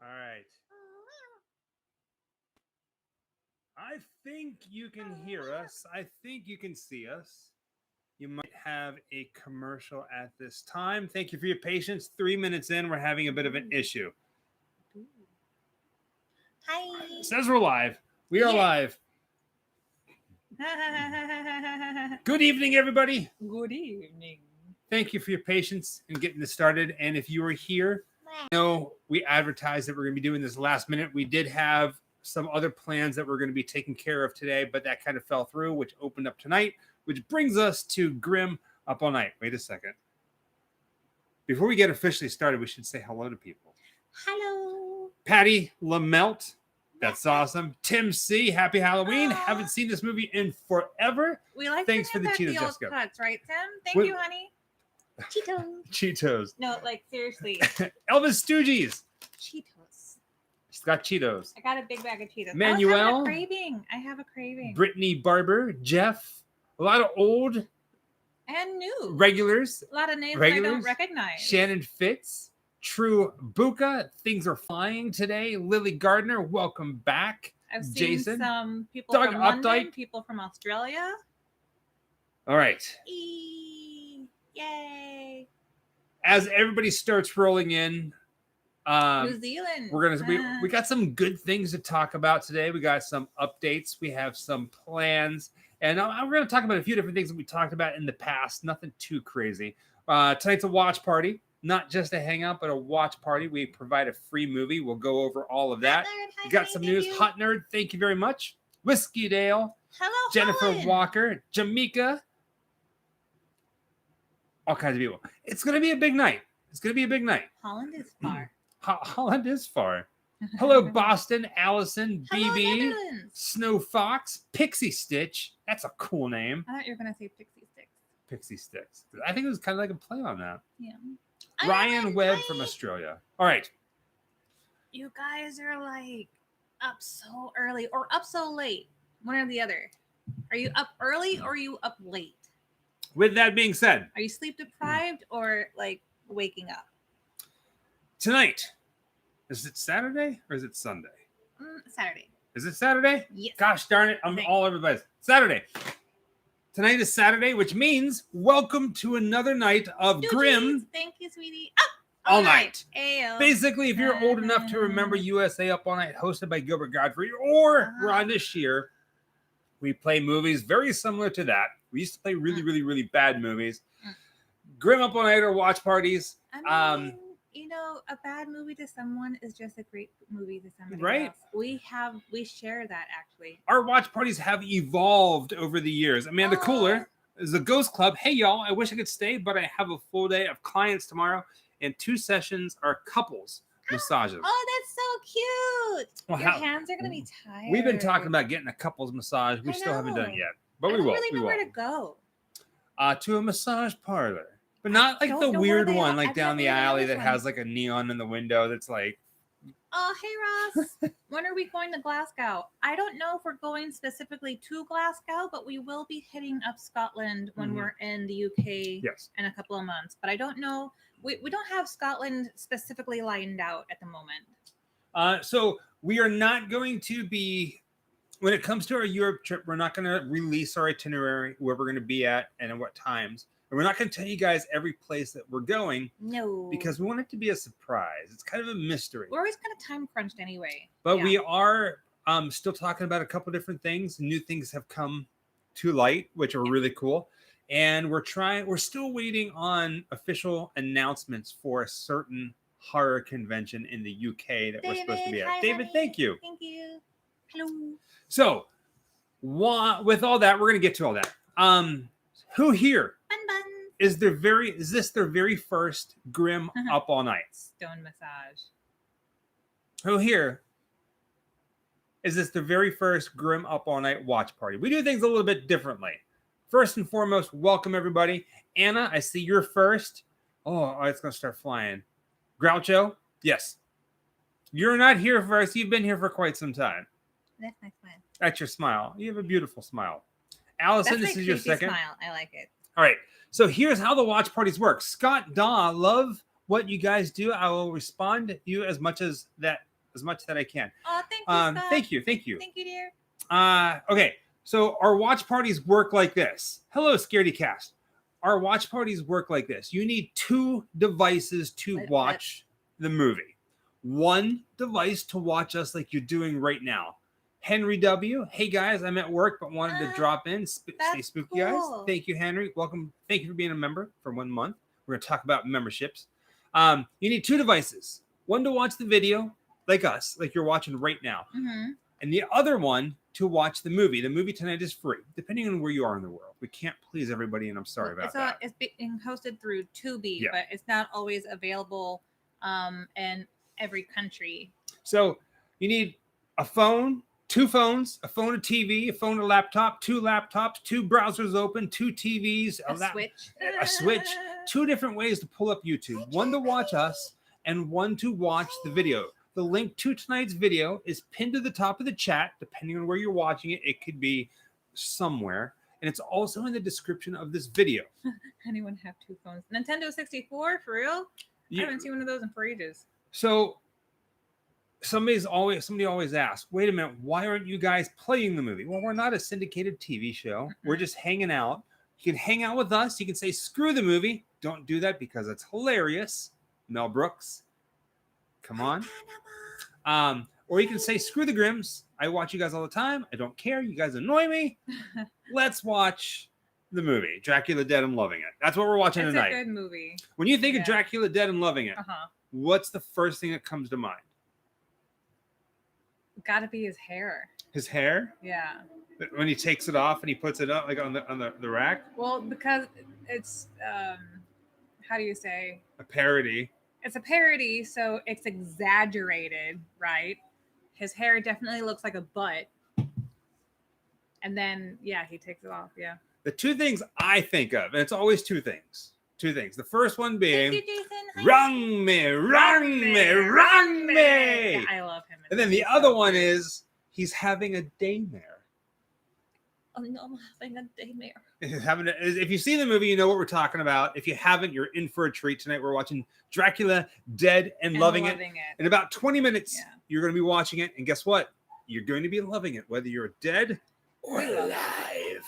All right. I think you can hear us. I think you can see us. You might have a commercial at this time. Thank you for your patience. 3 minutes in, we're having a bit of an issue. Hi. It says we're live. We are live. Good evening, everybody. Good evening. Thank you for your patience in getting this started. And if you were here, I know we advertised that we're going to be doing this last minute. We did have some other plans that we're going to be taking care of today, but that kind of fell through, which opened up tonight, which brings us to Grim Up All Night. Wait a second. Before we get officially started, we should say hello to people. Hello. Patty Lamelt. That's awesome. Tim C. Happy Halloween. Haven't seen this movie in forever. We like Thanks to for the bring Cheetos, back the Jessica. old cuts, right, Tim? Thank you, honey. Cheetos. No, like seriously. Elvis Stooges. Cheetos. She's got Cheetos. I got a big bag of Cheetos. Manuel. I have a craving. Brittany Barber. Jeff. A lot of old and new regulars. A lot of names I don't recognize. Shannon Fitz. True Buka. Things are flying today. Lily Gardner. Welcome back. I've seen Jason. some people Doug from London, Updike. people from Australia. All right. Yay. As everybody starts rolling in, New Zealand. we got some good things to talk about today. We got some updates. We have some plans. And we're going to talk about a few different things that we talked about in the past. Nothing too crazy. Tonight's a watch party. Not just a hangout, but a watch party. We provide a free movie. We'll go over all of that. We got some news. Hot Nerd, thank you very much. Whiskey Dale. Hello, Jennifer Holland. Walker. Jamaica. All kinds of people. It's going to be a big night. Holland is far. Holland is far. Hello, Boston. Allison. Hello, BB. Netherlands. Snow Fox. Pixie Stitch. That's a cool name. I thought you were going to say Pixie Sticks. Pixie Sticks. I think it was kind of like a play on that. Yeah. Ryan Webb from Australia. All right. You guys are like up so early or up so late. One or the other. Are you up early or are you up late? With that being said, are you sleep deprived or like waking up? Tonight, is it Saturday or is it Sunday? Saturday. Is it Saturday? Yes. Gosh darn it. I'm all over the place. Saturday. Tonight is Saturday, which means welcome to another night of Grim. Thank you, sweetie. Up all night. Ayo. Basically, if you're old enough to remember USA Up All Night, hosted by Gilbert Godfrey, or Ron this year, we play movies very similar to that. We used to play really, really, really bad movies. Grim Up All Night or watch parties. I mean, you know, a bad movie to someone is just a great movie to somebody else. We share that actually. Our watch parties have evolved over the years. Amanda Cooler is the Ghost Club. Hey y'all, I wish I could stay, but I have a full day of clients tomorrow, and 2 sessions are couples massages. Oh, that's so cute. Well, your hands are gonna be tired. We've been talking about getting a couples massage. We still haven't done it yet, but we will. I don't really know where to go. To a massage parlor. But not like the weird one, like down the alley that has like a neon in the window that's like. Oh, hey, Ross. When are we going to Glasgow? I don't know if we're going specifically to Glasgow, but we will be hitting up Scotland when we're in the UK in a couple of months. But I don't know. We don't have Scotland specifically lined out at the moment. So we are not going to be, when it comes to our Europe trip, we're not going to release our itinerary, where we're going to be at and at what times. And we're not going to tell you guys every place that we're going. No. Because we want it to be a surprise. It's kind of a mystery. We're always kind of time crunched anyway. But we are still talking about a couple different things. New things have come to light, which are really cool. And we're still waiting on official announcements for a certain horror convention in the UK that we're supposed to be at. David, thank you. Thank you. Hello. So, with all that, we're going to get to all that. Who here? Is this their very first Grim Up All Night? Stone massage. Who here? Is this the very first Grim Up All Night watch party? We do things a little bit differently. First and foremost, welcome everybody. Anna, I see you're first. Oh, it's going to start flying. Groucho, yes. You're not here first. You've been here for quite some time. That's my smile. That's your smile. You have a beautiful smile. Allison, this is your second. Smile. I like it. All right. So here's how the watch parties work. Scott Daw, love what you guys do. I will respond to you as much as that as much that I can. Oh, thank you, Scott. Thank you. Thank you, dear. Okay, so our watch parties work like this. Hello, Scaredy Cast. Our watch parties work like this. You need 2 devices to watch the movie. 1 device to watch us like you're doing right now. Henry W. Hey guys, I'm at work but wanted to drop in. Stay spooky, guys. Thank you, Henry. Welcome. Thank you for being a member for 1 month. We're going to talk about memberships. You need 2 devices. 1 to watch the video, like us, like you're watching right now. And the other one to watch the movie. The movie tonight is free, depending on where you are in the world. We can't please everybody, and I'm sorry about that. It's being hosted through Tubi, but it's not always available in every country. So you need a phone, 2 phones, a phone, a TV, a phone, a laptop, 2 laptops, 2 browsers open, 2 TVs, a switch, 2 different ways to pull up YouTube. 1 to watch us and 1 to watch the video. The link to tonight's video is pinned to the top of the chat. Depending on where you're watching it, it could be somewhere. And it's also in the description of this video. Anyone have 2 phones? Nintendo 64, for real? Yeah. I haven't seen one of those in for ages. So somebody always asks, wait a minute, why aren't you guys playing the movie? Well, we're not a syndicated TV show. We're just hanging out. You can hang out with us. You can say, screw the movie. Don't do that because it's hilarious. Mel Brooks. Come on. Or you can say, screw the Grims. I watch you guys all the time. I don't care. You guys annoy me. Let's watch the movie. Dracula Dead and Loving It. That's what we're watching tonight. It's a good movie. When you think of Dracula Dead and Loving It, what's the first thing that comes to mind? Gotta be his hair. His hair? Yeah. When he takes it off and he puts it up like on the rack? Well, because it's how do you say? A parody. It's a parody, so it's exaggerated, right? His hair definitely looks like a butt. And then, he takes it off, The 2 things I think of, and it's always 2 things. 2 things. The first one being, thank you, Jason. Wrong me. Yeah, I love him. And then the other one is, he's having a daymare. Oh, no, I'm having a daymare. If you see the movie, you know what we're talking about. If you haven't, you're in for a treat tonight. We're watching Dracula Dead and Loving It. In about 20 minutes, you're going to be watching it. And guess what? You're going to be loving it, whether you're dead or alive.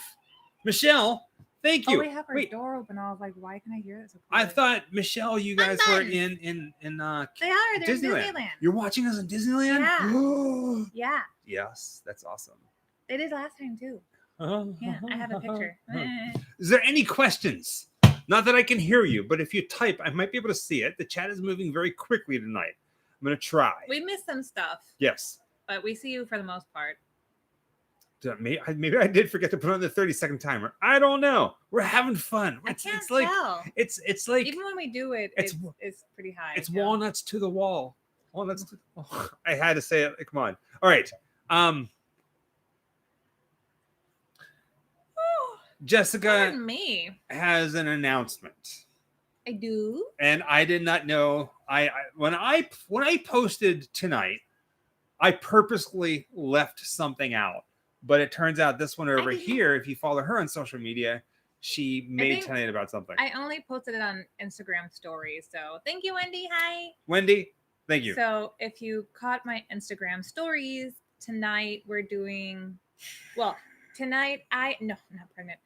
Michelle, thank you. Oh, we have our door open. I was like, why can I hear this? I thought, Michelle, you guys were in they are. They're Disneyland. Disneyland. You're watching us in Disneyland? Yeah. Yeah. Yes, that's awesome. They did last time, too. Yeah, I have a picture. Is there any questions? Not that I can hear you, but if you type, I might be able to see it. The chat is moving very quickly tonight. I'm going to try. We missed some stuff. Yes. But we see you for the most part. Maybe I did forget to put on the 30-second timer. I don't know. We're having fun. I can't tell. It's like even when we do it, it's pretty high. It's walnuts to the wall. Walnuts to the wall. I had to say it. Come on. All right. Jessica has an announcement. I do. And I did not know. When I posted tonight, I purposely left something out. But it turns out this one over here, if you follow her on social media, she made tonight about something. I only posted it on Instagram stories. So thank you, Wendy. Hi. Wendy, thank you. So if you caught my Instagram stories, tonight we're doing, tonight no, I'm not pregnant.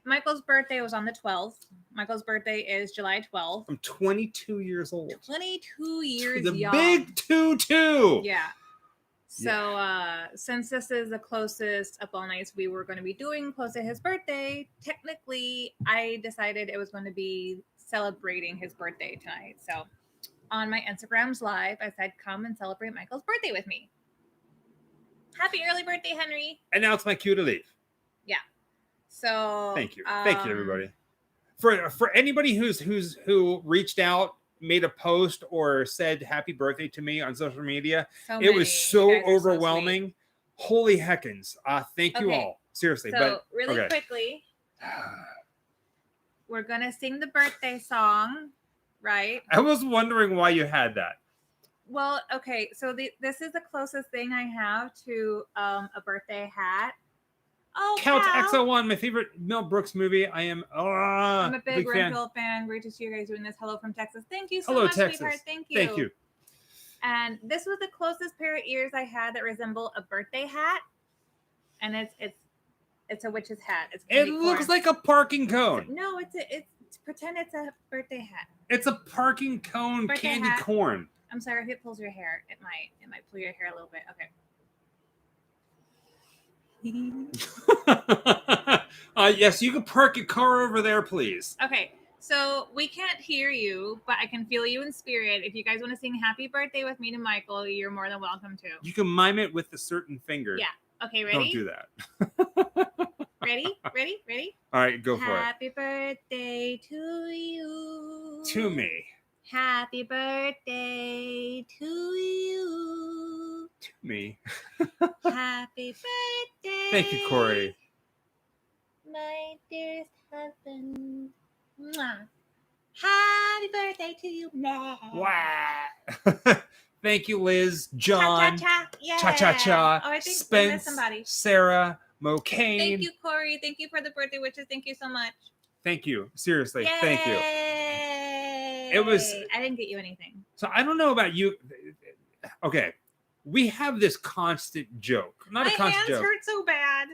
Michael's birthday was on the 12th. Michael's birthday is July 12th. I'm 22 years old. 22 years the young. Big 2-2. Yeah. So since this is the closest Up All Nights we were going to be doing close to his birthday, technically I decided it was going to be celebrating his birthday tonight. So on my Instagram's live, I said, come and celebrate Michael's birthday with me. Happy early birthday, Henry. And now it's my cue to leave. Yeah. So thank you, everybody. For anybody who reached out, made a post, or said happy birthday to me on social media, it was so overwhelming. So holy heckins! Thank you all, seriously. So really quickly, we're gonna sing the birthday song, right? I was wondering why you had that. Well, okay, so this is the closest thing I have to a birthday hat. Oh, Count X01, my favorite Mel Brooks movie. I'm a big Renfield fan. Great to see you guys doing this. Hello from Texas. Thank you so much, Texas. sweetheart. Thank you. Thank you. And this was the closest pair of ears I had that resemble a birthday hat. And it's a witch's hat. It looks like a parking cone. No, it's pretend it's a birthday hat. It's a parking cone birthday candy corn. I'm sorry if it pulls your hair. It might pull your hair a little bit. Okay. Yes, you can park your car over there, please. Okay. So we can't hear you, but I can feel you in spirit. If you guys want to sing happy birthday with me to Michael, you're more than welcome to. You can mime it with a certain finger. Yeah. Okay, ready? Don't do that. Ready? All right, go for it. Happy birthday to you. To me. Happy birthday to you. To me. Happy birthday. Thank you, Corey. My dearest husband. Mwah. Happy birthday to you. Wow. Thank you, Liz, John, Cha-cha-cha. Yeah. Cha-cha-cha, Oh, I think Spence, somebody. Sarah, Mocaine. Thank you, Corey. Thank you for the birthday wishes. Thank you so much. Thank you. Seriously, Yay. thank you. It was. I didn't get you anything. So I don't know about you. Okay, we have this constant joke. Not My a constant joke. hands hurt so bad.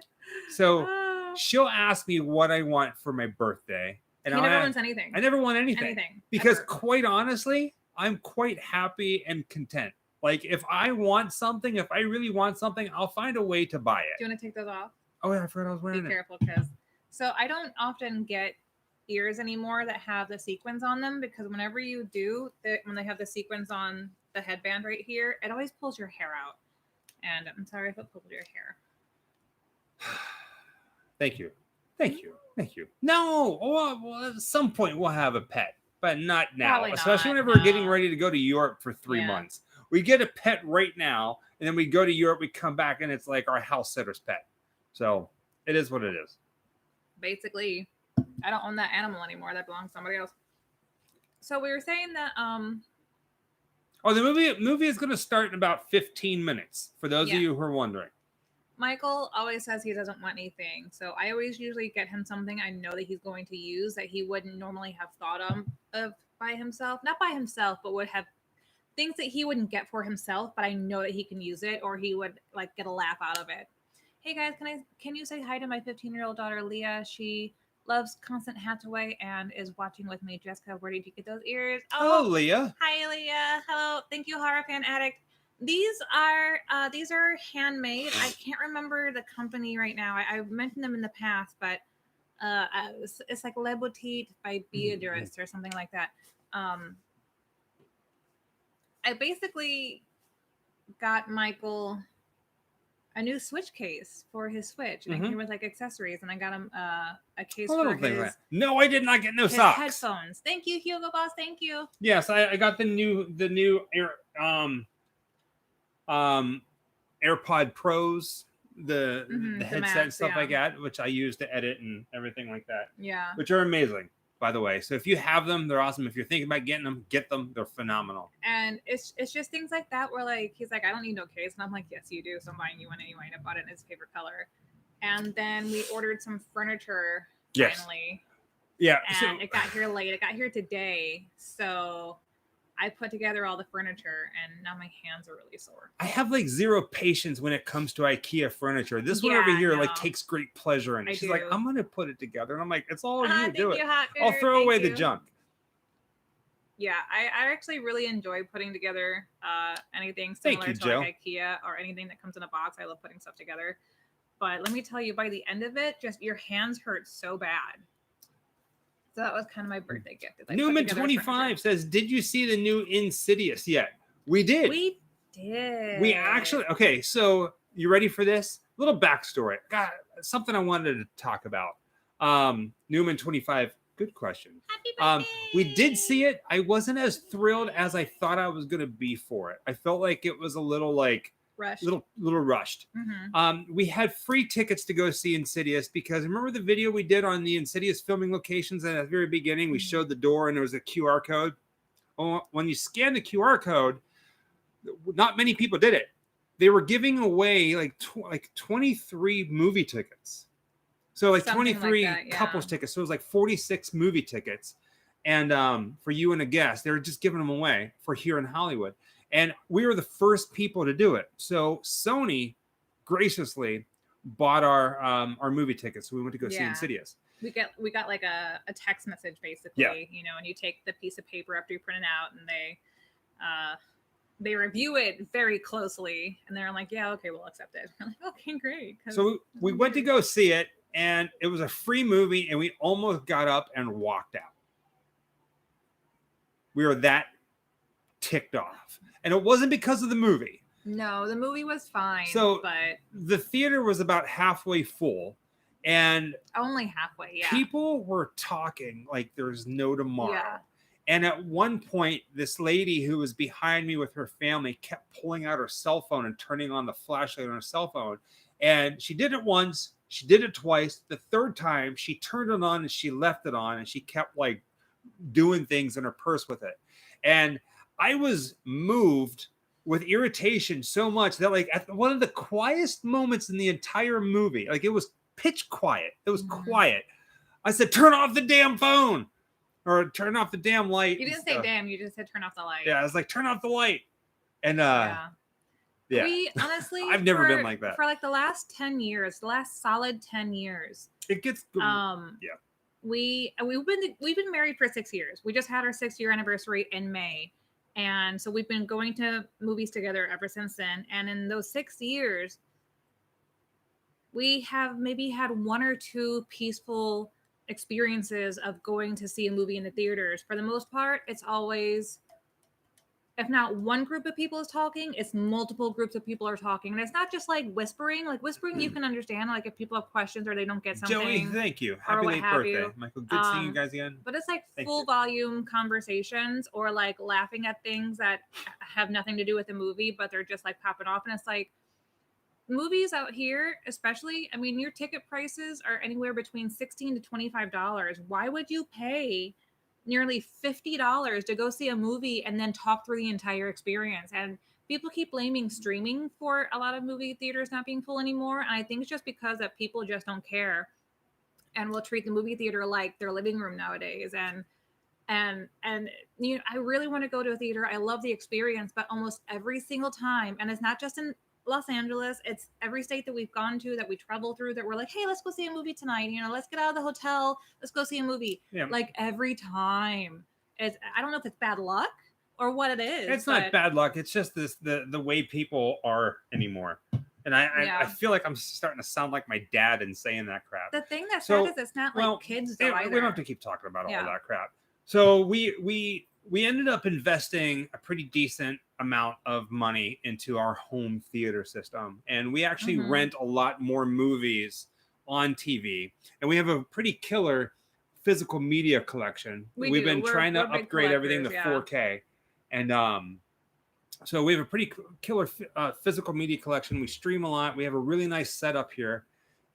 So she'll ask me what I want for my birthday. And he never wants anything. I never want anything. Because quite honestly, I'm quite happy and content. Like if I want something, if I really want something, I'll find a way to buy it. Do you want to take those off? Oh yeah, I forgot I was wearing it. Be careful, because so I don't often get ears anymore that have the sequins on them, because whenever you do, when they have the sequins on the headband right here, it always pulls your hair out. And I'm sorry if it pulled your hair. Thank you. No, well, at some point we'll have a pet, but not now. Probably especially not, whenever we're getting ready to go to Europe for 3 months. We get a pet right now, and then we go to Europe, we come back, and it's like our house sitter's pet. So it is what it is. Basically, I don't own that animal anymore. That belongs to somebody else. So we were saying that the movie is going to start in about 15 minutes, for those of you who are wondering. Michael always says he doesn't want anything. So I always usually get him something I know that he's going to use that he wouldn't normally have thought of by himself. Not by himself, but would have things that he wouldn't get for himself, but I know that he can use it, or he would like get a laugh out of it. Hey guys, can you say hi to my 15-year-old daughter, Leah? She loves Constant Hathaway and is watching with me. Jessica, where did you get those ears? Oh, hello, Leah. Hi, Leah. Hello. Thank you, Horror Fan Addict. These are handmade. I can't remember the company right now. I've mentioned them in the past, but it's like Le Boutique by Beatrice or something like that. I basically got Michael a new Switch case for his Switch, and it came with like accessories, and I got him a case for his. No, I did not get no socks. Headphones. Thank you, Hugo Boss. Thank you. Yes, I got the new AirPod Pros, the headset Max, and stuff like that, which I use to edit and everything like that. Yeah, which are amazing, by the way. So if you have them, they're awesome. If you're thinking about getting them, get them. They're phenomenal. And it's just things like that where like he's like, I don't need no case, and I'm like, yes, you do. So I'm buying you one anyway. And I bought it in his favorite color. And then we ordered some furniture finally. Yeah, and it got here late. It got here today, so I put together all the furniture, and now my hands are really sore. I have like zero patience when it comes to IKEA furniture. This one over here like takes great pleasure in it. She's like, I'm gonna put it together, and I'm like, it's all you. Do it. I'll throw away the junk. Yeah, I actually really enjoy putting together anything similar to like IKEA or anything that comes in a box. I love putting stuff together. But let me tell you, by the end of it, just your hands hurt so bad. So that was kind of my birthday gift. Newman 25 says, "Did you see the new Insidious yet?" We did. We did. We actually. Okay, so you ready for this? Little backstory. God, something I wanted to talk about. Newman 25. Good question. Happy birthday. We did see it. I wasn't as thrilled as I thought I was going to be for it. I felt like it was a little like rushed. Little rushed. We had free tickets to go see Insidious because remember the video we did on the Insidious filming locations at the very beginning? We showed the door and there was a QR code. Well, when you scan the QR code, not many people did it. They were giving away like 23 movie tickets. So like something 23 couples tickets. So it was like 46 movie tickets. and for you and a guest. They were just giving them away for here in Hollywood. And we were the first people to do it. So Sony graciously bought our movie tickets. So we went to go see Insidious. We got like a text message basically, you know, and you take the piece of paper after you print it out, and they review it very closely, and they're like, yeah, okay, we'll accept it. I'm like, okay, great. So we went to go see it, and it was a free movie, and we almost got up and walked out. We were that ticked off. And it wasn't because of the movie. No, the movie was fine. So but the theater was about halfway full, and only halfway, yeah. People were talking like there's no tomorrow. Yeah. And at one point, this lady who was behind me with her family kept pulling out her cell phone and turning on the flashlight on her cell phone. And she did it once, she did it twice. The third time, she turned it on and she left it on, and she kept like doing things in her purse with it. And I was moved with irritation so much that like at one of the quietest moments in the entire movie, like it was pitch quiet. It was quiet. I said, turn off the damn phone or turn off the damn light. You didn't say damn, you just said turn off the light. Yeah, I was like, turn off the light. And yeah. We honestly, I've never been like that. For like the last 10 years, the last solid 10 years. It gets We've been married for 6 years. We just had our 6-year anniversary in May. And so we've been going to movies together ever since then. And in those 6 years, we have maybe had 1 or 2 peaceful experiences of going to see a movie in the theaters. For the most part, it's always, if not one group of people is talking, it's multiple groups of people are talking. And it's not just like whispering. Like whispering, you can understand, like if people have questions or they don't get something. Joey, thank you. Happy late birthday. Michael, good seeing you guys again. But it's like full volume conversations or like laughing at things that have nothing to do with the movie, but they're just like popping off. And it's like, movies out here, especially, I mean, your ticket prices are anywhere between $16 to $25. Why would you pay nearly $50 to go see a movie and then talk through the entire experience? And people keep blaming streaming for a lot of movie theaters not being full anymore. And I think it's just because that people just don't care and will treat the movie theater like their living room nowadays. And you know, I really want to go to a theater. I love the experience, but almost every single time, and it's not just in Los Angeles, it's every state that we've gone to, that we travel through, that we're like, hey, let's go see a movie tonight. You know, let's get out of the hotel. Let's go see a movie. Yeah. Like every time. I don't know if it's bad luck or what it is. It's not bad luck. It's just the way people are anymore. And I feel like I'm starting to sound like my dad in saying that crap. The thing that's sad is it's not like kids do either. We don't have to keep talking about all that crap. So we ended up investing a pretty decent amount of money into our home theater system, and we actually rent a lot more movies on TV, and we have a pretty killer physical media collection. We've been trying to upgrade everything to 4K, and so we have a pretty killer physical media collection. We stream a lot. We have a really nice setup here,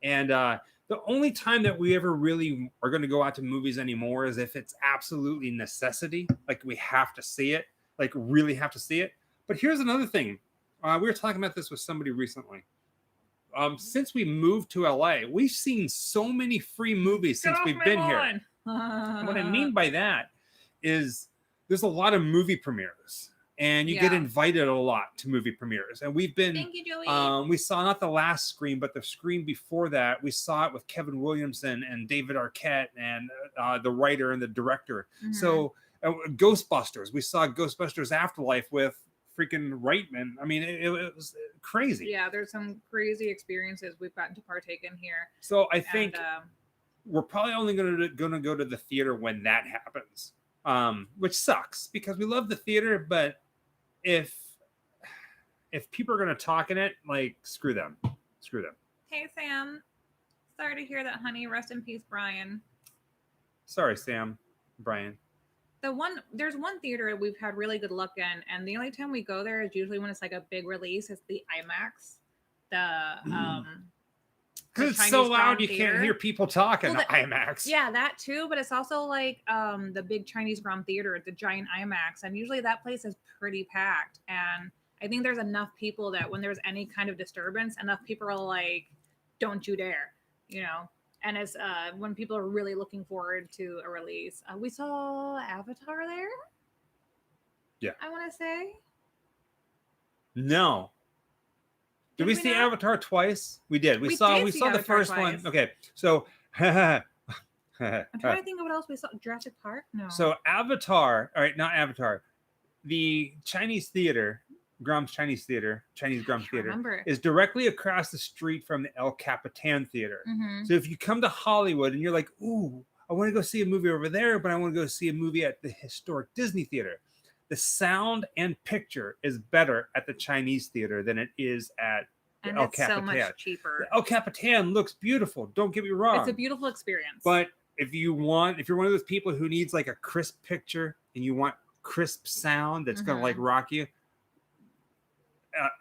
and the only time that we ever really are going to go out to movies anymore is if it's absolutely necessity, like we have to see it, like really have to see it. But here's another thing. We were talking about this with somebody recently. Since we moved to LA, we've seen so many free movies since we've been here. What I mean by that is there's a lot of movie premieres. And you get invited a lot to movie premieres. And we've been, thank you, Joey. We saw not the last Scream, but the Scream before that. We saw it with Kevin Williamson and David Arquette and the writer and the director. So Ghostbusters, we saw Ghostbusters Afterlife with freaking Reitman. I mean, it was crazy. Yeah, there's some crazy experiences we've gotten to partake in here. So I think we're probably only going to go to the theater when that happens, which sucks because we love the theater, but if people are going to talk in it, like screw them. Hey Sam, sorry to hear that, honey. Rest in peace, Brian. Sorry, Sam, Brian. There's one theater we've had really good luck in, and the only time we go there is usually when it's like a big release. It's the IMAX, because it's so loud you can't hear people talking. IMAX. Yeah, that too. But it's also like the big Chinese Grand Theater, the giant IMAX, and usually that place is pretty packed. And I think there's enough people that when there's any kind of disturbance, enough people are like, "Don't you dare!" You know. And it's when people are really looking forward to a release. We saw Avatar there. Yeah. I want to say. No. Did we see Avatar twice? We did. We saw the first one. Okay. So I'm trying to think of what else we saw. Jurassic Park? No. So Avatar, all right, not Avatar. The Chinese theater, Grum's Chinese Theater, Chinese Grum's Theater, is directly across the street from the El Capitan Theater. Mm-hmm. So if you come to Hollywood and you're like, ooh, I want to go see a movie over there, but I want to go see a movie at the historic Disney Theater. The sound and picture is better at the Chinese theater than it is at the El Capitan. So much cheaper. The El Capitan looks beautiful. Don't get me wrong. It's a beautiful experience. But if you're one of those people who needs like a crisp picture and you want crisp sound that's going to like rock you,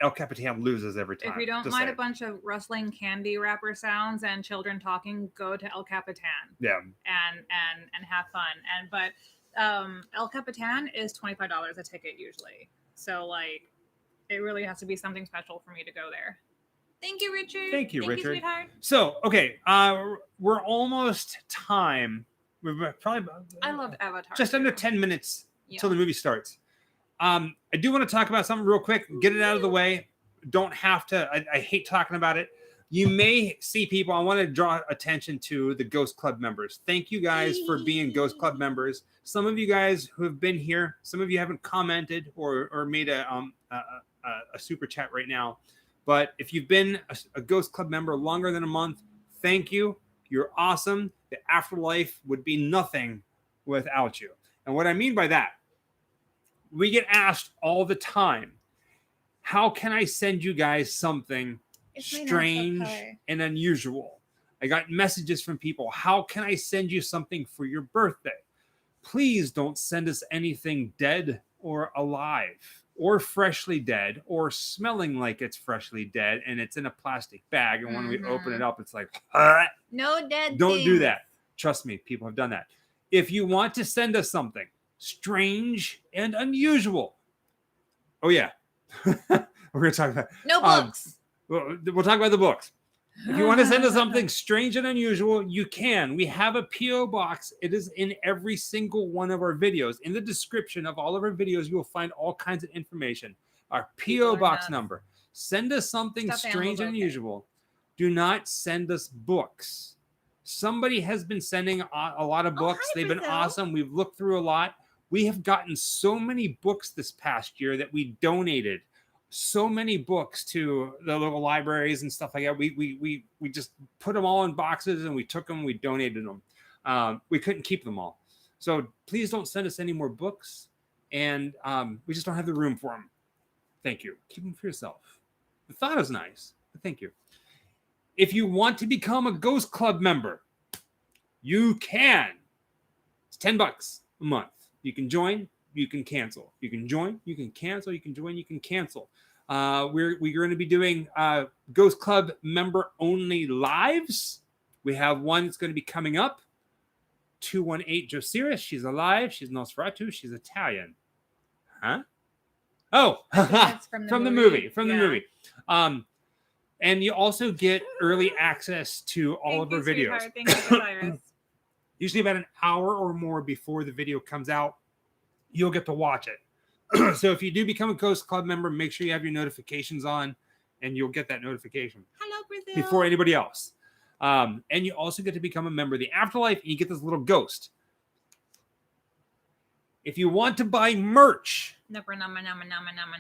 El Capitan loses every time. If you don't mind a bunch of rustling candy wrapper sounds and children talking, go to El Capitan. Yeah. And have fun. But El Capitan is $25 a ticket usually. So like it really has to be something special for me to go there. Thank you, Richard. Thank you, Richard. Sweetheart. So, okay, we're almost time. We've probably I loved Avatar. Just under 10 minutes till the movie starts. I do want to talk about something real quick. Get it out of the way. Don't have to. I hate talking about it. You may see people. I want to draw attention to the Ghost Club members. Thank you guys for being Ghost Club members. Some of you guys who have been here, some of you haven't commented or made a super chat right now. But if you've been a Ghost Club member longer than a month, thank you. You're awesome. The afterlife would be nothing without you. And what I mean by that, we get asked all the time, how can I send you guys something strange and unusual? I got messages from people. How can I send you something for your birthday? Please don't send us anything dead or alive or freshly dead or smelling like it's freshly dead and it's in a plastic bag. And when we open it up, it's like, no dead Don't do that. Trust me, people have done that. If you want to send us something strange and unusual, oh yeah, we're going to talk about no books. We'll talk about the books. If you want to send us something strange and unusual, you can. We have a P.O. box. It is in every single one of our videos. In the description of all of our videos, you will find all kinds of information. Our P.O. box number. Send us something strange and unusual. Do not send us books. Somebody has been sending a lot of books. They've been awesome. We've looked through a lot. We have gotten so many books this past year that we donated so many books to the local libraries and stuff like that. We just put them all in boxes and we took them, we donated them. We couldn't keep them all. So please don't send us any more books. And we just don't have the room for them. Thank you. Keep them for yourself. The thought is nice, but thank you. If you want to become a Ghost Club member, you can. It's $10 a month. You can join. You can cancel. You can join. You can cancel. You can join. You can cancel. We're going to be doing Ghost Club member only lives. We have one that's going to be coming up. 218 Josiris. She's alive. She's Nosferatu. She's Italian. Huh? Oh, from the movie. From the movie. And you also get early access to all of our videos. Thank you, Cyrus. Usually about an hour or more before the video comes out, you'll get to watch it. So if you do become a Ghost Club member, make sure you have your notifications on and you'll get that notification. Hello, Brazil. Before anybody else. And you also get to become a member of the Afterlife and you get this little ghost. If you want to buy merch,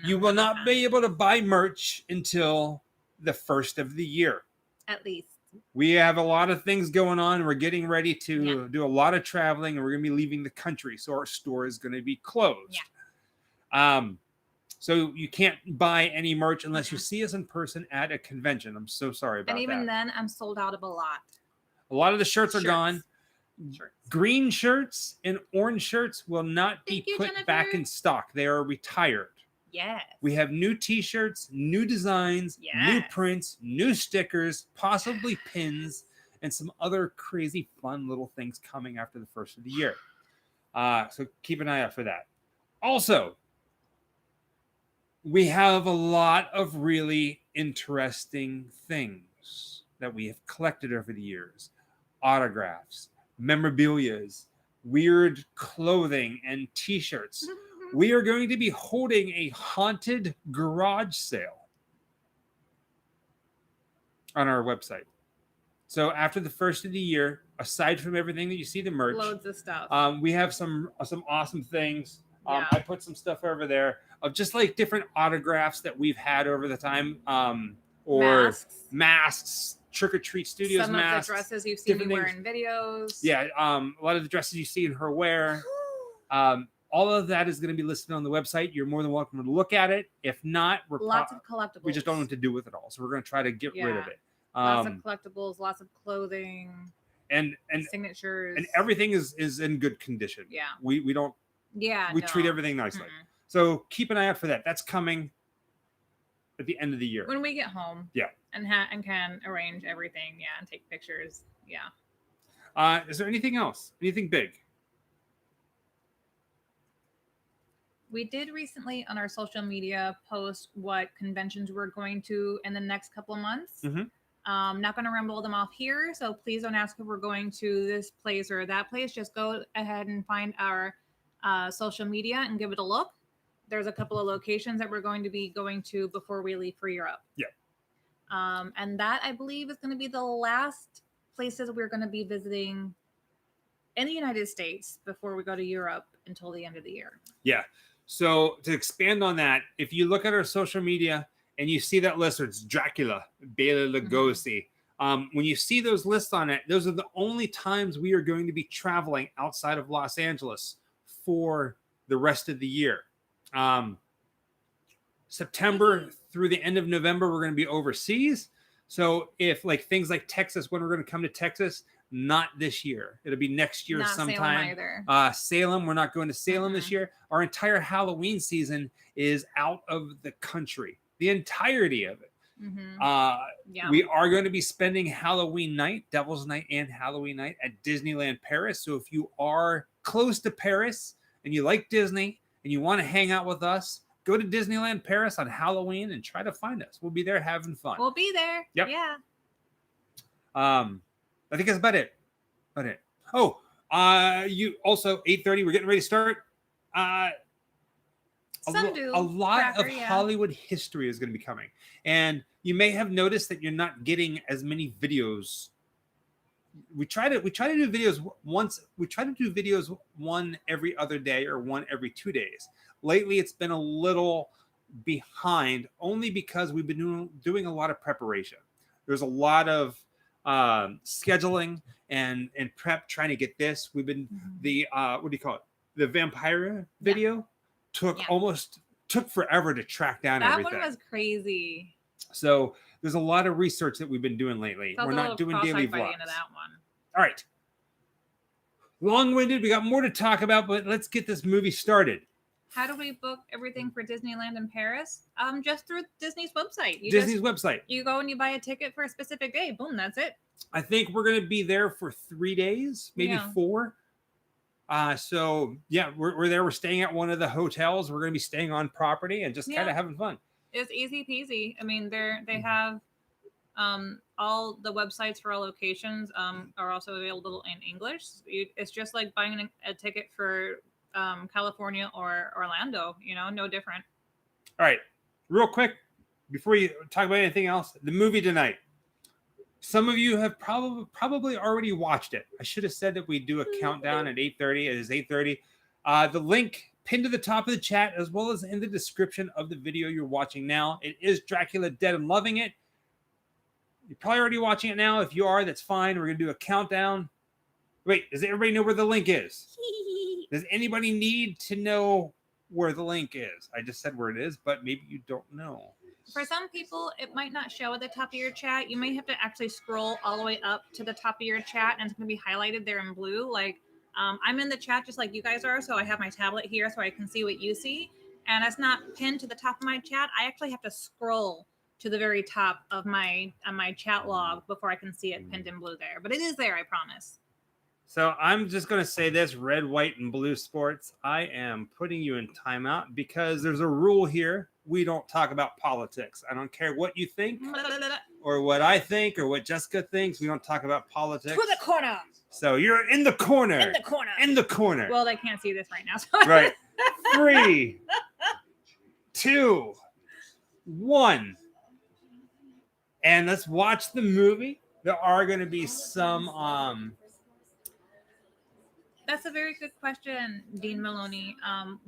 you will not be able to buy merch until the first of the year. At least. We have a lot of things going on. We're getting ready to do a lot of traveling and we're going to be leaving the country. So our store is going to be closed. Yeah. So you can't buy any merch unless you see us in person at a convention. I'm so sorry about that. And even then, I'm sold out of a lot. A lot of the shirts are gone. Green shirts and orange shirts will not be put back in stock. They are retired. Yes. We have new t-shirts, new designs, new prints, new stickers, possibly pins, and some other crazy fun little things coming after the first of the year. So keep an eye out for that. Also, we have a lot of really interesting things that we have collected over the years. autographs, memorabilias, weird clothing, and t-shirts. We are going to be holding a haunted garage sale on our website. So after the first of the year, aside from everything that you see, the merch, loads of stuff. We have some awesome things. I put some stuff over there of just like different autographs that we've had over the time, or masks, Trick or Treat Studios some masks. Some of the dresses you've seen me wear in videos. Yeah, a lot of the dresses you see her wear. All of that is going to be listed on the website. You're more than welcome to look at it. If not, lots of collectibles. We just don't know what to do with it all, so we're going to try to get rid of it. Lots of collectibles, lots of clothing, and signatures, and everything is in good condition. Yeah, we don't. Yeah, we treat everything nicely. So keep an eye out for that. That's coming at the end of the year when we get home. Yeah, and can arrange everything. Yeah, and take pictures. Yeah. Is there anything else? Anything big? We did recently on our social media post what conventions we're going to in the next couple of months. Not going to ramble them off here, so please don't ask if we're going to this place or that place. Just go ahead and find our social media and give it a look. There's a couple of locations that we're going to be going to before we leave for Europe. Yeah. And that, I believe, is going to be the last places we're going to be visiting in the United States before we go to Europe until the end of the year. Yeah. So to expand on that, if you look at our social media and you see that list, it's Dracula, Bela Lugosi. When you see those lists on it, those are the only times we are going to be traveling outside of Los Angeles for the rest of the year. September through the end of November, we're going to be overseas. So if like things like Texas, when we're going to come to Texas, not this year. It'll be next year sometime. Salem, we're not going to Salem this year. Our entire Halloween season is out of the country. The entirety of it. We are going to be spending Halloween night, Devil's Night and Halloween night at Disneyland Paris. So if you are close to Paris and you like Disney and you want to hang out with us, go to Disneyland Paris on Halloween and try to find us. We'll be there having fun. We'll be there. Yep. Yeah. I think that's about it. Oh, you also 8:30. We're getting ready to start. A lot of Hollywood history is going to be coming, and you may have noticed that you're not getting as many videos. We try to do videos once. We try to do videos one every other day or one every 2 days. Lately, it's been a little behind, only because we've been doing a lot of preparation. There's a lot of scheduling and prep trying to get this. We've been the what do you call it? The vampire video took forever to track down everything. That one was crazy. So there's a lot of research that we've been doing lately. We're not doing daily vlogs. By the end of that one. All right. Long-winded. We got more to talk about, but let's get this movie started. How do we book everything for Disneyland in Paris? Just through Disney's website. Disney's website. You go and you buy a ticket for a specific day. Boom, that's it. I think we're going to be there for 3 days, maybe 4. So yeah, we're there. We're staying at one of the hotels. We're going to be staying on property and just kind of having fun. It's easy peasy. I mean, they have all the websites for all locations are also available in English. It's just like buying a ticket for California or Orlando, no different. All right, real quick before you talk about anything else, the movie tonight. Some of you have probably already watched it. I should have said that we do a countdown at 8:30. It is 8:30. The link pinned to the top of the chat, as well as in the description of the video you're watching now. It is Dracula Dead and Loving It. You're probably already watching it now. If you are, that's fine. We're going to do a countdown. Wait, does everybody know where the link is? Does anybody need to know where the link is? I just said where it is, but maybe you don't know. For some people, it might not show at the top of your chat. You may have to actually scroll all the way up to the top of your chat, and it's going to be highlighted there in blue. Like, I'm in the chat just like you guys are, so I have my tablet here so I can see what you see. And it's not pinned to the top of my chat. I actually have to scroll to the very top of my chat log before I can see it pinned in blue there. But it is there, I promise. So I'm just going to say this, red, white, and blue sports. I am putting you in timeout because there's a rule here we don't talk about politics. I don't care what you think or what I think or what Jessica thinks. We don't talk about politics. To the corner. So you're in the corner. In the corner. In the corner. Well, they can't see this right now. So. Right. 3, 2, 1. And let's watch the movie. There are going to be some That's a very good question, Dean Maloney.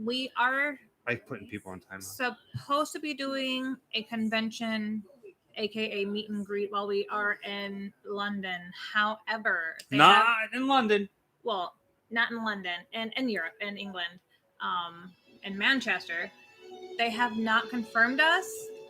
We are putting people on time. Supposed to be doing a convention, aka meet and greet, while we are in London. However, not in London. Well, not in London, and in Europe, in England, in Manchester. They have not confirmed us.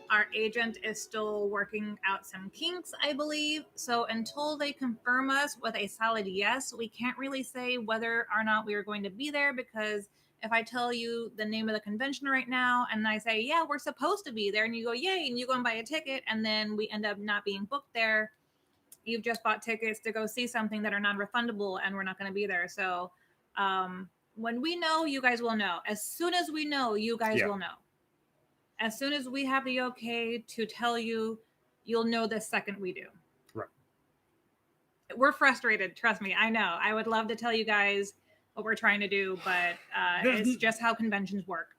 Our agent is still working out some kinks, I believe. So until they confirm us with a solid yes, we can't really say whether or not we are going to be there, because if I tell you the name of the convention right now and I say, yeah, we're supposed to be there, and you go, yay, and you go and buy a ticket, and then we end up not being booked there, you've just bought tickets to go see something that are non-refundable, and we're not going to be there. So when we know, you guys will know. As soon as we know, you guys will know. As soon as we have the okay to tell you, you'll know the second we do. Right. We're frustrated. Trust me. I know. I would love to tell you guys what we're trying to do, but it's just how conventions work.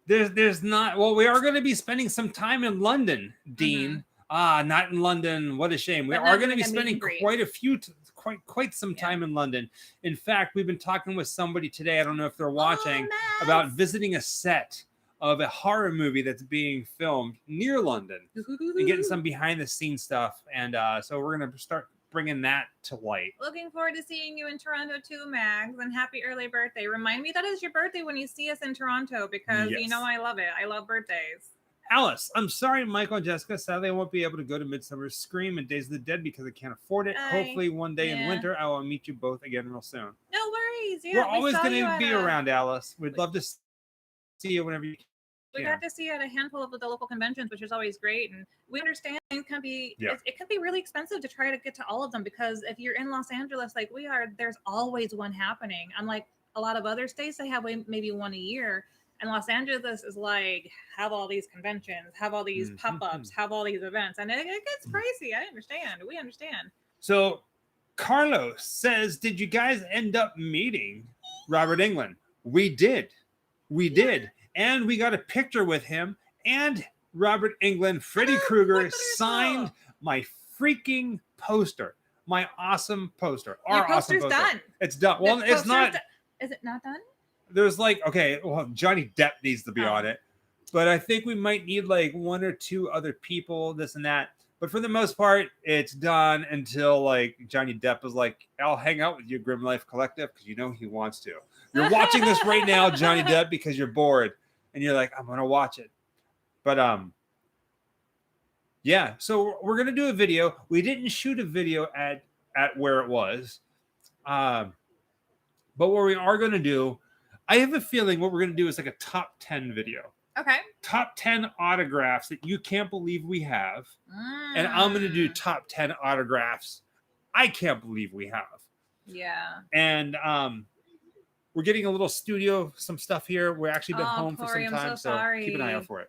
There's not. Well, we are going to be spending some time in London, Dean. Not in London. What a shame. We are going to be spending quite some time in London. In fact, we've been talking with somebody today. I don't know if they're watching, about visiting a set of a horror movie that's being filmed near London and getting some behind the scenes stuff. And so we're going to start bringing that to light. Looking forward to seeing you in Toronto too, Mags, and happy early birthday. Remind me that is your birthday when you see us in Toronto, because you know I love it. I love birthdays. Alice, I'm sorry, Michael and Jessica. Sadly, I won't be able to go to Midsummer's Scream and Days of the Dead because I can't afford it. Hopefully, one day in winter, I will meet you both again real soon. No worries. Yeah, we're always going to be around, Alice. We'd love to see you whenever you can. We got to see at a handful of the local conventions, which is always great. And we understand it can be really expensive to try to get to all of them, because if you're in Los Angeles like we are, there's always one happening. Unlike a lot of other states, they have maybe one a year. And Los Angeles is like, have all these conventions, have all these pop-ups, have all these events. And it gets pricey. I understand. We understand. So Carlos says, did you guys end up meeting Robert Englund? We did. We did. And we got a picture with him and Robert Englund. Freddy Krueger signed my freaking poster. My awesome poster. Your poster's done. It's done. Well, it's not. Is it not done? There's Johnny Depp needs to be on it. But I think we might need like 1 or 2 other people, this and that. But for the most part, it's done until like Johnny Depp is like, I'll hang out with you, Grim Life Collective, because you know he wants to. You're watching this right now, Johnny Depp, because you're bored. And you're like, I'm going to watch it. But, yeah. So we're going to do a video. We didn't shoot a video at where it was. But what we are going to do, I have a feeling what we're going to do is like a top 10 video. Okay. Top 10 autographs that you can't believe we have. And I'm going to do top 10 autographs I can't believe we have. Yeah. And, we're getting a little studio, some stuff here. We're actually been home Corey, for some time, so keep an eye out for it.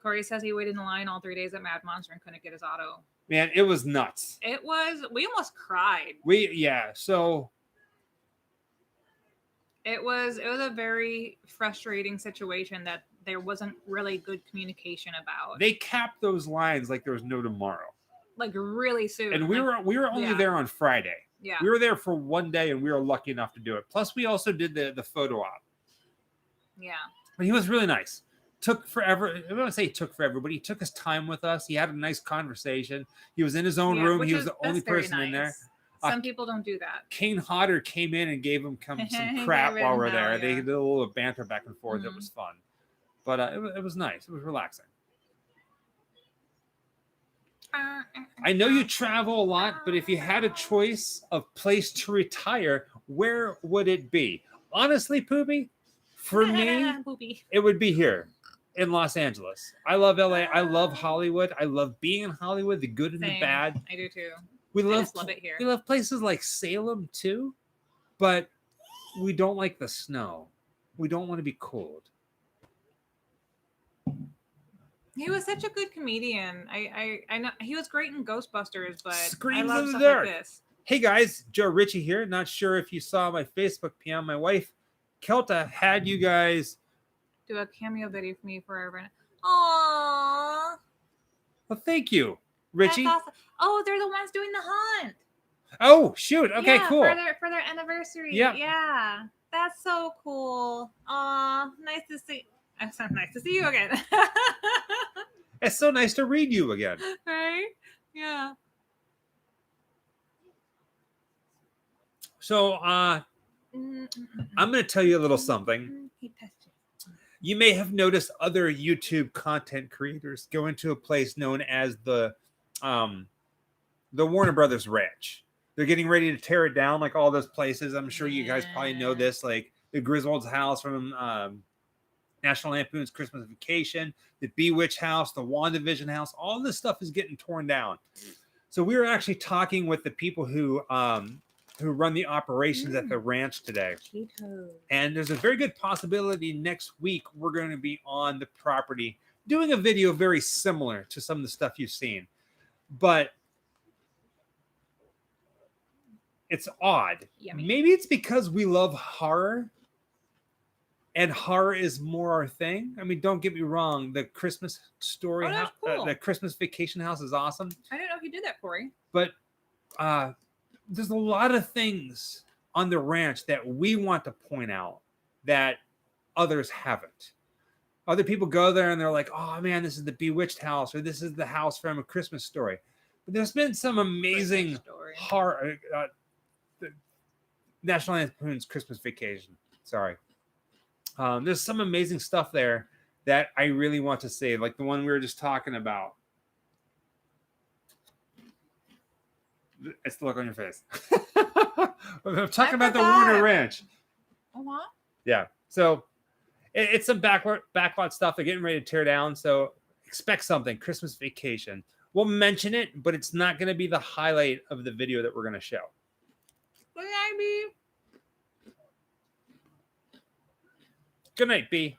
Corey says he waited in line all 3 days at Mad Monster and couldn't get his auto. Man, it was nuts. We almost cried. So it was a very frustrating situation that there wasn't really good communication about. They capped those lines like there was no tomorrow. Like really soon. And we were only there on Friday. Yeah. We were there for one day and we were lucky enough to do it. Plus, we also did the photo op. Yeah. But he was really nice. Took forever. I don't want to say he took forever, but he took his time with us. He had a nice conversation. He was in his own room. He was the only person in there. Some people don't do that. Kane Hodder came in and gave him some crap while we're there. They did a little banter back and forth. It was fun. But it was nice. It was relaxing. I know you travel a lot, but if you had a choice of place to retire, where would it be? Honestly, Poopy, for me, it would be here in Los Angeles. I love LA. I love Hollywood. I love being in Hollywood, the good and the bad. I do too. I just love it here. We love places like Salem too, but we don't like the snow. We don't want to be cold. He was such a good comedian. I know he was great in Ghostbusters, but Screams I love in the stuff dark. like this. Hey guys, Joe Ritchie here. Not sure if you saw my Facebook PM. My wife, Kelta, had you guys do a cameo video for me forever. Aww. Well, thank you, Richie. That's awesome. Oh, they're the ones doing the hunt. Oh, shoot. Okay, yeah, cool. For their anniversary. Yeah. Yeah. That's so cool. Aw, nice to see. It's so nice to see you again. It's so nice to read you again. Right? Yeah. So, I'm going to tell you a little something. You may have noticed other YouTube content creators go into a place known as the Warner Brothers Ranch. They're getting ready to tear it down, like all those places. I'm sure you guys probably know this, like the Griswold's house from National Lampoon's Christmas Vacation, the Bewitched house, the WandaVision house. All this stuff is getting torn down. So we were actually talking with the people who run the operations at the ranch today. And there's a very good possibility next week we're going to be on the property doing a video very similar to some of the stuff you've seen. But it's odd. Yummy. Maybe it's because we love horror and horror is more our thing. I mean, don't get me wrong. The Christmas story, cool. The Christmas Vacation house is awesome. I didn't know if you did that, Corey. But there's a lot of things on the ranch that we want to point out that others haven't. Other people go there and they're like, oh man, this is the Bewitched house, or this is the house from A Christmas Story. But there's been some amazing horror. National Lampoon's Christmas Vacation. Sorry. There's some amazing stuff there that I really want to say, like the one we were just talking about. It's the look on your face. I'm talking about the Warner Ranch. What? Yeah. So it's some backlot stuff. They're getting ready to tear down. So expect something. Christmas Vacation. We'll mention it, but it's not going to be the highlight of the video that we're going to show. Good night, B. Good night, B.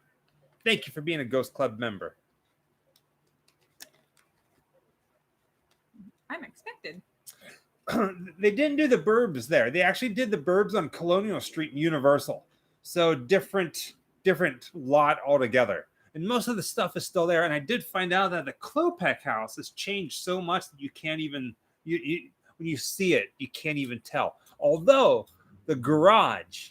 Thank you for being a Ghost Club member. I'm expected. They didn't do the Burbs there. They actually did the Burbs on Colonial Street in Universal. So different lot altogether. And most of the stuff is still there. And I did find out that the Klopek house has changed so much that you can't even, when you see it, you can't even tell. Although the garage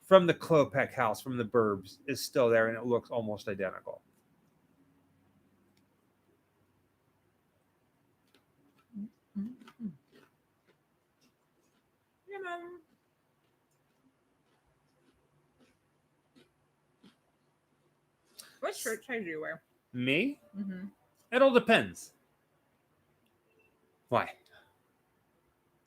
from the Klopek house from the Burbs is still there and it looks almost identical. What shirt size do you wear? Me? Mm-hmm. It all depends. Why?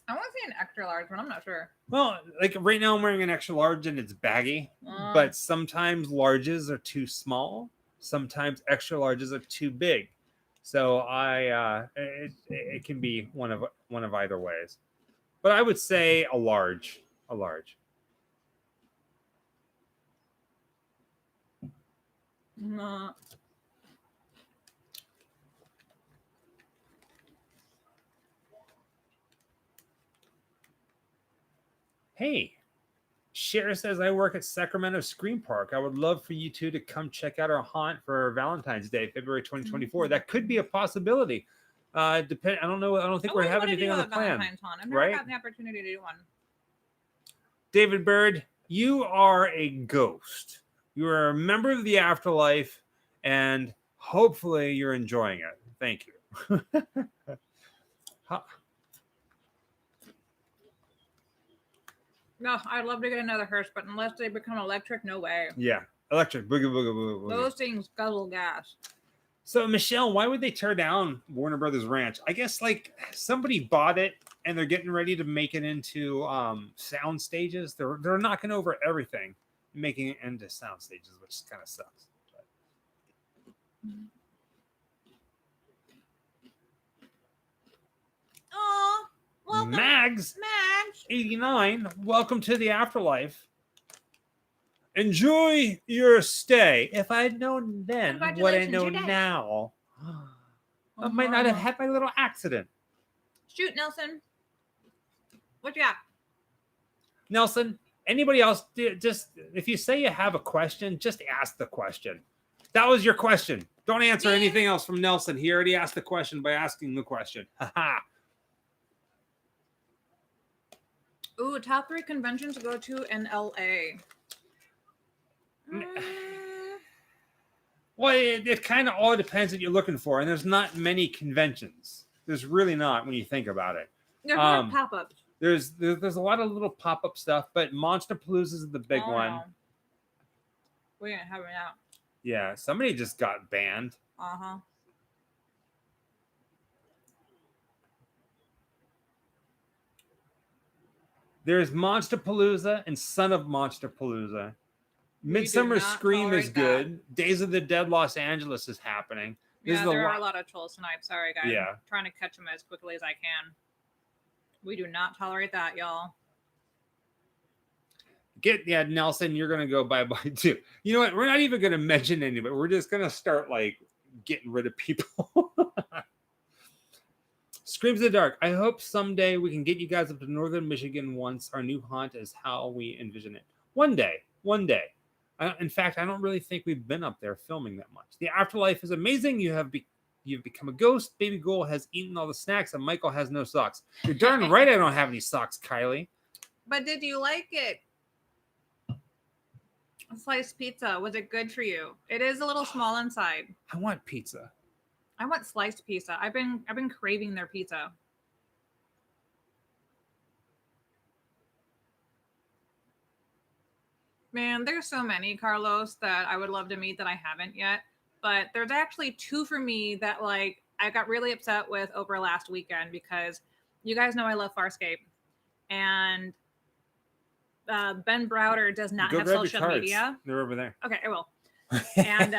I want to see an extra large, but I'm not sure. Well, like right now I'm wearing an extra large and it's baggy. But sometimes larges are too small. Sometimes extra larges are too big. So it can be one of either ways. But I would say a large. A large. No. Hey, Cher says, I work at Sacramento Screen Park. I would love for you two to come check out our haunt for Valentine's Day, February 2024. That could be a possibility. I don't know. I don't think we have anything on the plan. I've never gotten the opportunity to do one. David Bird, you are a ghost. You are a member of the afterlife, and hopefully you're enjoying it. Thank you. No, I'd love to get another hearse, but unless they become electric, no way. Yeah, electric. Boogie, boogie, boogie, boogie. Those things guzzle gas. So, Michelle, why would they tear down Warner Brothers Ranch? I guess, like, somebody bought it, and they're getting ready to make it into sound stages. They're knocking over everything, making it into sound stages, which kind of sucks. Aw, welcome. Mags 89, welcome to the afterlife. Enjoy your stay. If I'd known then what I know now, I might not have had my little accident. Shoot, Nelson. What you got? Nelson, anybody else? Just if you say you have a question, just ask the question. That was your question. Don't answer anything else from Nelson. He already asked the question by asking the question. Ooh, top 3 conventions to go to in LA. Well, it kind of all depends what you're looking for, and there's not many conventions. There's really not when you think about it. There's more pop-ups. There's a lot of little pop-up stuff, but Monsterpalooza is the big one. No. We ain't having that. Yeah, somebody just got banned. Uh-huh. There's Monsterpalooza and Son of Monsterpalooza. Midsummer Scream is good. That. Days of the Dead Los Angeles is happening. There are a lot of trolls tonight. Sorry, guys. Yeah. I'm trying to catch them as quickly as I can. We do not tolerate that, y'all. Nelson, you're going to go bye-bye too. You know what? We're not even going to mention anybody. We're just going to start, like, getting rid of people. Screams in the Dark. I hope someday we can get you guys up to Northern Michigan once our new haunt is how we envision it. One day. In fact, I don't really think we've been up there filming that much. The afterlife is amazing. You've become a ghost. Baby Goal has eaten all the snacks, and Michael has no socks. You're darn right I don't have any socks, Kylie. But did you like it? Sliced pizza. Was it good for you? It is a little small inside. I want pizza. I want sliced pizza. I've been craving their pizza. Man, there's so many, Carlos, that I would love to meet that I haven't yet. But there's actually 2 for me that, like, I got really upset with over last weekend because you guys know I love Farscape. And Ben Browder does not have social media. They're over there. Okay, I will. And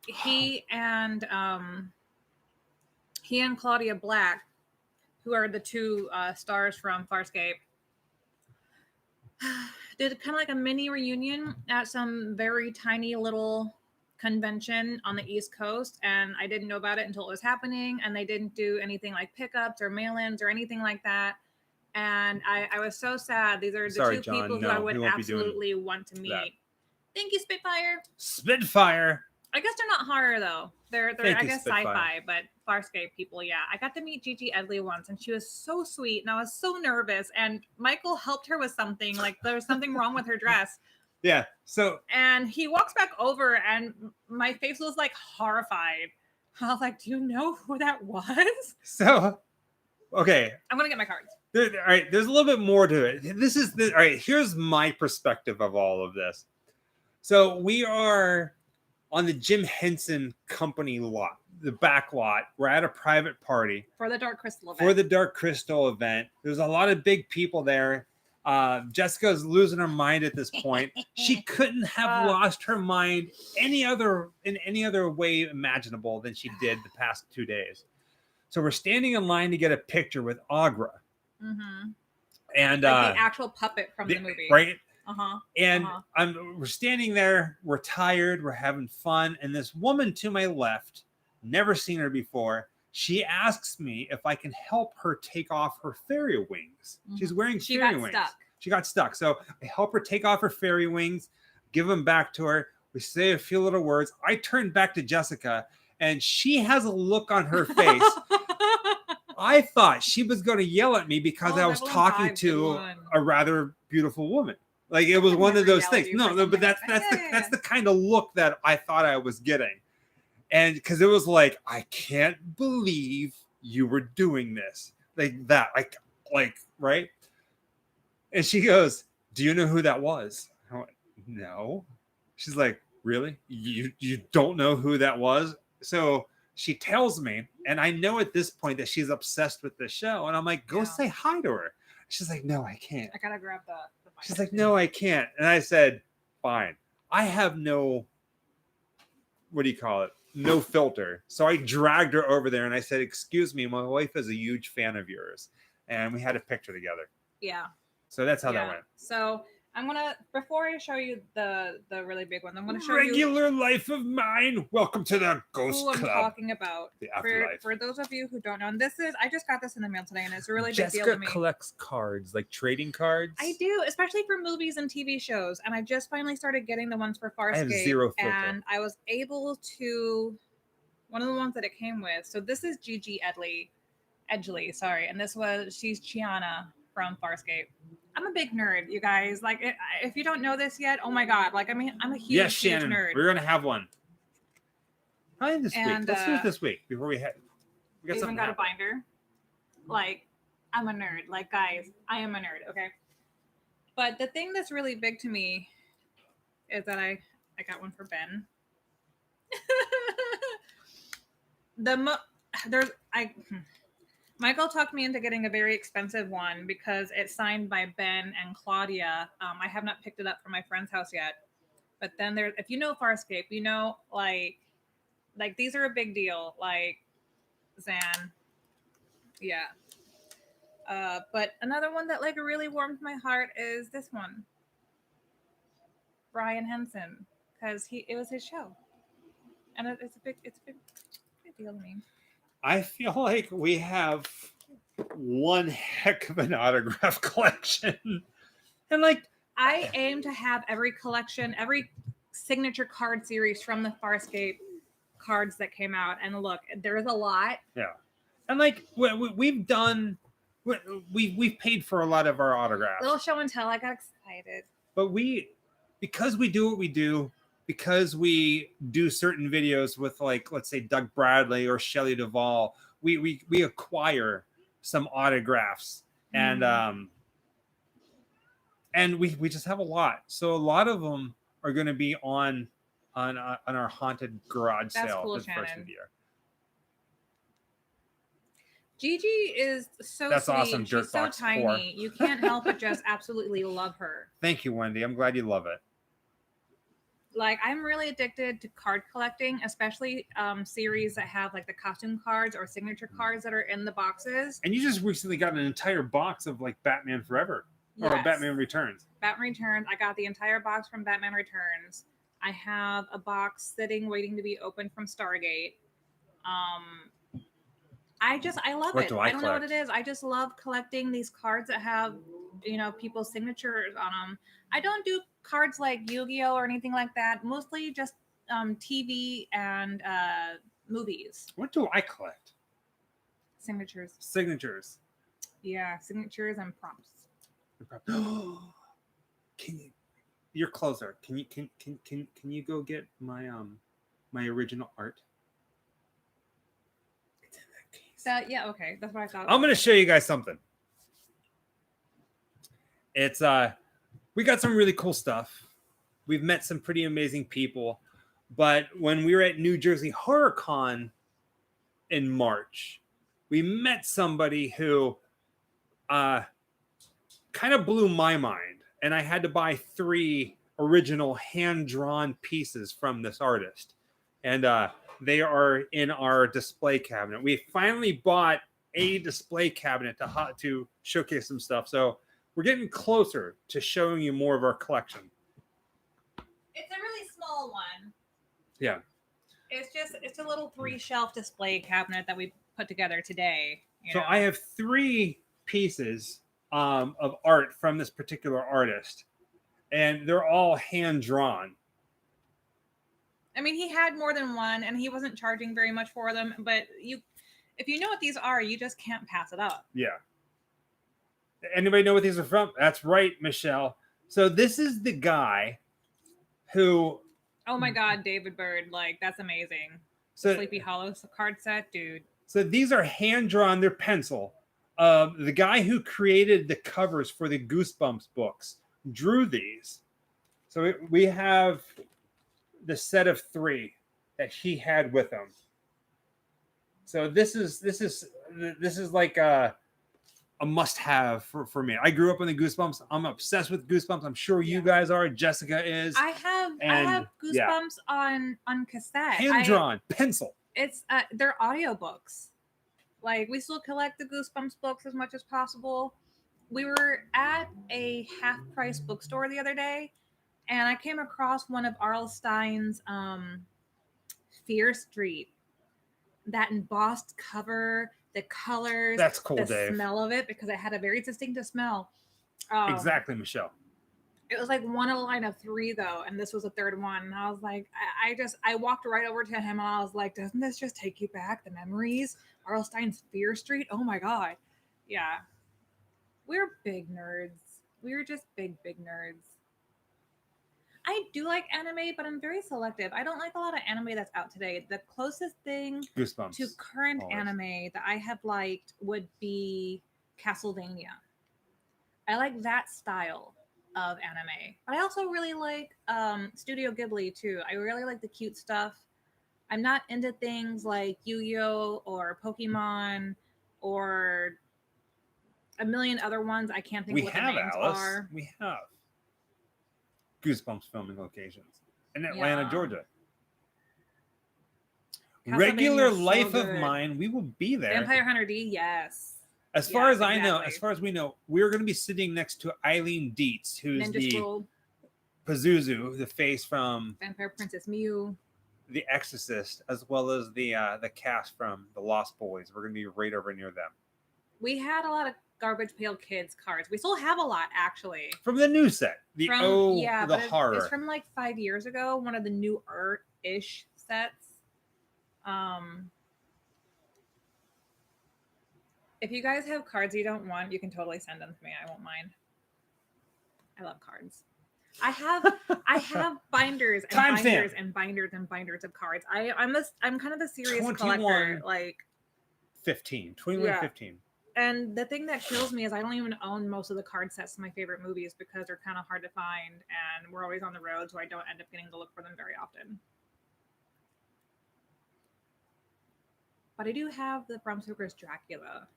he and Claudia Black, who are the 2 stars from Farscape, did kind of like a mini reunion at some very tiny little convention on the East Coast, and I didn't know about it until it was happening, and they didn't do anything like pickups or mail-ins or anything like that, and I was so sad. These are the 2 people who I would absolutely want to meet. That. Thank you, Spitfire. I guess they're not horror though. They're I guess sci-fi, but Farscape people, yeah. I got to meet Gigi Edley once, and she was so sweet, and I was so nervous. And Michael helped her with something, like there was something wrong with her dress. Yeah. And he walks back over, and my face was like horrified. I was like, "Do you know who that was?" So, okay. I'm gonna get my cards. All right. There's a little bit more to it. All right. Here's my perspective of all of this. So we are on the Jim Henson Company lot, the back lot. We're at a private party for the Dark Crystal event. There's a lot of big people there. Jessica's losing her mind at this point. She couldn't have lost her mind in any other way imaginable than she did the past 2 days. So we're standing in line to get a picture with Agra. Mm-hmm. And like the actual puppet from the movie. Right? And we're standing there, we're tired, we're having fun, and this woman to my left, never seen her before, she asks me if I can help her take off her fairy wings. Mm-hmm. She's wearing fairy wings. She got stuck. So I help her take off her fairy wings, give them back to her. We say a few little words. I turn back to Jessica, and she has a look on her face. I thought she was going to yell at me because I was talking to a rather beautiful woman. Like it was one of those things. No, but that's the kind of look that I thought I was getting. And because it was like, I can't believe you were doing this. Like that, like right? And she goes, "Do you know who that was?" I went, "No." She's like, "Really? You don't know who that was?" So she tells me, and I know at this point that she's obsessed with the show. And I'm like, "Go say hi to her." She's like, "No, I can't." I gotta grab the She's like, "No, I can't." And I said, "Fine. I have no, what do you call it? No filter." So I dragged her over there and I said, "Excuse me, my wife is a huge fan of yours." And we had a picture together. Yeah. So that's how that went. So I'm gonna, before I show you the really big one, I'm gonna show Regular life of mine. Welcome to the Ghost who I'm Club. talking about. The afterlife. For those of you who don't know, and this is, I just got this in the mail today, and it's a really Jessica big deal to me. collects cards, like trading cards. I do, especially for movies and TV shows, and I just finally started getting the ones for Farscape. I have zero filter. And I was able to, one of the ones that it came with. So this is Gigi Edgley, sorry, and she's Chiana from Farscape. I'm a big nerd, you guys. Like, if you don't know this yet, oh my god! Like, I mean, I'm a huge, huge nerd. We're gonna have one. Probably this week. Let's do it this week before we got something. Even got a binder. Like, I'm a nerd. Like, guys, I am a nerd. Okay. But the thing that's really big to me is that I got one for Ben. Michael talked me into getting a very expensive one because it's signed by Ben and Claudia. I have not picked it up from my friend's house yet. But then if you know Farscape, you know, like these are a big deal. Like Zan. Yeah. But another one that like really warmed my heart is this one. Brian Henson. Because it was his show. And it's a big deal to me. I feel like we have one heck of an autograph collection. And like, I aim to have every collection, every signature card series from the Farscape cards that came out. And look, there's a lot. Yeah. And like, we've done, we've paid for a lot of our autographs. Little show and tell. I got excited. But because we do what we do, because we do certain videos with, like, let's say Doug Bradley or Shelley Duvall, we acquire some autographs, and we just have a lot. So a lot of them are going to be on our haunted garage sale cool, this first of the year. Gigi is so That's sweet. awesome. She's so tiny. You can't help but just absolutely love her. Thank you, Wendy. I'm glad you love it. Like, I'm really addicted to card collecting, especially series that have like the costume cards or signature cards that are in the boxes. And you just recently got an entire box of like Batman Forever or Batman Returns. Batman Returns. I got the entire box from Batman Returns. I have a box sitting waiting to be opened from Stargate. I love it. I don't know what it is. I just love collecting these cards that have, you know, people's signatures on them. I don't do cards like Yu-Gi-Oh or anything like that. Mostly just TV and movies. What do I collect? Signatures. Yeah, signatures and prompts. You're closer. Can you go get my my original art? It's in that case. Yeah, okay. That's what I thought. I'm gonna show you guys something. It's we got some really cool stuff. We've met some pretty amazing people. But when we were at New Jersey Horror Con in March, we met somebody who kind of blew my mind. And I had to buy 3 original hand-drawn pieces from this artist. And they are in our display cabinet. We finally bought a display cabinet to showcase some stuff. So we're getting closer to showing you more of our collection. It's a really small one. Yeah. It's a little 3-shelf display cabinet that we put together today. So I have 3 pieces of art from this particular artist, and they're all hand drawn. I mean, he had more than one, and he wasn't charging very much for them. But if you know what these are, you just can't pass it up. Yeah. Anybody know what these are from? That's right, Michelle. So this is the guy who... Oh my God, David Bird. Like, that's amazing. So, Sleepy Hollow card set, dude. So these are hand-drawn. They're pencil. The guy who created the covers for the Goosebumps books drew these. So we have the set of 3 that he had with him. So this is like a must-have for me. I grew up on the Goosebumps. I'm obsessed with Goosebumps. I'm sure you guys are. Jessica is. I have Goosebumps on cassette. Hand-drawn, pencil. It's they're audiobooks. Like, we still collect the Goosebumps books as much as possible. we were at a half-price bookstore the other day, and I came across one of R.L. Stein's Fear Street, that embossed cover, the colors, That's cool, the Dave. smell of it, because it had a very distinctive smell. Exactly, Michelle. It was like one in a line of 3 though, and this was the 3rd one. And I was like, I walked right over to him and I was like, doesn't this just take you back the memories? R.L. Stein's Fear Street. Oh my god, yeah. We're big nerds. We're just big nerds. I do like anime, but I'm very selective. I don't like a lot of anime that's out today. The closest thing Goosebumps to current always. anime that I have liked would be Castlevania. I like that style of anime. But I also really like Studio Ghibli too. I really like the cute stuff. I'm not into things like Yu-Gi-Oh! Or Pokemon or a million other ones. I can't think of what the names are. We have Goosebumps filming locations in Atlanta, Georgia. Regular life of mine, we will be there. Vampire Hunter D, yes. As far as I know, as far as we know, we're going to be sitting next to Eileen Dietz, who's Ninja the Scroll. Pazuzu, the face from Vampire Princess Mew, The Exorcist, as well as the cast from The Lost Boys. We're going to be right over near them. We had a lot of Garbage Pail Kids cards. We still have a lot, actually. From the new set. The horror. It's from like 5 years ago, one of the new art-ish sets. If you guys have cards you don't want, you can totally send them to me. I won't mind. I love cards. I have binders and binders and binders and binders of cards. I'm kind of a serious collector. Like 2115. And the thing that kills me is I don't even own most of the card sets to my favorite movies because they're kind of hard to find and we're always on the road, so I don't end up getting to look for them very often. But I do have the Bram Stoker's Dracula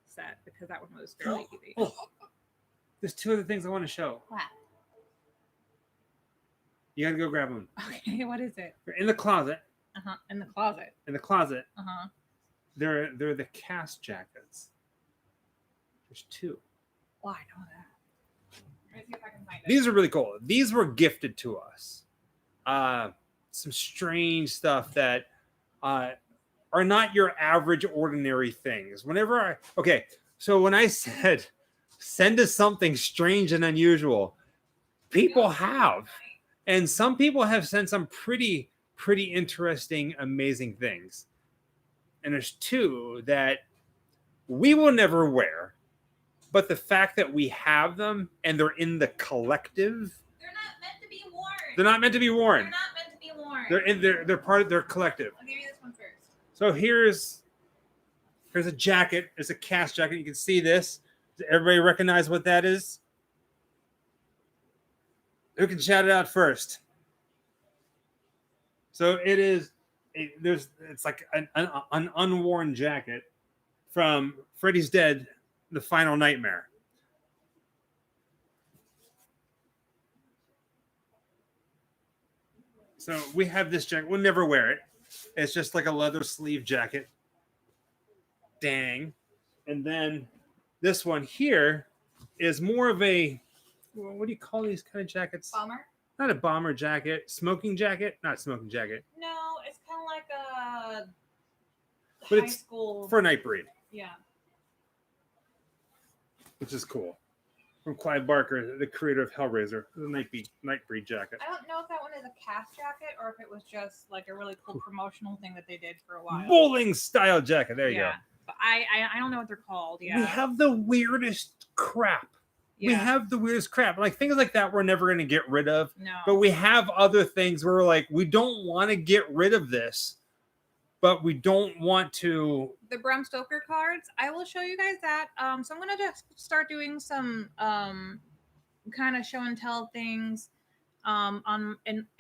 set because that one was fairly easy. Oh. There's 2 other things I want to show. What? You gotta go grab them. Okay, what is it? They're in the closet. In the closet. In the closet. They're the cast jackets. There's 2. Oh, I know that. Let me see if I can find it. These are really cool. These were gifted to us. Some strange stuff that are not your average ordinary things. So when I said send us something strange and unusual, people have. And some people have sent some pretty interesting, amazing things. And there's 2 that we will never wear. But the fact that we have them and they're in the collective. They're not meant to be worn. They're not meant to be worn. They're not meant to be worn. They're part of their collective. I'll give you this one first. So here's a jacket. It's a cast jacket. You can see this. Does everybody recognize what that is? Who can shout it out first? So it is. It's like an unworn jacket from Freddy's Dead, The Final Nightmare. So we have this jacket. We'll never wear it. It's just like a leather sleeve jacket. Dang. And then this one here is more of a, what do you call these kind of jackets? Bomber? Not a bomber jacket. Smoking jacket? Not smoking jacket. No, it's kind of like a but high school. For Nightbreed. Yeah. Which is cool. From Clive Barker, the creator of Hellraiser. The Nightbreed jacket. I don't know if that one is a cast jacket or if it was just like a really cool promotional thing that they did for a while. Bowling style jacket. There you go. But I don't know what they're called. Yeah. We have the weirdest crap. Yeah. We have the weirdest crap. Like things like that we're never going to get rid of. No. But we have other things where we're like, we don't want to get rid of this, but we don't want to. The Bram Stoker cards, I will show you guys that. So I'm going to just start doing some kind of show and tell things on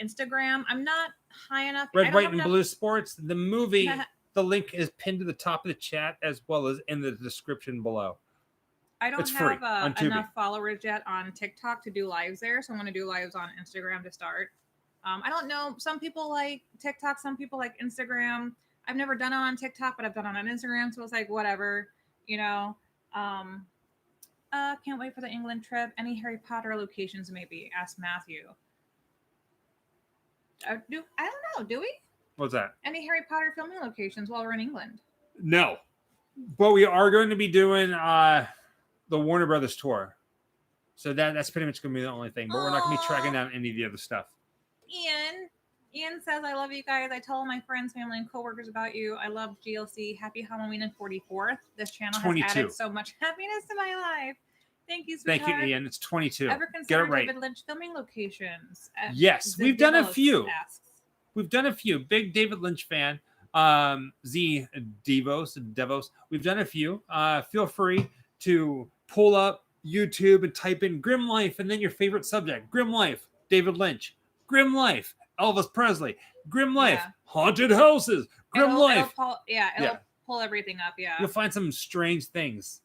Instagram. I'm not high enough. Red, White, and Blue Sports. The movie, the link is pinned to the top of the chat as well as in the description below. I don't have enough followers yet on TikTok to do lives there, so I'm going to do lives on Instagram to start. I don't know. Some people like TikTok. Some people like Instagram. I've never done it on TikTok, but I've done it on Instagram, so it's like whatever, you know. Can't wait for the England trip. Any Harry Potter locations, maybe? Asked Matthew. I don't know. Do we? What's that? Any Harry Potter filming locations while we're in England? No. But we are going to be doing the Warner Brothers tour. So that's pretty much going to be the only thing. But we're not going to be tracking down any of the other stuff. Ian says, I love you guys. I tell all my friends, family, and coworkers about you. I love GLC. Happy Halloween and 44th. This channel 22. Has added so much happiness to my life. Thank you, sweetheart. Thank you, Ian. It's 22. Ever consider David Lynch filming locations? Yes, we've done a few. We've done a few. Big David Lynch fan. Devos. We've done a few. Feel free to pull up YouTube and type in Grim Life and then your favorite subject. Grim Life, David Lynch. Grim Life, Elvis Presley. Grim Life, haunted houses. Grim Life. It'll pull everything up. Yeah, you'll find some strange things.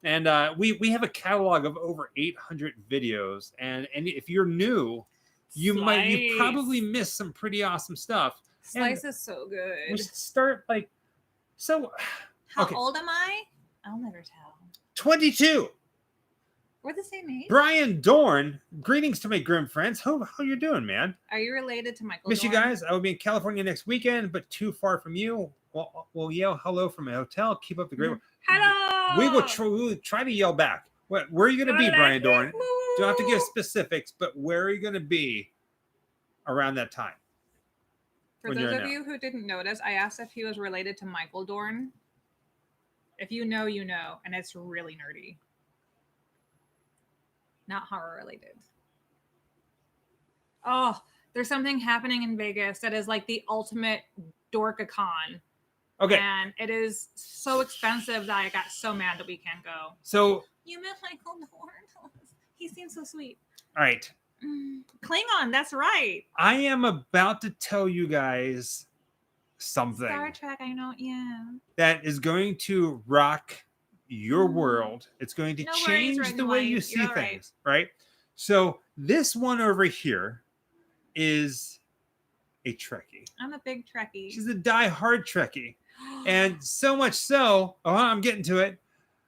And we have a catalog of over 800 videos. And if you're new, you probably missed some pretty awesome stuff. Slice is so good. We should start How old am I? I'll never tell. 22. We're the same age. Brian Dorn, greetings to my grim friends. How you doing, man? Are you related to Michael? Miss Dorn? You guys. I will be in California next weekend, but too far from you. We'll yell hello from my hotel. Keep up the great work. Hello. We will try to yell back. Where are you going to be, Brian Dorn? Don't have to give specifics, but where are you going to be around that time? For those of you who didn't notice, I asked if he was related to Michael Dorn. If you know, you know, and it's really nerdy. Not horror related. Oh, there's something happening in Vegas that is like the ultimate dorkacon. Okay. And it is so expensive that I got so mad that we can't go. So you met Michael Dorn. He seems so sweet. All right. Klingon, that's right. I am about to tell you guys something. Star Trek, I know, yeah. That is going to rock your world. It's going to change the way you see things, right? So this one over here is a Trekkie. I'm a big Trekkie. She's a die-hard Trekkie. And so much so, I'm getting to it.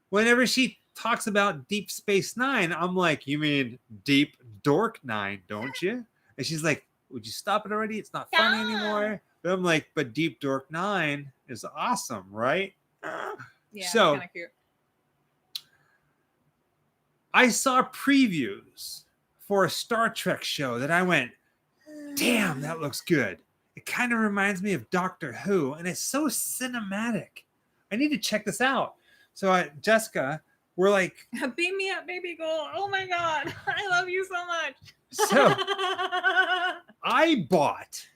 Whenever she talks about Deep Space Nine, I'm like, you mean Deep Dork Nine, don't you? And she's like, would you stop it already? It's not funny anymore. But I'm like, but Deep Dork Nine is awesome, right? Yeah, so kind of cute. I saw previews for a Star Trek show that I went, damn, that looks good. It kind of reminds me of Doctor Who, and it's so cinematic. I need to check this out. So Jessica, we're like, beam me up, baby girl. Oh my God. I love you so much. So I bought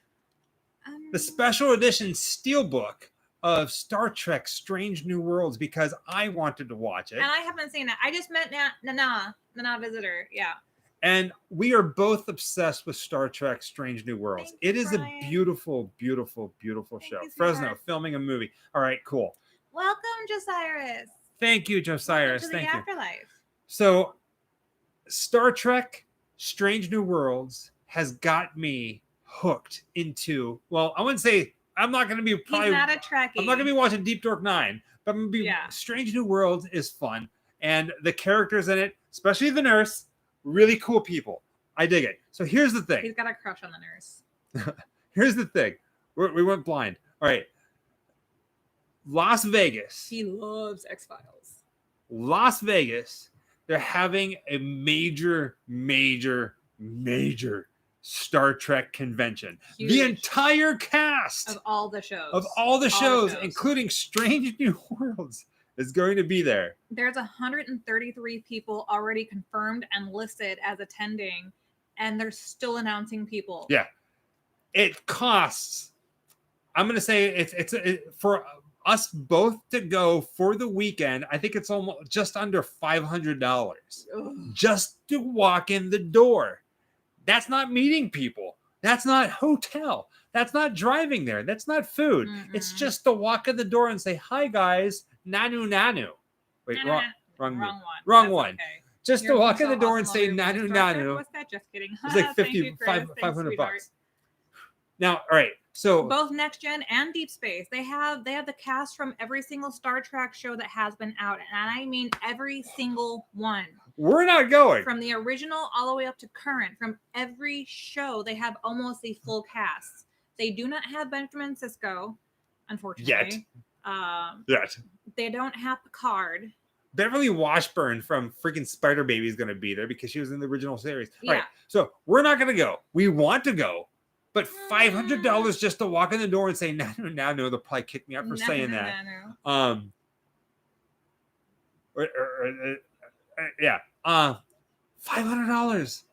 the special edition steelbook of Star Trek Strange New Worlds because I wanted to watch it. And I haven't seen it. I just met Nana Visitor. Yeah. And we are both obsessed with Star Trek Strange New Worlds. It is a beautiful, beautiful, beautiful show. Fresno filming a movie. All right, cool. Welcome, Josiris. Thank you, Josiris. Thank you. Afterlife. So Star Trek Strange New Worlds has got me hooked into, well, I wouldn't say, I'm not going to be probably. He's not a Trekkie. I'm not going to be watching Deep Dork 9, but I'm going to be. Strange New Worlds is fun, and the characters in it, especially the nurse, really cool people. I dig it. So here's the thing. He's got a crush on the nurse. Here's the thing. We went blind. All right. Las Vegas. He loves X-Files. Las Vegas. They're having a major Star Trek convention. Huge. The entire cast of all the shows, including Strange New Worlds, is going to be there. There's 133 people already confirmed and listed as attending, and they're still announcing people. Yeah, it costs. I'm going to say it's for us both to go for the weekend. I think it's almost just under $500 just to walk in the door. That's not meeting people. That's not hotel. That's not driving there. That's not food. It's just to walk in the door and say, hi, guys. Nanu. Wait, wrong one. Okay. Just to walk in the door and say, Nanu. What's that? Just kidding. It's like $500. Now, all right. So both Next Gen and Deep Space, they have the cast from every single Star Trek show that has been out, and I mean every single one. We're not going from the original all the way up to current. From every show, they have almost a full cast. They do not have Benjamin Sisko, unfortunately. Yet. They don't have Picard. Beverly Washburn from freaking Spider Baby is going to be there because she was in the original series. Yeah. All right, so we're not going to go. We want to go, but $500 just to walk in the door and say, no, they'll probably kick me out for saying that. Yeah. $500.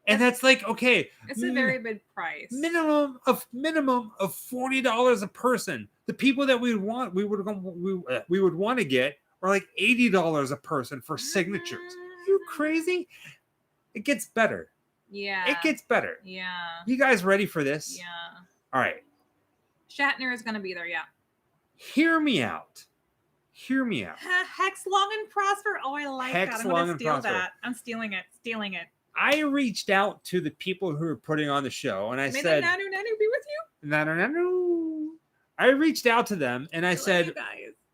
And that's like, okay. It's a very big price. Minimum of $40 a person. The people that we would want to get are like $80 a person for signatures. Are you crazy? It gets better. Yeah. It gets better. Yeah. You guys ready for this? Yeah. All right. Shatner is going to be there, yeah. Hear me out. Hex Long and Prosper. Oh, I like that. I'm going to steal that. I'm stealing it. I reached out to the people who were putting on the show, and I said, Nanu be with you? Nanu. I reached out to them, and I said,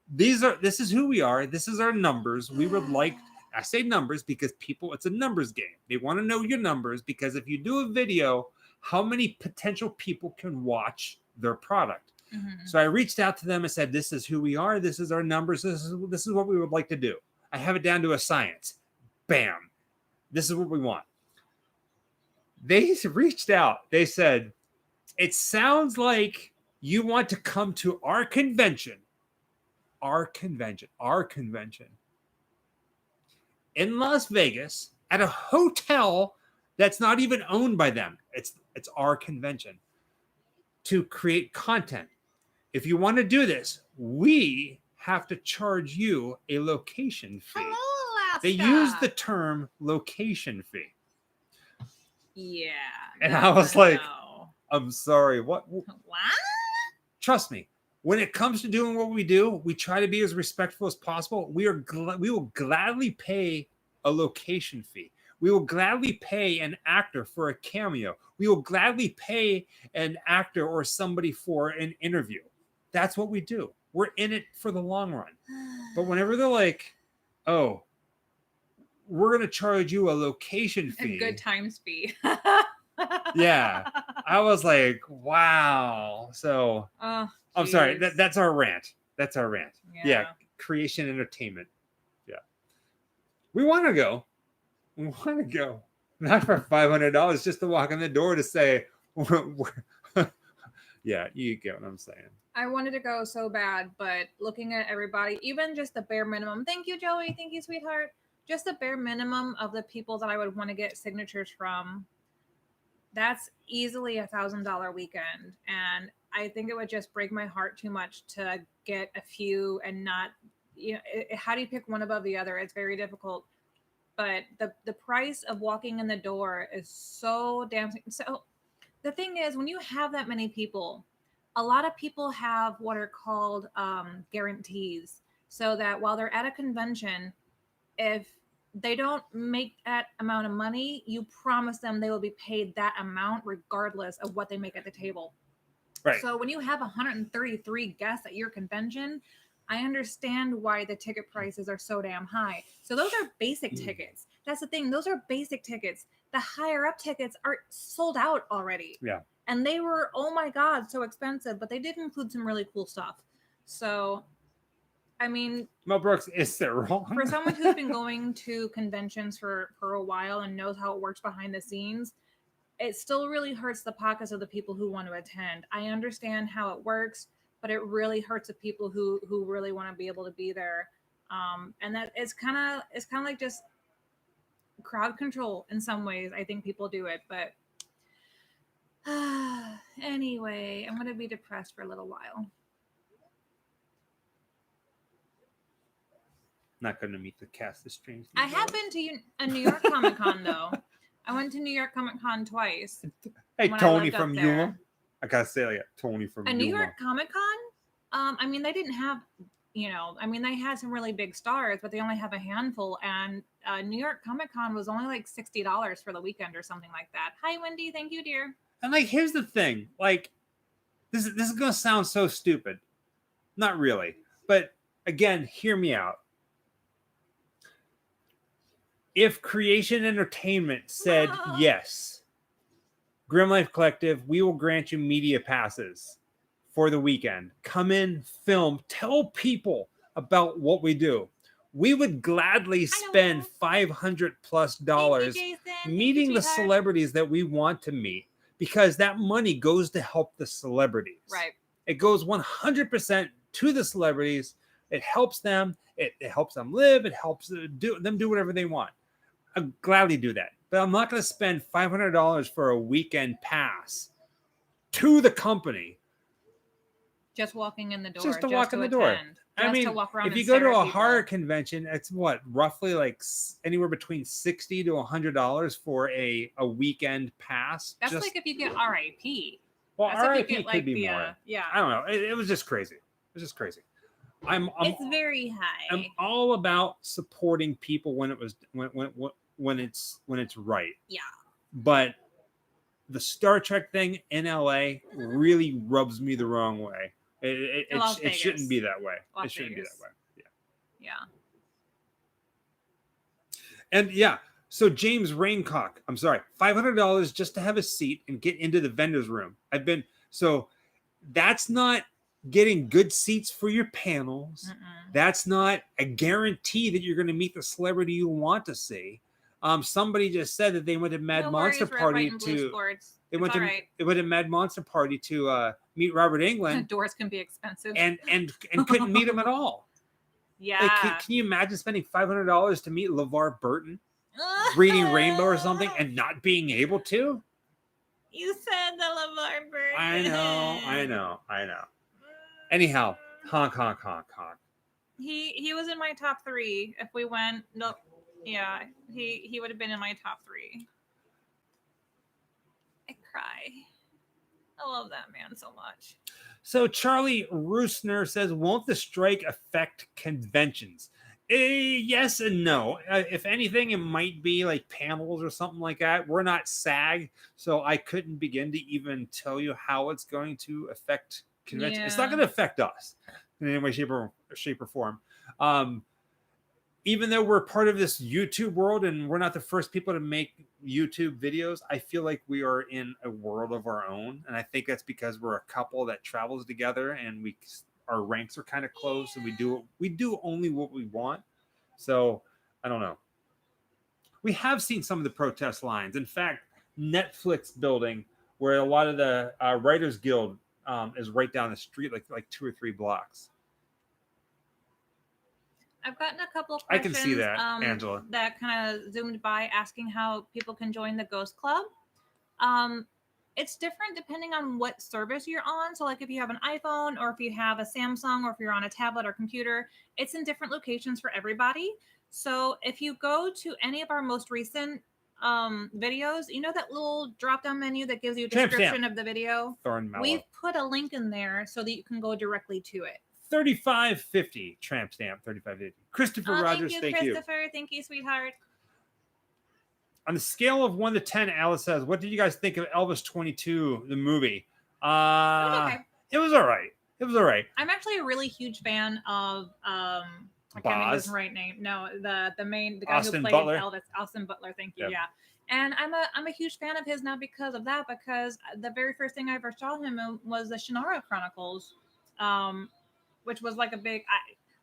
this is who we are. This is our numbers. We would like, I say numbers because it's a numbers game. They want to know your numbers because if you do a video, how many potential people can watch their product? Mm-hmm. So I reached out to them and said, this is who we are. This is our numbers. This is what we would like to do. I have it down to a science. Bam. This is what we want. They reached out. They said, it sounds like you want to come to our convention in Las Vegas at a hotel that's not even owned by them. It's our convention to create content. If you want to do this, we have to charge you a location fee. Hello, Alaska. They use the term location fee. Yeah. And I was like, I'm sorry. What? Trust me. When it comes to doing what we do, we try to be as respectful as possible. We will gladly pay a location fee. We will gladly pay an actor for a cameo. We will gladly pay an actor or somebody for an interview. That's what we do. We're in it for the long run. But whenever they're like, oh, we're going to charge you a location fee. A good times fee. Yeah. I was like, wow. So I'm sorry. That's our rant. Yeah. Creation entertainment. Yeah. We want to go. Not for $500 just to walk in the door to say, yeah, you get what I'm saying. I wanted to go so bad, but looking at everybody, even just the bare minimum. Thank you, Joey. Thank you, sweetheart. Just the bare minimum of the people that I would want to get signatures from. That's easily $1,000 weekend. And I think it would just break my heart too much to get a few and not, how do you pick one above the other? It's very difficult. But the price of walking in the door is so damn. So the thing is, when you have that many people, a lot of people have what are called guarantees. So that while they're at a convention, if they don't make that amount of money, you promise them they will be paid that amount regardless of what they make at the table. Right. So when you have 133 guests at your convention, I understand why the ticket prices are so damn high. So those are basic tickets. That's the thing. Those are basic tickets. The higher up tickets are sold out already. Yeah. And they were, oh my God, so expensive, but they did include some really cool stuff. So, I mean, Mel Brooks, is that wrong? For someone who's been going to conventions for a while and knows how it works behind the scenes, it still really hurts the pockets of the people who want to attend. I understand how it works, but it really hurts the people who really want to be able to be there. And that it's kind of like just crowd control in some ways. I think people do it, but anyway, I'm going to be depressed for a little while. Not going to meet the cast of Strange. I have been to a New York Comic Con though. I went to New York Comic Con twice. Hey, Tony from Yuma. I gotta say, like, Tony from New York Comic Con. I mean, they didn't have, they had some really big stars, but they only have a handful. And New York Comic Con was only like $60 for the weekend or something like that. Hi, Wendy. Thank you, dear. And like, here's the thing. Like, this is gonna sound so stupid. Not really, but again, hear me out. If Creation Entertainment said yes, Grim Life Collective, we will grant you media passes for the weekend. Come in, film, tell people about what we do. We would gladly spend $500+ meeting the celebrities that we want to meet, because that money goes to help the celebrities. Right. It goes 100% to the celebrities. It helps them. It helps them live. It helps them do whatever they want. I'd gladly do that. But I'm not going to spend $500 for a weekend pass to the company. Just walking in the door. Just to walk in the door. I mean, if you go to a horror convention, it's what, roughly like anywhere between $60 to $100 for a weekend pass. That's like if you get RIP. Well, RIP could be more. Yeah. I don't know. It was just crazy. It was just crazy. It's very high. I'm all about supporting people when it's right. Yeah. But the Star Trek thing in LA really rubs me the wrong way. It shouldn't be that way. It shouldn't be that way. Yeah. Yeah. And yeah, so James Raincock, I'm sorry, $500 just to have a seat and get into the vendor's room. That's not getting good seats for your panels. That's not a guarantee that you're going to meet the celebrity you want to see. Somebody just said that they went to Mad Monster Party to went to Mad Monster Party to meet Robert Englund. Doors can be expensive, and couldn't meet him at all. Yeah, like, can you imagine spending $500 to meet LeVar Burton, reading Rainbow or something, and not being able to? You said the LeVar Burton. I know. Anyhow, honk. He was in my top 3. If we went, no, yeah, he would have been in my top 3. I cry. I love that man so much. So Charlie Roosner says, won't the strike affect conventions? Yes and no. If anything, it might be like panels or something like that. We're not SAG, so I couldn't begin to even tell you how it's going to affect conventions. Yeah. It's not going to affect us in any way, shape, or form. Even though we're part of this YouTube world and we're not the first people to make YouTube videos, I feel like we are in a world of our own. And I think that's because we're a couple that travels together and our ranks are kind of close, and we do only what we want. So I don't know. We have seen some of the protest lines. In fact, Netflix building, where a lot of the Writers Guild is right down the street, like 2 or 3 blocks. I've gotten a couple of questions. I can see that, Angela. That kind of zoomed by asking how people can join the Ghost Club. It's different depending on what service you're on. So like if you have an iPhone, or if you have a Samsung, or if you're on a tablet or computer, it's in different locations for everybody. So if you go to any of our most recent videos, you know that little drop-down menu that gives you a description of the video? We've put a link in there so that you can go directly to it. $35.50 tramp stamp. $35.50. Christopher Rogers, thank you. Christopher, thank you, sweetheart. On the scale of 1 to 10, Alice says, "What did you guys think of Elvis 22, the movie?" It was okay. It was all right. I'm actually a really huge fan of I can't remember his right name. No, the guy Austin who played Butler. Elvis, Austin Butler. Thank you. Yeah. And I'm a huge fan of his, not because of that, because the very first thing I ever saw him in was the Shannara Chronicles. Which was like a big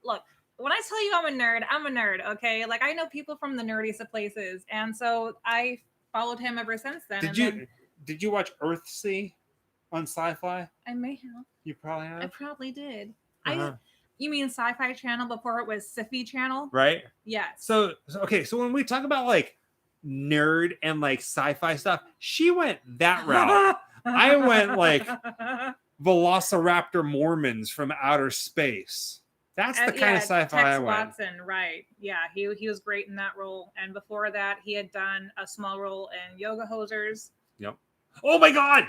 look. When I tell you I'm a nerd, okay? Like I know people from the nerdiest of places, and so I followed him ever since then. Did you watch Earthsea on Sci-Fi? I may have. You probably have. I probably did. You mean Sci-Fi Channel before it was Sci-Fi Channel? Right. Yes. So when we talk about like nerd and like sci-fi stuff, she went that route. I went like Velociraptor Mormons from outer space. That's the kind of sci-fi Tex I went. Watson, right. Yeah, he was great in that role. And before that, he had done a small role in Yoga Hosers. Yep. Oh my God!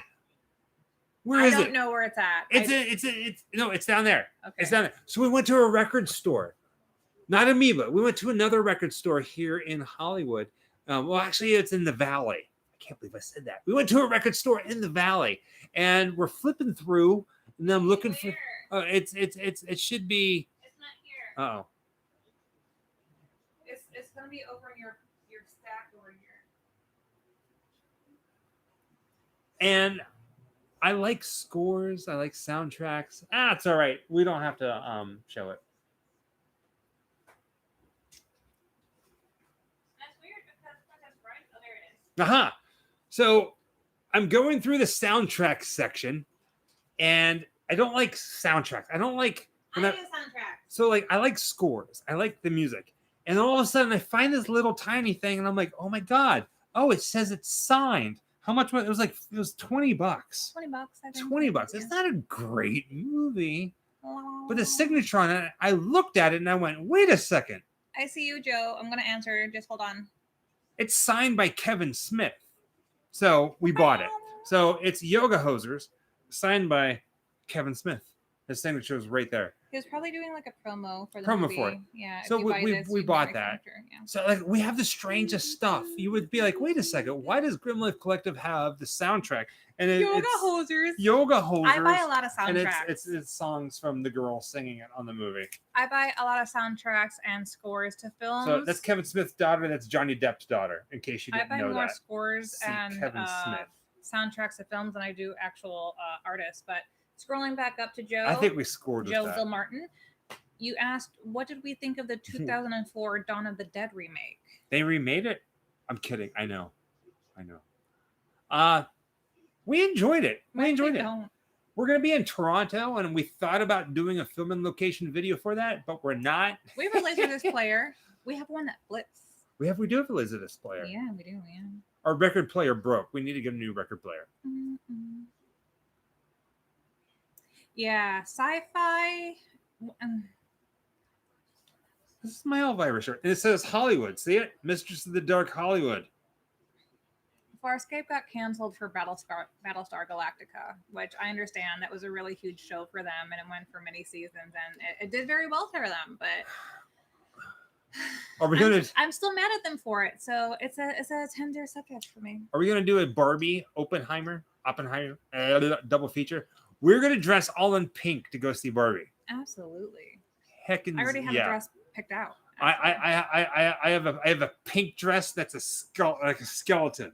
Where is it? I don't know where it's at. It's down there. Okay. It's down there. So we went to a record store. Not Amoeba. We went to another record store here in Hollywood. Well, actually, it's in the Valley. can't believe I said that. We went to a record store in the valley, and we're flipping through, and I'm looking for. Oh, it should be. It's not here. Oh. It's gonna be over in your stack over here. And I like scores. I like soundtracks. It's all right. We don't have to show it. That's weird because that's right. Oh, there it is. Aha. So I'm going through the soundtrack section, and I don't like soundtracks. I don't like. I do soundtracks. So like I like scores. I like the music. And all of a sudden I find this little tiny thing, and I'm like, oh my God. Oh, it says it's signed. How much was it? It was $20. $20, I think. $20. Yeah. It's not a great movie. But the signature on it, I looked at it and I went, wait a second. I see you, Joe. I'm gonna answer. Just hold on. It's signed by Kevin Smith. So we bought it. So it's Yoga Hosers, signed by Kevin Smith. His signature is right there. He was probably doing like a promo for the movie. For it. Yeah. So we bought that. Yeah. So like we have the strangest stuff. You would be like, wait a second, why does Grim Life Collective have the soundtrack? And Yoga Hosers. Yoga Hosers. I buy a lot of soundtracks. And it's songs from the girl singing it on the movie. I buy a lot of soundtracks and scores to films. So that's Kevin Smith's daughter. That's Johnny Depp's daughter. In case you didn't know that. I buy more scores and Kevin Smith. soundtracks to films than I do actual artists. But scrolling back up to Joe. I think we scored with Joe that. Bill Martin. You asked, what did we think of the 2004 Dawn of the Dead remake? They remade it? I'm kidding. I know. We enjoyed it. We enjoyed it. We're going to be in Toronto, and we thought about doing a film and location video for that, but we're not. We have a Laserdisc player. We have one that flips. We do have a Laserdisc player. Yeah, we do. Yeah. Our record player broke. We need to get a new record player. Mm-hmm. Yeah, sci-fi. This is my Elvira shirt. And it says Hollywood. See it? Mistress of the Dark Hollywood. Farscape got canceled for Battlestar Galactica, which I understand that was a really huge show for them, and it went for many seasons, and it did very well for them. But are we gonna? I'm still mad at them for it. So it's a tender subject for me. Are we gonna do a Barbie Oppenheimer double feature? We're gonna dress all in pink to go see Barbie. Absolutely. Heckins, I already have a dress picked out. I have a pink dress that's like a skeleton.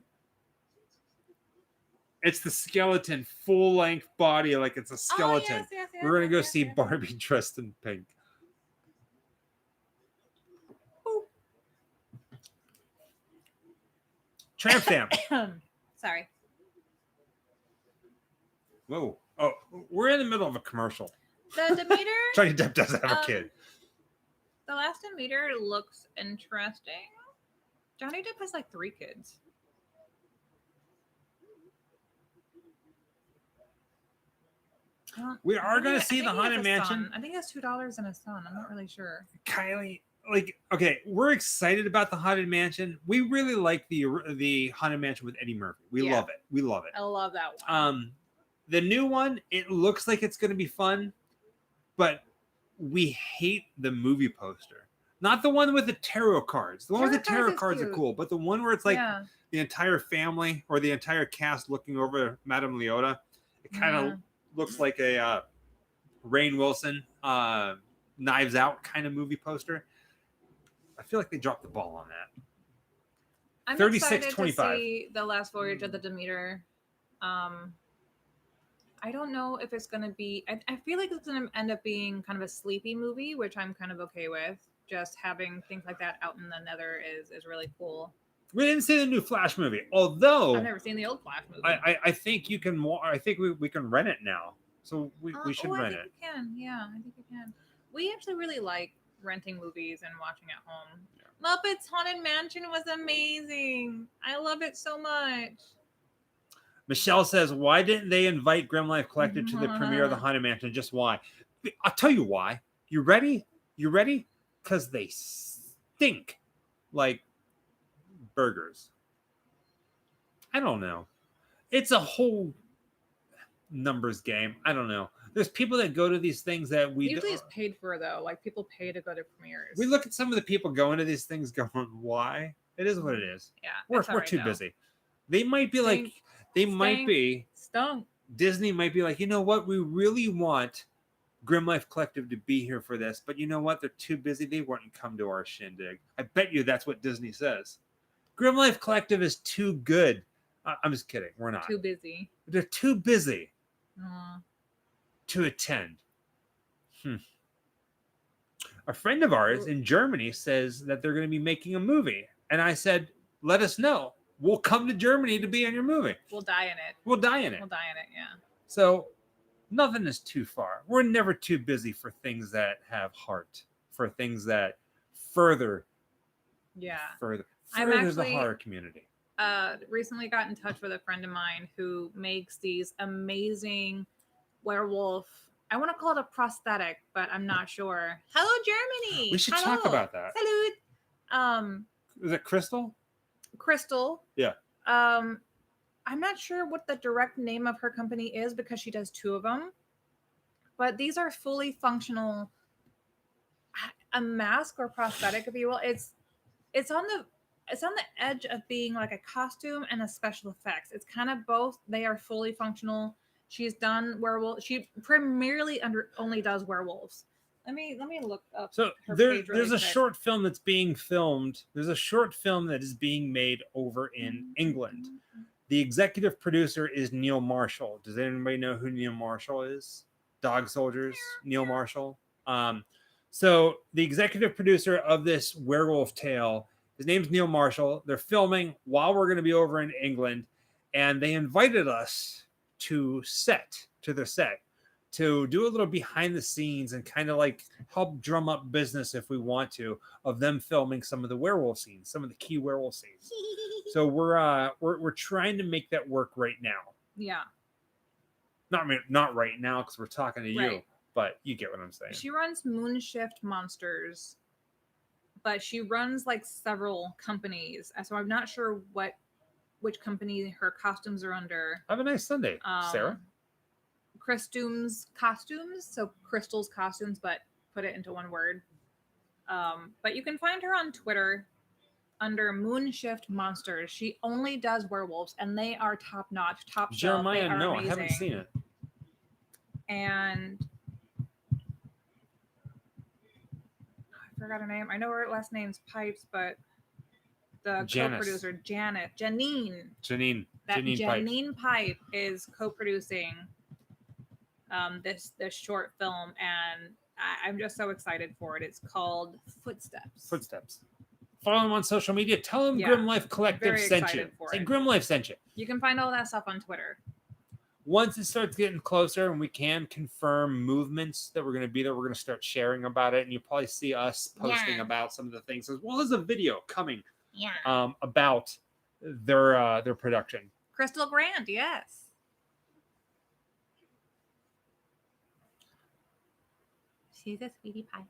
It's the skeleton, full length body, like it's a skeleton. Oh, yes, we're gonna go see Barbie dressed in pink. Boop. Tramp stamp. Sorry. Whoa. Oh, we're in the middle of a commercial. The Demeter. Johnny Depp doesn't have a kid. The last Demeter looks interesting. Johnny Depp has like 3 kids. We are going to see the Haunted Mansion. I think he has $2 and a son. I'm not really sure. Kylie, okay, we're excited about the Haunted Mansion. We really like the Haunted Mansion with Eddie Murphy. We love it. We love it. I love that one. The new one, it looks like it's going to be fun, but we hate the movie poster. Not the one with the tarot cards. The one with the tarot cards are cool, but the one where it's like the entire family or the entire cast looking over Madame Leota. It kind of looks like a Rainn Wilson Knives Out kind of movie poster. I feel like they dropped the ball on that. I'm excited to see The Last Voyage of the Demeter. I don't know if it's going to be... I feel like it's going to end up being kind of a sleepy movie, which I'm kind of okay with. Just having things like that out in the nether is really cool. We didn't see the new Flash movie, although I've never seen the old Flash movie. I think you can. I think we can rent it now, so we should rent it. We can, yeah, I think we can. We actually really like renting movies and watching at home. Yeah. Muppets Haunted Mansion was amazing. I love it so much. Michelle says, "Why didn't they invite Grim Life Collective to the premiere of the Haunted Mansion? Just why? I'll tell you why. You ready? You ready? Because they stink like burgers. I don't know. It's a whole numbers game. I don't know. There's people that go to these things that we usually it's paid for though. Like people pay to go to premieres. We look at some of the people going to these things, going, "Why?" It is what it is. Yeah, we're too busy. They might be like, Stunk. Disney might be like, you know what? We really want Grim Life Collective to be here for this, but you know what? They're too busy. They wouldn't come to our shindig. I bet you that's what Disney says. Grim Life Collective is too good. I'm just kidding. We're not. Too busy. They're too busy to attend. A friend of ours in Germany says that they're going to be making a movie. And I said, let us know. We'll come to Germany to be in your movie. We'll die in it. We'll die in it. Yeah. So nothing is too far. We're never too busy for things that have heart, for things that further the horror community. Recently got in touch with a friend of mine who makes these amazing werewolf. I want to call it a prosthetic, but I'm not sure. Hello, Germany. We should talk about that. Salud. Is it Crystal? Crystal. Yeah. I'm not sure what the direct name of her company is because she does two of them. But these are fully functional, a mask or prosthetic, if you will. It's on the edge of being like a costume and a special effects. It's kind of both. They are fully functional. She's done werewolf. She primarily only does werewolves. Let me look up. So there's a short film that's being filmed. There's a short film that is being made over in England. The executive producer is Neil Marshall. Does anybody know who Neil Marshall is? Dog Soldiers, Neil Marshall. So the executive producer of this werewolf tale, his name's Neil Marshall. They're filming while we're going to be over in England, and they invited us to their set to do a little behind the scenes and kind of like help drum up business if we want to of them filming some of the werewolf scenes, some of the key werewolf scenes. So we're trying to make that work right now. Yeah. Not right now because we're talking to you, but you get what I'm saying. She runs Moonshift Monsters, but she runs like several companies. So I'm not sure which company her costumes are under. Have a nice Sunday, Sarah. Costumes, so Crystal's costumes, but put it into one word. But you can find her on Twitter under Moonshift Monsters. She only does werewolves, and they are top notch, top shelf. Jeremiah, no, amazing. I haven't seen it. And I forgot her name. I know her last name's Pipes, but the co-producer Janine Pipe is co-producing this short film, and I'm just so excited for it. It's called Footsteps. Follow them on social media. Tell them Grim Life Collective sent you. Say Grim Life sent you. You can find all that stuff on Twitter. Once it starts getting closer and we can confirm movements that we're going to be there, we're going to start sharing about it, and you'll probably see us posting about some of the things, as well as a video coming about their production. Crystal Grant, yes. She's a sweetie pie.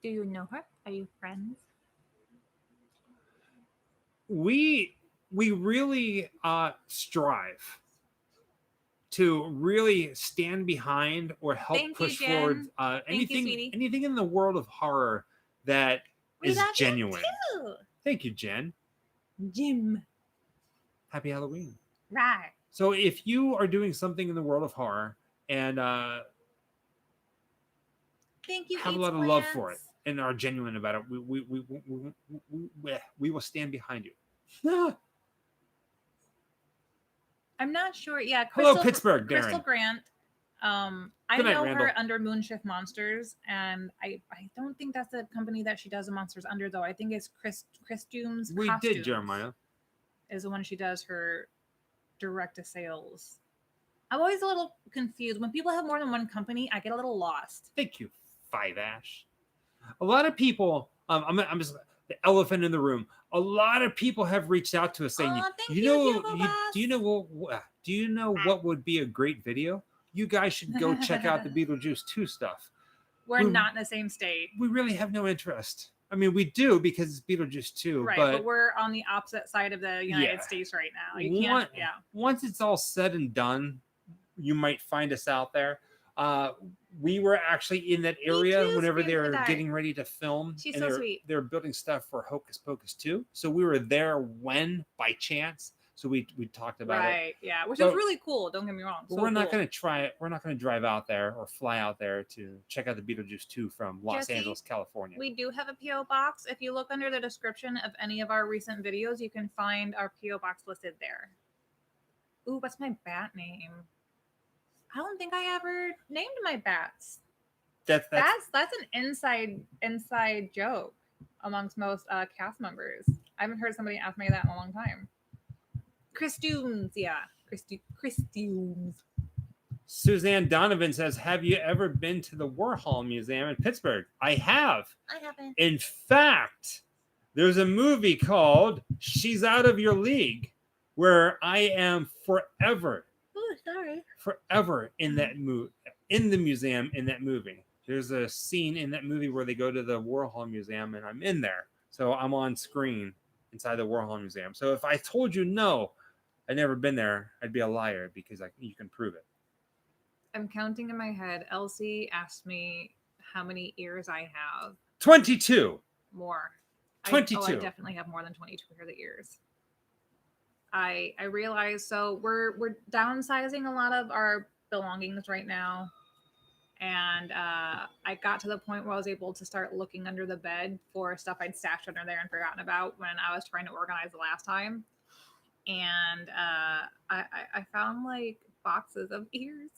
Do you know her? Are you friends? We really strive to really stand behind or help push forward anything in the world of horror that is genuine. Thank you, Jen. Jim. Happy Halloween. Right. So if you are doing something in the world of horror and thank you, have a lot of love for it and are genuine about it, we will stand behind you. I'm not sure. Yeah. Hello, Pittsburgh, Darren. Crystal Grant. I know her under Moonshift Monsters, and I don't think that's the company that she does the monsters under, though. I think it's Costumes. We did, Jeremiah. Is the one she does her direct to sales. I'm always a little confused. When people have more than one company, I get a little lost. Thank you, Five Ash. A lot of people, I'm just the elephant in the room. A lot of people have reached out to us saying, do you know what would be a great video? You guys should go check out the Beetlejuice 2 stuff. We're not in the same state. We really have no interest. I mean, we do because it's Beetlejuice 2. Right, but we're on the opposite side of the United States right now. You can't, Once it's all said and done, you might find us out there. We were actually in that area whenever they were getting ready to film. She's so sweet. They were building stuff for Hocus Pocus 2. So we were there when, by chance. So we talked about it. Right, yeah, which is really cool. Don't get me wrong. So we're not going to try it. We're not going to drive out there or fly out there to check out the Beetlejuice 2 from Los Angeles, California. We do have a P.O. box. If you look under the description of any of our recent videos, you can find our P.O. box listed there. Ooh, what's my bat name? I don't think I ever named my bats. That's an inside joke amongst most cast members. I haven't heard somebody ask me that in a long time. Christunes, yeah. Christunes. Suzanne Donovan says, have you ever been to the Warhol Museum in Pittsburgh? I have. I haven't. In fact, there's a movie called She's Out of Your League where I am forever in that in the museum in that movie. There's a scene in that movie where they go to the Warhol Museum and I'm in there. So I'm on screen inside the Warhol Museum. So if I told you no, I'd never been there, I'd be a liar because you can prove it. I'm counting in my head. Elsie asked me how many ears I have. 22. More. 22. I definitely have more than 22 pairs of ears. I realize, so we're downsizing a lot of our belongings right now. And I got to the point where I was able to start looking under the bed for stuff I'd stashed under there and forgotten about when I was trying to organize the last time. And I found like boxes of ears.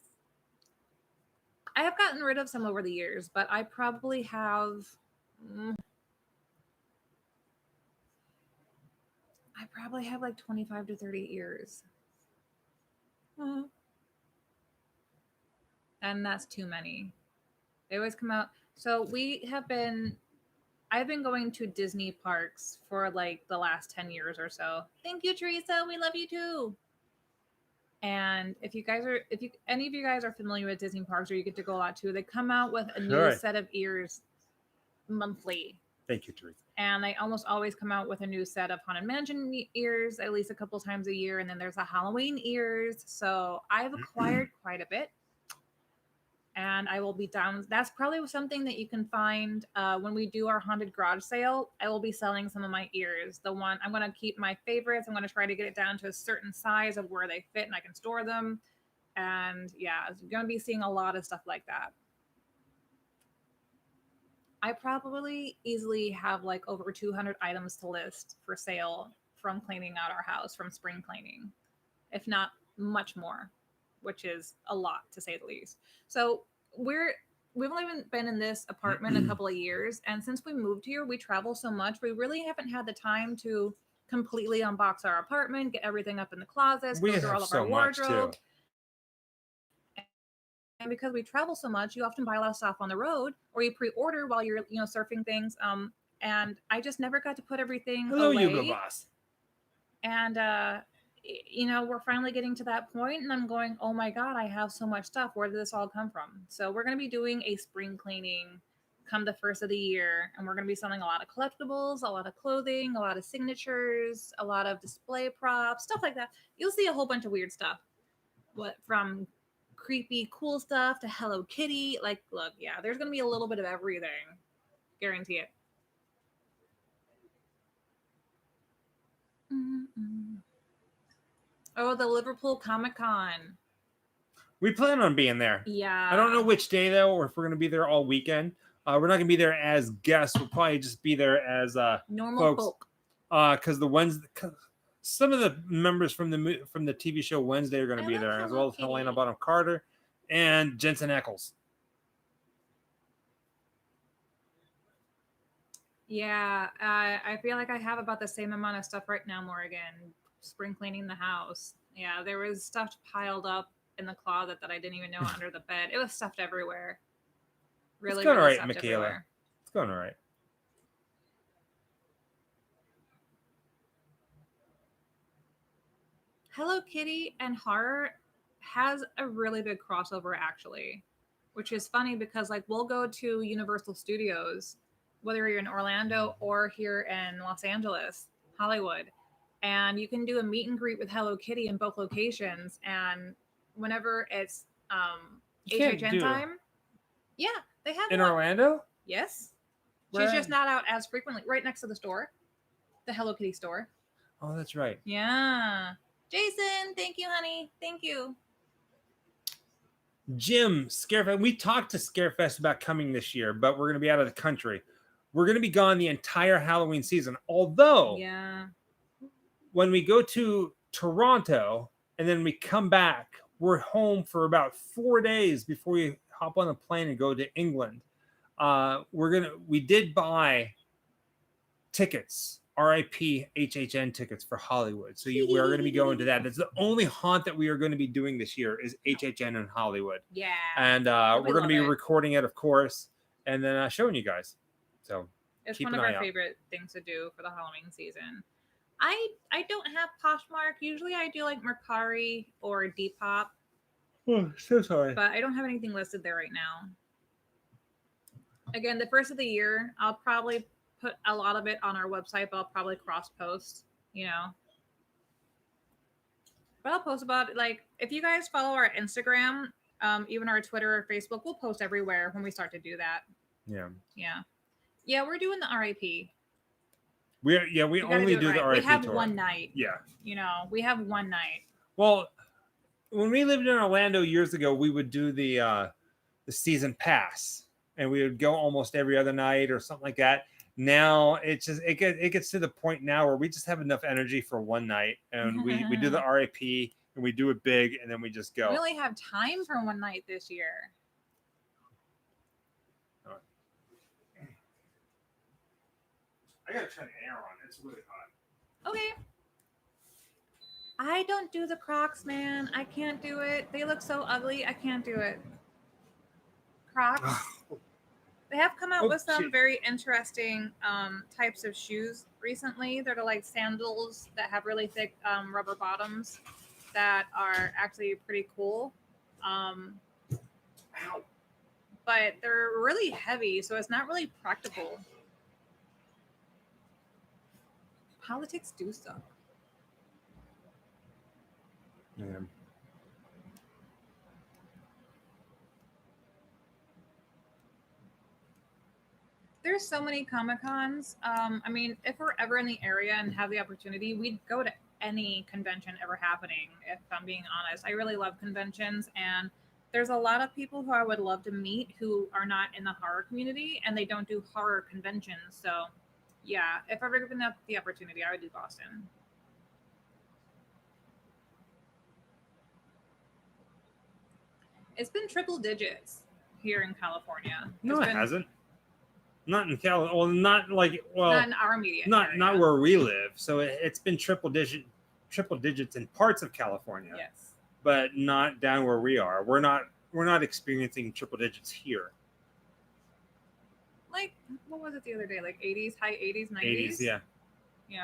I have gotten rid of some over the years, but I probably have like 25 to 30 ears. And that's too many. They always come out. So I've been going to Disney parks for like the last 10 years or so. Thank you, Teresa. We love you too. And if any of you guys are familiar with Disney parks or you get to go a lot too, they come out with a new set of ears monthly. Thank you, Teresa. And they almost always come out with a new set of Haunted Mansion ears at least a couple times a year. And then there's the Halloween ears. So I've acquired quite a bit. And I will be down. That's probably something that you can find when we do our haunted garage sale. I will be selling some of my ears. I'm going to keep my favorites. I'm going to try to get it down to a certain size of where they fit and I can store them. And yeah, you're going to be seeing a lot of stuff like that. I probably easily have like over 200 items to list for sale from cleaning out our house, from spring cleaning, if not much more, which is a lot to say the least. So we've only been in this apartment a couple of years. And since we moved here, we travel so much. We really haven't had the time to completely unbox our apartment, get everything up in the closets, go through all of our wardrobe. And because we travel so much, you often buy a lot of stuff on the road or you pre-order while you're, surfing things. And I just never got to put everything away. Hugo Boss. And, we're finally getting to that point and I'm going, oh my God, I have so much stuff. Where did this all come from? So we're going to be doing a spring cleaning come the first of the year. And we're going to be selling a lot of collectibles, a lot of clothing, a lot of signatures, a lot of display props, stuff like that. You'll see a whole bunch of weird stuff. From creepy, cool stuff to Hello Kitty. Like, look, yeah, there's going to be a little bit of everything. Guarantee it. Oh, the Liverpool Comic-Con. We plan on being there. Yeah. I don't know which day, though, or if we're going to be there all weekend. We're not going to be there as guests. We'll probably just be there as normal folk. Because some of the members from the TV show Wednesday are going to be there, as well as Helena Bonham Carter and Jensen Ackles. Yeah, I feel like I have about the same amount of stuff right now, Morgan. Spring cleaning the house. Yeah, there was stuff piled up in the closet that I didn't even know under the bed. It was stuffed everywhere. Really, it's going really all right, Michaela. Everywhere. It's going all right. Hello Kitty and horror has a really big crossover, actually, which is funny because we'll go to Universal Studios, whether you're in Orlando or here in Los Angeles, Hollywood. And you can do a meet and greet with Hello Kitty in both locations. And whenever it's HHN time. Yeah, they have in one. Orlando. Yes, Where? She's just not out as frequently. Right next to the store, the Hello Kitty store. Oh, that's right. Yeah, Jason, thank you, honey. Thank you. Jim, Scarefest. We talked to Scarefest about coming this year, but we're going to be out of the country. We're going to be gone the entire Halloween season. Although, yeah, when we go to Toronto and then we come back, we're home for about 4 days before we hop on a plane and go to England. We did buy tickets, RIP HHN tickets for Hollywood. So we are going to be going to that. That's the only haunt that we are going to be doing this year is HHN in Hollywood. Yeah. And we're going to be recording it, of course, and then showing you guys. So it's one of our favorite things to do for the Halloween season. I don't have Poshmark. Usually I do like Mercari or Depop. Oh, so sorry. But I don't have anything listed there right now. Again, the first of the year, I'll probably put a lot of it on our website, but I'll probably cross post, you know. But I'll post about it. Like, if you guys follow our Instagram, even our Twitter or Facebook, we'll post everywhere when we start to do that. Yeah. Yeah. Yeah, we're doing the RIP. We only do the RIP We have tour. one night. Yeah. You know, we have one night. Well, when we lived in Orlando years ago, we would do the season pass, and we would go almost every other night or something like that. Now it gets to the point now where we just have enough energy for one night, and we do the RIP and we do it big, and then we just go. We only have time for one night this year. I gotta turn the air on. It's really hot. Okay. I don't do the Crocs, man. I can't do it. They look so ugly. I can't do it. Crocs. They have come out with some very interesting types of shoes recently. They're like sandals that have really thick rubber bottoms that are actually pretty cool. But they're really heavy, so it's not really practical. Politics do suck. Yeah. There's so many Comic-Cons. I mean, if we're ever in the area and have the opportunity, we'd go to any convention ever happening, if I'm being honest. I really love conventions, and there's a lot of people who I would love to meet who are not in the horror community, and they don't do horror conventions. So, yeah, if ever given the opportunity, I would do Boston. It's been triple digits here in California. No, it hasn't. Not in California. Well, not in our immediate not where we live. So it's been triple digits in parts of California. Yes. But not down where we are. We're not experiencing triple digits here. Like, what was it the other day? Like 80s, high 80s, 90s? 80s, yeah. Yeah.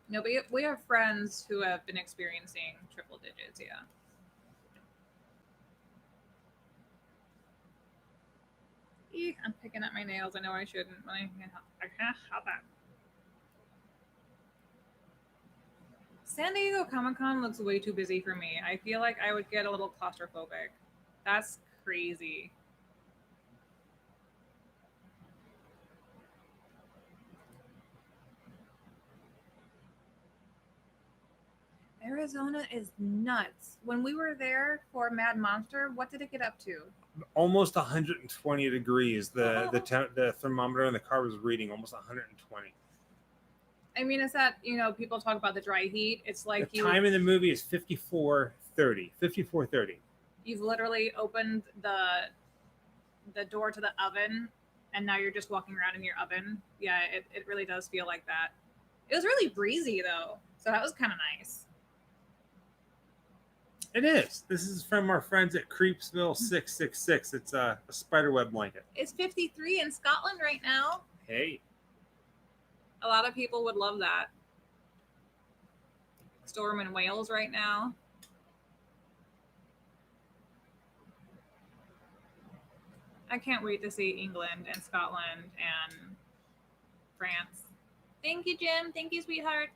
No, but we have friends who have been experiencing triple digits, yeah. Eek, I'm picking at my nails. I know I shouldn't, but I can't help that. San Diego Comic-Con looks way too busy for me. I feel like I would get a little claustrophobic. That's crazy. Arizona is nuts. When we were there for Mad Monster, what did it get up to? Almost 120 degrees. The thermometer in the car was reading almost 120. I mean, it's that, people talk about the dry heat. It's like the time in the movie is 54:30. 54:30. You've literally opened the door to the oven, and now you're just walking around in your oven. Yeah, it really does feel like that. It was really breezy, though, so that was kind of nice. It is. This is from our friends at Creepsville 666. It's a spiderweb blanket. It's 53 in Scotland right now. Hey. A lot of people would love that. Storm in Wales right now. I can't wait to see England and Scotland and France. Thank you, Jim. Thank you, sweetheart.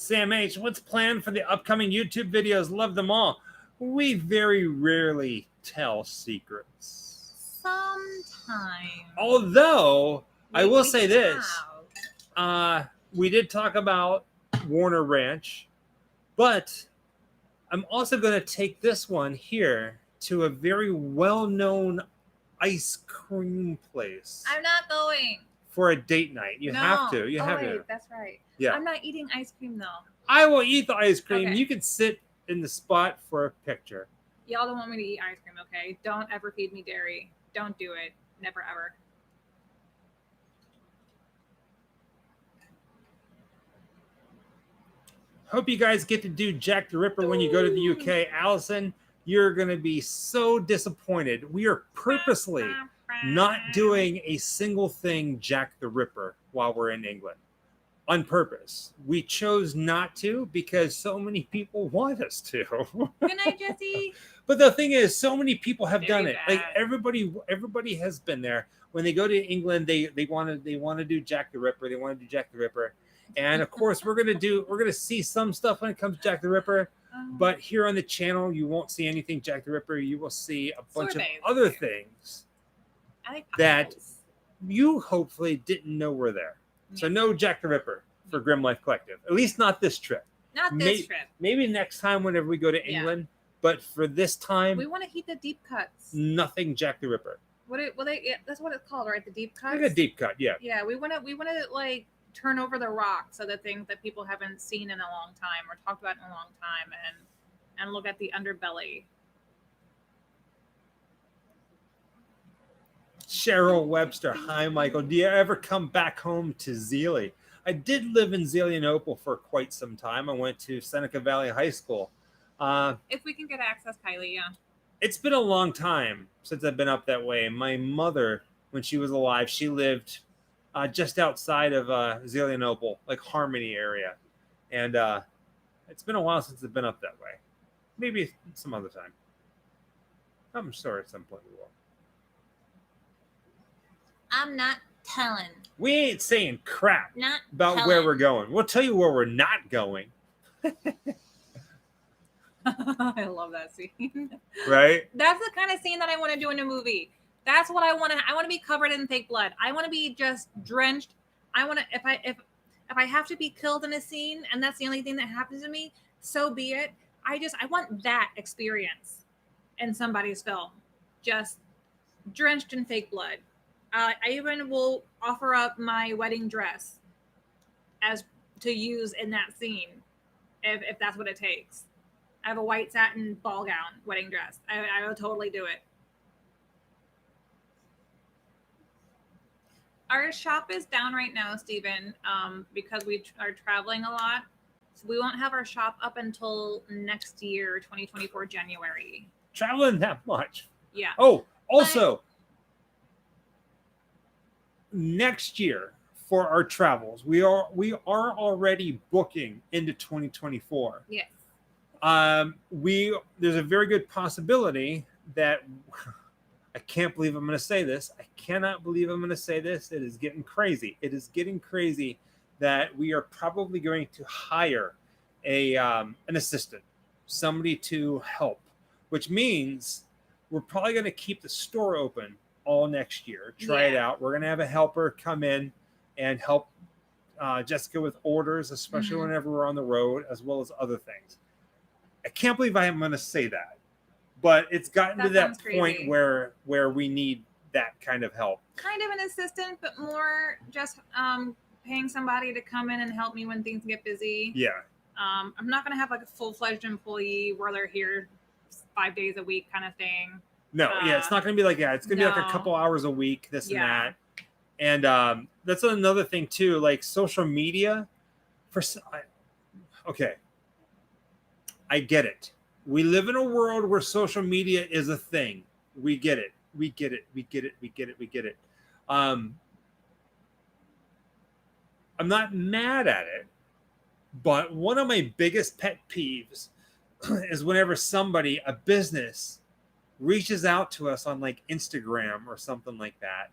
Sam H, what's planned for the upcoming YouTube videos? Love them all. We very rarely tell secrets. Sometimes. Although, I will say this. We did talk about Warner Ranch, but I'm also going to take this one here to a very well-known ice cream place. I'm not going. For a date night. You have to. You have to. That's right. Yeah. I'm not eating ice cream, though. I will eat the ice cream. Okay. You can sit in the spot for a picture. Y'all don't want me to eat ice cream, okay? Don't ever feed me dairy. Don't do it. Never, ever. Hope you guys get to do Jack the Ripper when you go to the UK. Allison, you're going to be so disappointed. We are purposely not doing a single thing Jack the Ripper while we're in England. On purpose. We chose not to because so many people want us to. Good night, Jesse. But the thing is, so many people have done it. Like everybody has been there. When they go to England, they want to do Jack the Ripper. They want to do Jack the Ripper. And of course, we're gonna see some stuff when it comes to Jack the Ripper. But here on the channel, you won't see anything Jack the Ripper. You will see a bunch of other things that you hopefully didn't know were there. Yeah. So no Jack the Ripper for Grim Life Collective. At least not this trip. Not this trip. Maybe next time whenever we go to England. Yeah. But for this time, we want to keep the deep cuts. Nothing Jack the Ripper. That's what it's called, right? The deep cuts. Like a deep cut, yeah. Yeah, we want to like turn over the rocks of the things that people haven't seen in a long time or talked about in a long time, and look at the underbelly. Cheryl Webster, hi Michael. Do you ever come back home to Zealy? I did live in Zelienople for quite some time. I went to Seneca Valley High School. If we can get access, Kylie, yeah. It's been a long time since I've been up that way. My mother, when she was alive, she lived just outside of Zelienople, like Harmony area. And it's been a while since I've been up that way. Maybe some other time. I'm sure at some point we will. I'm not telling. We ain't saying crap about where we're going. We'll tell you where we're not going. I love that scene. Right? That's the kind of scene that I want to do in a movie. That's what I want to. I want to be covered in fake blood. I want to be just drenched. I want to. If I have to be killed in a scene, and that's the only thing that happens to me, so be it. I want that experience in somebody's film, just drenched in fake blood. I even will offer up my wedding dress as to use in that scene, if that's what it takes. I have a white satin ball gown wedding dress. I will totally do it. Our shop is down right now, Stephen, because we are traveling a lot. So we won't have our shop up until next year, 2024, January. Traveling that much? Yeah. Oh, also, next year for our travels, we are already booking into 2024. Yes. There's a very good possibility that I can't believe I'm going to say this. I cannot believe I'm going to say this. It is getting crazy. It is getting crazy that we are probably going to hire an assistant, somebody to help, which means we're probably going to keep the store open all next year. Try it out. We're going to have a helper come in and help Jessica with orders, especially whenever we're on the road, as well as other things. I can't believe I am going to say that, but it's gotten to that point where we need that kind of help. Kind of an assistant, but more just paying somebody to come in and help me when things get busy. Yeah. I'm not going to have like a full-fledged employee where they're here 5 days a week kind of thing. No, it's not going to be like that. It's going to be like a couple hours a week, this and that. And that's another thing too, like social media. Okay. I get it. We live in a world where social media is a thing. We get it. We get it. I'm not mad at it, but one of my biggest pet peeves is whenever a business reaches out to us on like Instagram or something like that.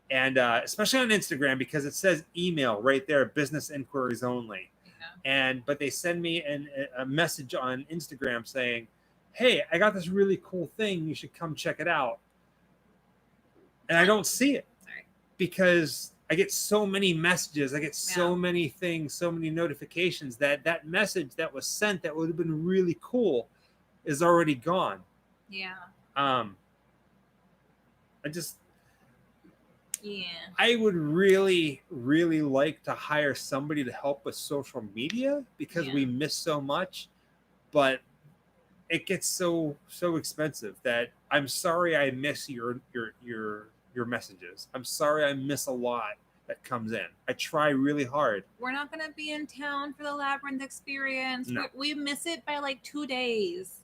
And especially on Instagram, because it says email right there, business inquiries only. But they send me a message on Instagram saying, hey, I got this really cool thing. You should come check it out. And I don't see it because I get so many messages. I get so many things, so many notifications that message that was sent that would have been really cool is already gone. Yeah. I would really, really like to hire somebody to help with social media because we miss so much, but it gets so expensive that I'm sorry I miss your messages. I'm sorry I miss a lot that comes in. I try really hard. We're not going to be in town for the Labyrinth experience. No. We miss it by like 2 days.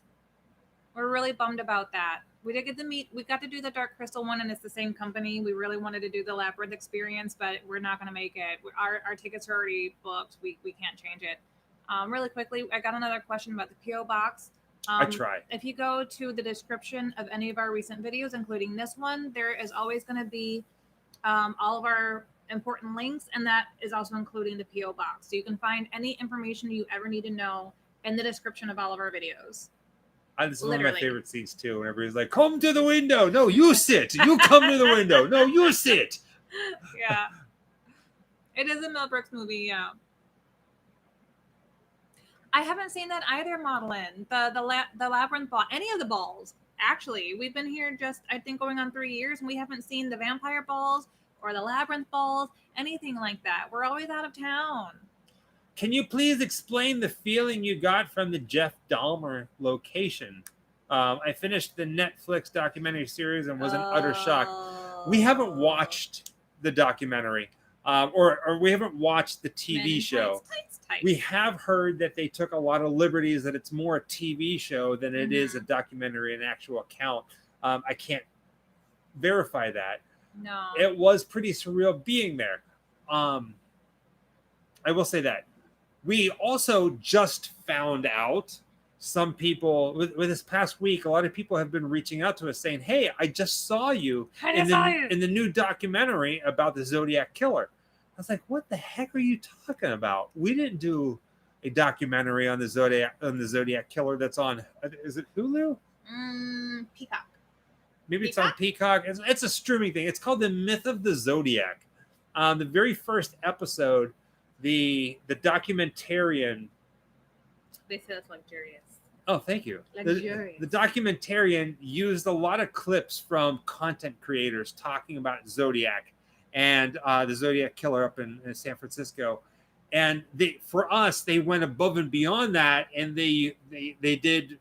We're really bummed about that. We did get to meet. We got to do the Dark Crystal one, and it's the same company. We really wanted to do the Labyrinth experience, but we're not going to make it. Our tickets are already booked. We can't change it. Really quickly, I got another question about the P.O. box. I try. If you go to the description of any of our recent videos, including this one, there is always going to be all of our important links, and that is also including the P.O. box. So you can find any information you ever need to know in the description of all of our videos. This is one of my favorite scenes too. When everybody's like, "Come to the window." No, you sit. You come to the window. No, you sit. Yeah, it is a Mel Brooks movie. Yeah, I haven't seen that either. Modeling the Labyrinth ball, any of the balls. Actually, we've been here just I think going on 3 years, and we haven't seen the vampire balls or the Labyrinth balls, anything like that. We're always out of town. Can you please explain the feeling you got from the Jeff Dahmer location? I finished the Netflix documentary series and was in utter shock. We haven't watched the documentary, or we haven't watched the TV show. We have heard that they took a lot of liberties, that it's more a TV show than it is a documentary, an actual account. I can't verify that. No. It was pretty surreal being there. I will say that. We also just found out some people with this past week, a lot of people have been reaching out to us saying, hey, I just saw you in the new documentary about the Zodiac Killer. I was like, what the heck are you talking about? We didn't do a documentary on the Zodiac Killer that's on, is it Hulu? Peacock. Maybe it's on Peacock. It's a streaming thing. It's called The Myth of the Zodiac. The very first episode, the documentarian. They say it's luxurious. Oh, thank you. Luxurious. The documentarian used a lot of clips from content creators talking about Zodiac and the Zodiac Killer up in San Francisco. And for us, they went above and beyond that, and they did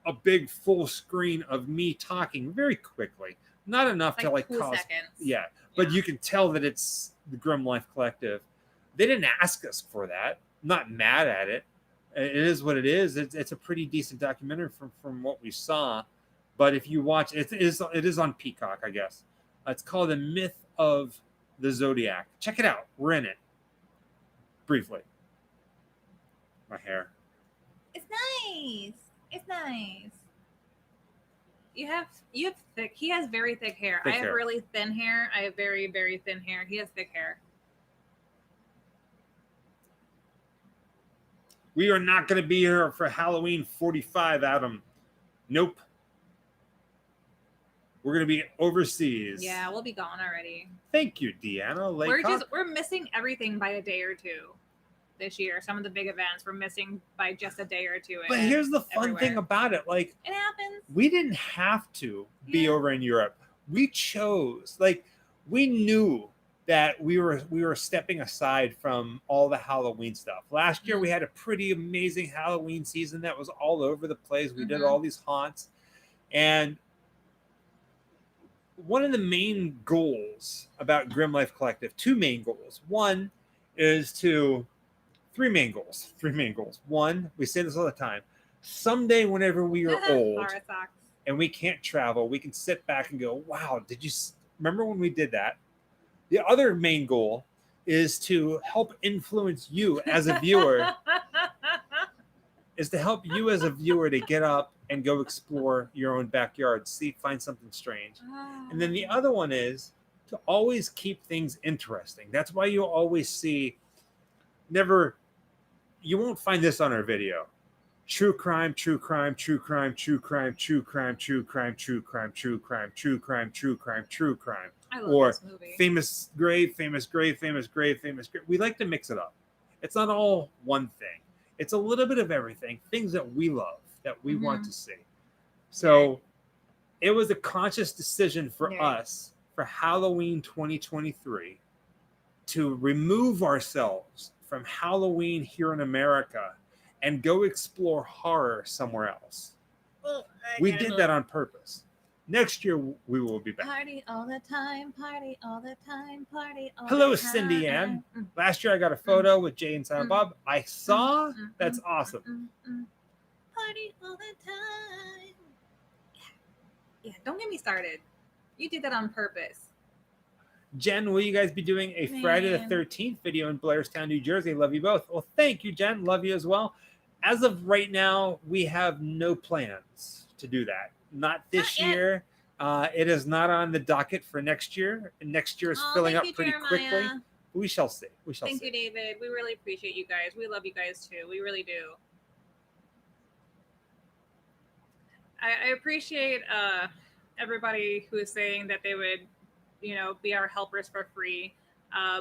a big full screen of me talking very quickly. Not enough to like 2 cause, seconds. Yeah, but you can tell that it's the Grim Life Collective. They didn't ask us for that. I'm not mad at it. It is what it is. It's a pretty decent documentary from what we saw. But if you watch, it is on Peacock, I guess. It's called The Myth of the Zodiac. Check it out. We're in it. Briefly. My hair. It's nice. It's nice. You have thick. He has very thick hair. I have really thin hair. I have very, very thin hair. He has thick hair. We are not going to be here for Halloween 45, Adam. Nope. We're going to be overseas. Yeah, we'll be gone already. Thank you, Deanna. We're missing everything by a day or two this year. Some of the big events we're missing by just a day or two. But here's the fun thing about it. Like, it happens. We didn't have to be over in Europe. We chose. Like, we knew that we were stepping aside from all the Halloween stuff. Last year we had a pretty amazing Halloween season that was all over the place. We did all these haunts. And one of the main goals about Grim Life Collective, 2 main goals. One is to 3 main goals. 3 main goals. One, we say this all the time. Someday whenever we are old and we can't travel, we can sit back and go, wow, did you remember when we did that? The other main goal is to help influence you as a viewer, to get up and go explore your own backyard, find something strange. And then the other one is to always keep things interesting. That's why you'll always see never you won't find this on our video. True crime, true crime, true crime, true crime, true crime, true crime, true crime, true crime, true crime, true crime, true crime. I love Or this movie. famous grave, famous grave, famous grave, famous grave. We like to mix it up. It's not all one thing. It's a little bit of everything. Things that we love, that we want to see. So it was a conscious decision for us for Halloween 2023 to remove ourselves from Halloween here in America and go explore horror somewhere else. Well, we did that on purpose. Next year, we will be back. Party all the time, party all the time, party all Hello, the time. Cindy Ann. Last year, I got a photo with Jay and Silent Bob. I saw. That's awesome. Party all the time. Yeah, don't get me started. You did that on purpose. Jen, will you guys be doing a Friday the 13th video in Blairstown, New Jersey? Love you both. Well, thank you, Jen. Love you as well. As of right now, we have no plans to do that. Not this year. It is not on the docket for next year. And next year is filling up pretty quickly. We shall see. We shall see. Thank you, David. We really appreciate you guys. We love you guys too. We really do. I appreciate everybody who is saying that they would, be our helpers for free.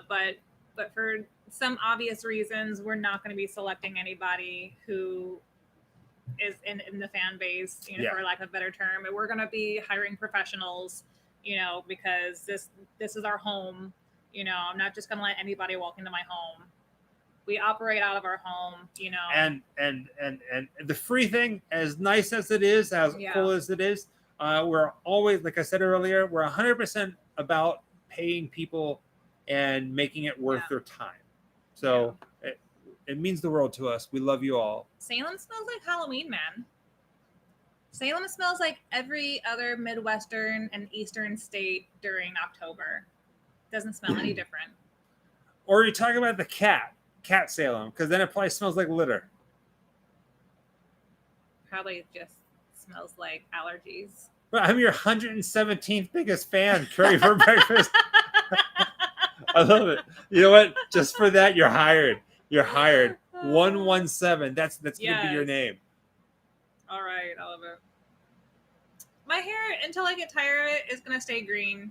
But for some obvious reasons, we're not going to be selecting anybody who is in the fan base, for lack of a better term. And we're going to be hiring professionals, because this is our home. I'm not just going to let anybody walk into my home. We operate out of our home, And the free thing, as nice as it is, as cool as it is, we're always, like I said earlier, we're 100% about paying people and making it worth their time. So it means the world to us. We love you all. Salem smells like Halloween, man. Salem smells like every other Midwestern and Eastern state during October. Doesn't smell any different. Or you're talking about the cat Salem, because then it probably smells like litter. Probably just smells like allergies. Well, I'm your 117th biggest fan, Curry for breakfast. I love it. You know what? Just for that, you're hired. You're hired. 117. That's gonna be your name. All right, I love it. My hair, until I get tired of it, is gonna stay green.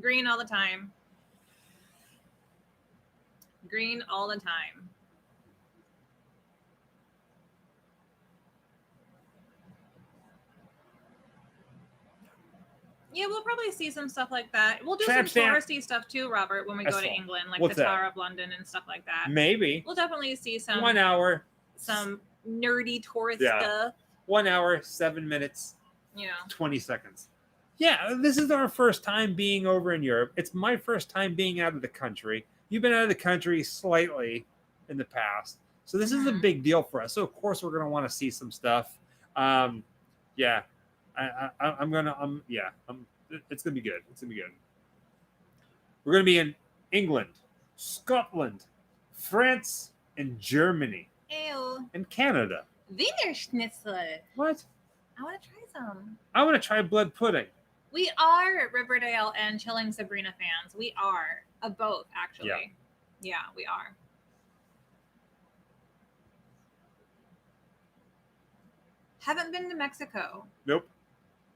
Green all the time. Green all the time. Yeah, we'll probably see some stuff like that. We'll do some touristy stuff too, Robert, when we go to England, like the Tower of London and stuff like that. Maybe. We'll definitely see some 1 hour. Some nerdy tourist stuff. 1 hour, 7 minutes, 20 seconds. Yeah, this is our first time being over in Europe. It's my first time being out of the country. You've been out of the country slightly in the past. So this is a big deal for us. So of course we're going to want to see some stuff. It's going to be good. It's going to be good. We're going to be in England, Scotland, France, and Germany. Ew. And Canada. Wiener Schnitzel. What? I want to try some. I want to try blood pudding. We are Riverdale and Chilling Sabrina fans. We are. Of both, actually. Yeah, we are. Haven't been to Mexico. Nope.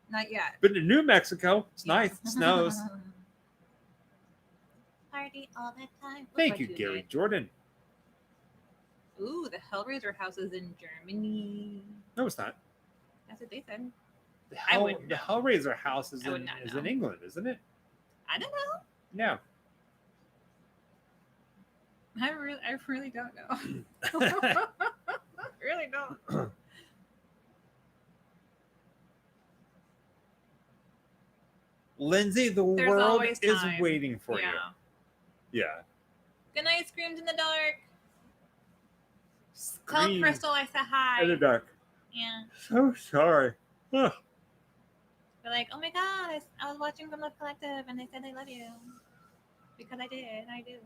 Not yet. Been to New Mexico. It's nice. It snows. Party all the time. Thank you, Gary Jordan. Ooh, the Hellraiser house is in Germany. No, it's not. That's what they said. The Hellraiser house is in England, isn't it? I don't know. Yeah. I really don't know. Really don't. Lindsay, the world is waiting for you. Yeah. Good night, Screams in the Dark. Tell Crystal I said hi. In the dark. Yeah. So sorry. They're like, oh my god, I was watching from the Collective and they said they love you. Because I did, and I do.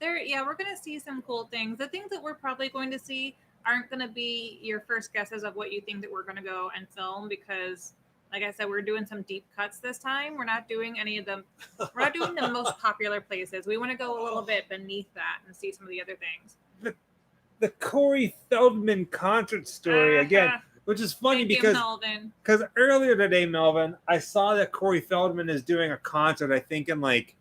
We're going to see some cool things. The things that we're probably going to see aren't going to be your first guesses of what you think that we're going to go and film, because Like I said, we're doing some deep cuts this time. We're not doing any of them. We're not doing the most popular places. We want to go a little bit beneath that and see some of the other things. The Corey Feldman concert story again, which is funny because earlier today, Melvin, I saw that Corey Feldman is doing a concert. I think in like,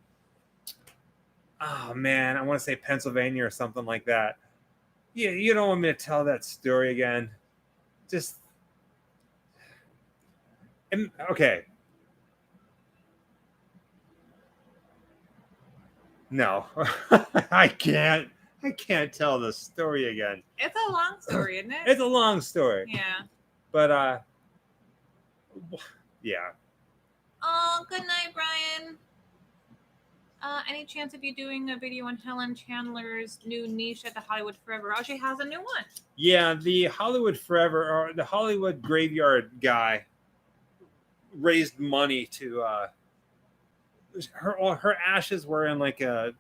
oh man, I want to say Pennsylvania or something like that. Yeah, you don't want me to tell that story again. Just okay. No, I can't tell the story again. It's a long story, isn't it? It's a long story. Yeah. But yeah. Oh, good night, Brian. Any chance of you doing a video on Helen Chandler's new niche at the Hollywood Forever? Oh, she has a new one. Yeah, the Hollywood Forever or the Hollywood Graveyard guy raised money to her ashes were in like a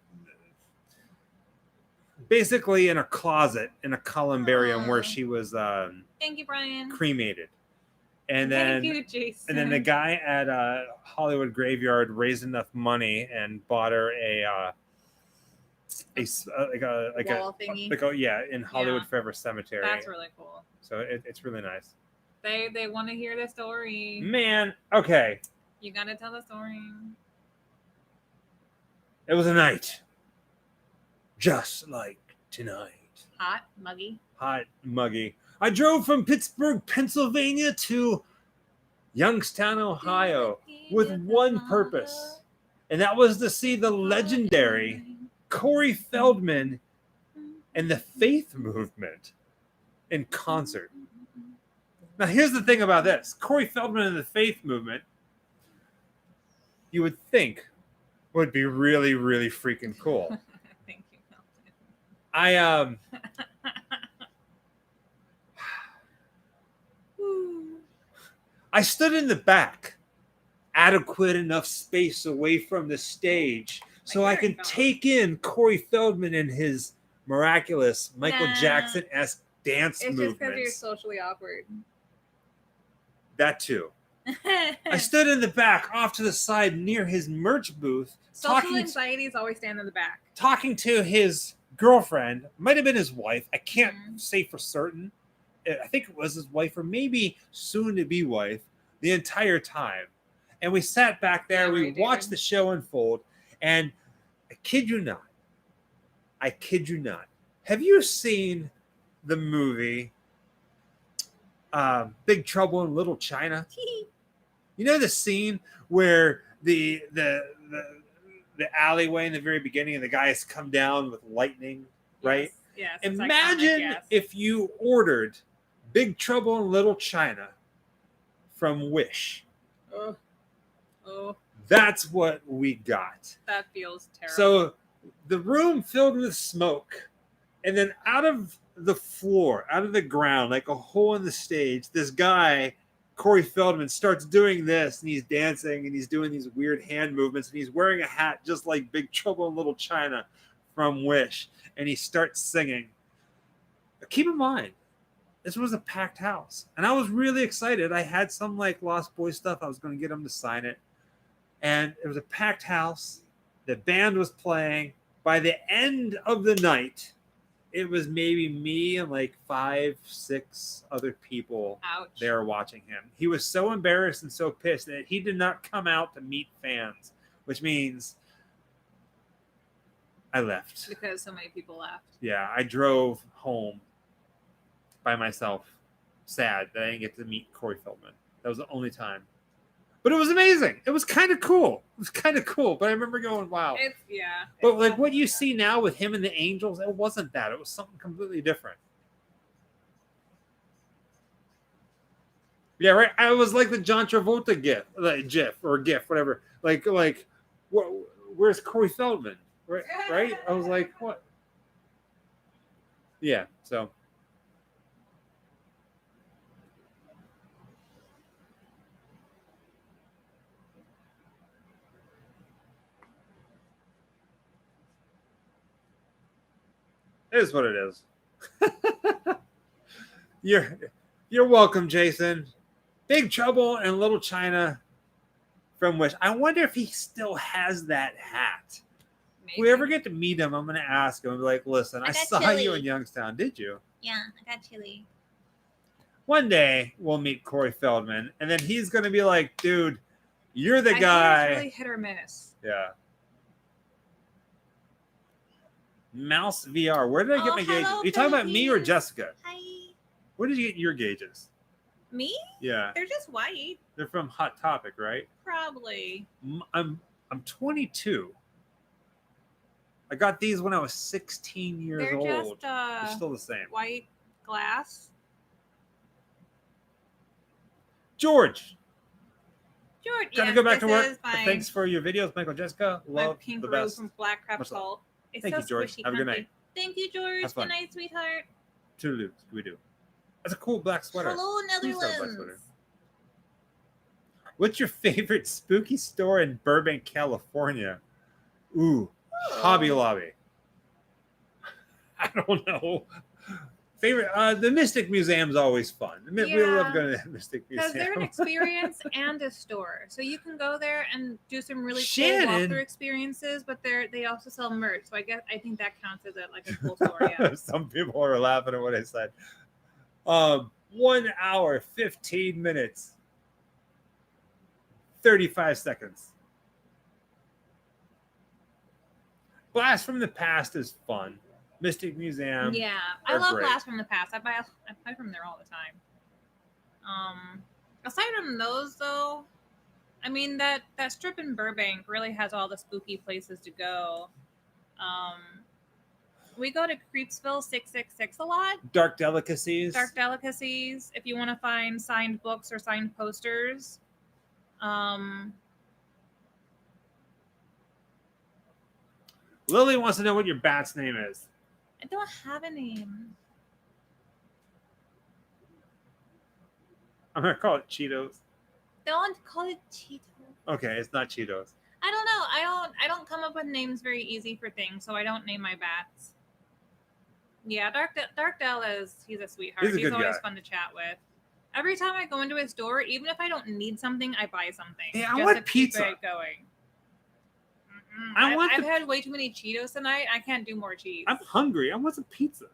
basically in a closet in a columbarium where she was thank you, Brian. cremated. And then, thank you, Jason. And then the guy at Hollywood Graveyard raised enough money and bought her a wall thingy. In Hollywood Forever Cemetery. That's really cool. So it's really nice. They want to hear the story. Man, okay. You gotta tell the story. It was a night, just like tonight. Hot, muggy. I drove from Pittsburgh, Pennsylvania to Youngstown, Ohio with one purpose, and that was to see the legendary Corey Feldman and the Faith Movement in concert. Now, here's the thing about this. Corey Feldman and the Faith Movement, you would think would be really, really freaking cool. Thank you, Melvin. I stood in the back, adequate enough space away from the stage so I can take in Corey Feldman and his miraculous Michael Jackson-esque dance movements. It's just because you're socially awkward. That too. I stood in the back, off to the side, near his merch booth. Social anxieties always stand in the back. Talking to his girlfriend, might have been his wife. I can't say for certain. I think it was his wife or maybe soon-to-be wife the entire time. And we sat back there. Yeah, we watched the show unfold. And I kid you not. Have you seen the movie Big Trouble in Little China? You know the scene where the alleyway in the very beginning and the guys come down with lightning, right? Yes. Imagine if you ordered Big Trouble in Little China from Wish. Oh. That's what we got. That feels terrible. So the room filled with smoke, and then out of the floor, out of the ground, like a hole in the stage, this guy, Corey Feldman, starts doing this, and he's dancing, and he's doing these weird hand movements, and he's wearing a hat just like Big Trouble in Little China from Wish, and he starts singing. But keep in mind, this was a packed house, and I was really excited. I had some like Lost Boys stuff. I was going to get him to sign it, and it was a packed house. The band was playing. By the end of the night, it was maybe me and like 5-6 other people there watching him. He was so embarrassed and so pissed that he did not come out to meet fans, which means I left. Because so many people left. Yeah, I drove home by myself, sad that I didn't get to meet Corey Feldman. That was the only time. But it was amazing. It was kind of cool. But I remember going, wow. But like what you see now with him and the Angels, it wasn't that. It was something completely different. Yeah, right. I was like the John Travolta gif, whatever. Like, where's Corey Feldman? Right? I was like, what? Yeah, so. It is what it is. You're welcome, Jason. Big Trouble in Little China from Wish. I wonder if he still has that hat. Maybe. If we ever get to meet him, I'm going to ask him, like, listen, I saw chili. You in Youngstown. Did you? Yeah, I got chili. One day we'll meet Corey Feldman, and then he's going to be like, dude, you're the guy. It's really hit or miss. Yeah. Mouse VR. Where did I get my gauges? Are you talking about me or Jessica? Hi. Where did you get your gauges? Me? Yeah. They're just white. They're from Hot Topic, right? Probably. I'm 22. I got these when I was 16 years old. They're still the same. White glass. George. Gotta go back to work. Thanks for your videos, Michael, Jessica. Love my pink the best. From Black Crab Salt. Thank you, George. Have a good night. Thank you, George. Good night, sweetheart. Toodaloo. We do. That's a cool black sweater. Hello, Netherlands. What's your favorite spooky store in Burbank, California? Ooh, Hobby Lobby. I don't know. Favorite, the Mystic Museum's always fun. We love going to the Mystic Museum. Because they're an experience and a store. So you can go there and do some really cool walkthrough experiences, but they also sell merch. So I think that counts as a cool store, yeah. Some people are laughing at what I said. 1 hour, 15 minutes, 35 seconds. Blast from the Past is fun. Mystic Museum. Yeah, I love Blast from the Past. I buy from there all the time. Aside from those, though, I mean that strip in Burbank really has all the spooky places to go. We go to Creepsville 666 a lot. Dark Delicacies. If you want to find signed books or signed posters. Lily wants to know what your bat's name is. I don't have a name. I'm going to call it Cheetos. Don't call it Cheetos. Okay, it's not Cheetos. I don't know. I don't come up with names very easy for things, so I don't name my bats. Yeah, Dark Dell he's a sweetheart. He's always fun to chat with. Every time I go into a store, even if I don't need something, I buy something. Yeah, I want pizza. Keep it going. I've had way too many Cheetos tonight. I can't do more cheese. I'm hungry. I want some pizza.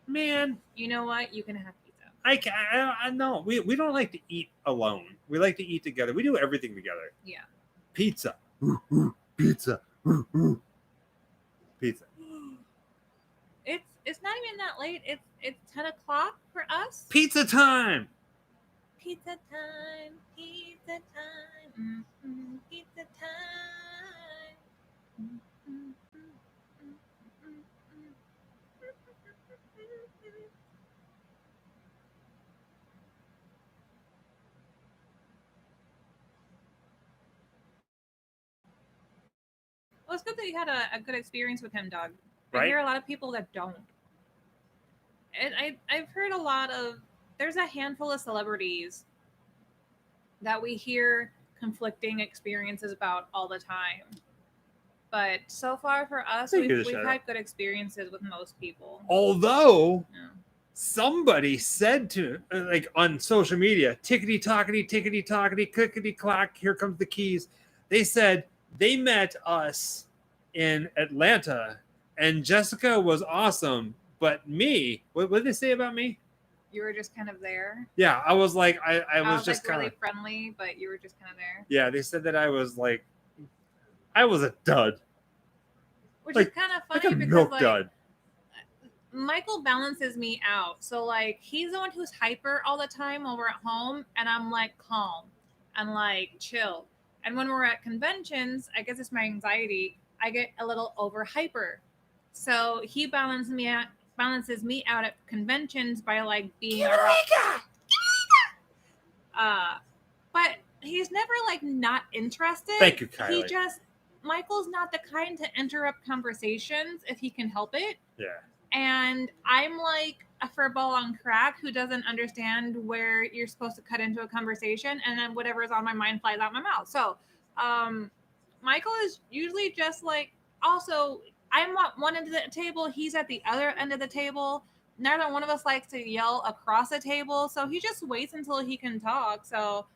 Man. You know what? You can have pizza. I know. We don't like to eat alone. We like to eat together. We do everything together. Yeah. Pizza. Pizza. Pizza. It's not even that late. It's 10 o'clock for us. Pizza time. Pizza time. Pizza time. Pizza time. Well, it's good that you had a good experience with him, Doug. Right? I hear a lot of people that don't. And I've heard a lot of, there's a handful of celebrities that we hear conflicting experiences about all the time. But so far for us, we've had good experiences with most people. Although somebody said to, like on social media, tickety-tockety, tickety-tockety, clickety-clack, here comes the keys. They said they met us in Atlanta and Jessica was awesome, but me, what did they say about me? You were just kind of there. Yeah, I was like, I was just like really friendly, but you were just kind of there. Yeah, they said that I was a dud. Which is kind of funny because milk dud. Michael balances me out. So like he's the one who's hyper all the time while we're at home, and I'm like calm and like chill. And when we're at conventions, I guess it's my anxiety, I get a little over hyper. So he balances me out at conventions by like being but he's never like not interested. Thank you, Kylie. Michael's not the kind to interrupt conversations if he can help it. Yeah. And I'm like a furball on crack who doesn't understand where you're supposed to cut into a conversation, and then whatever is on my mind flies out my mouth. So Michael is usually just like, also I'm at one end of the table, he's at the other end of the table. neither one of us likes to yell across a table, so he just waits until he can talk. So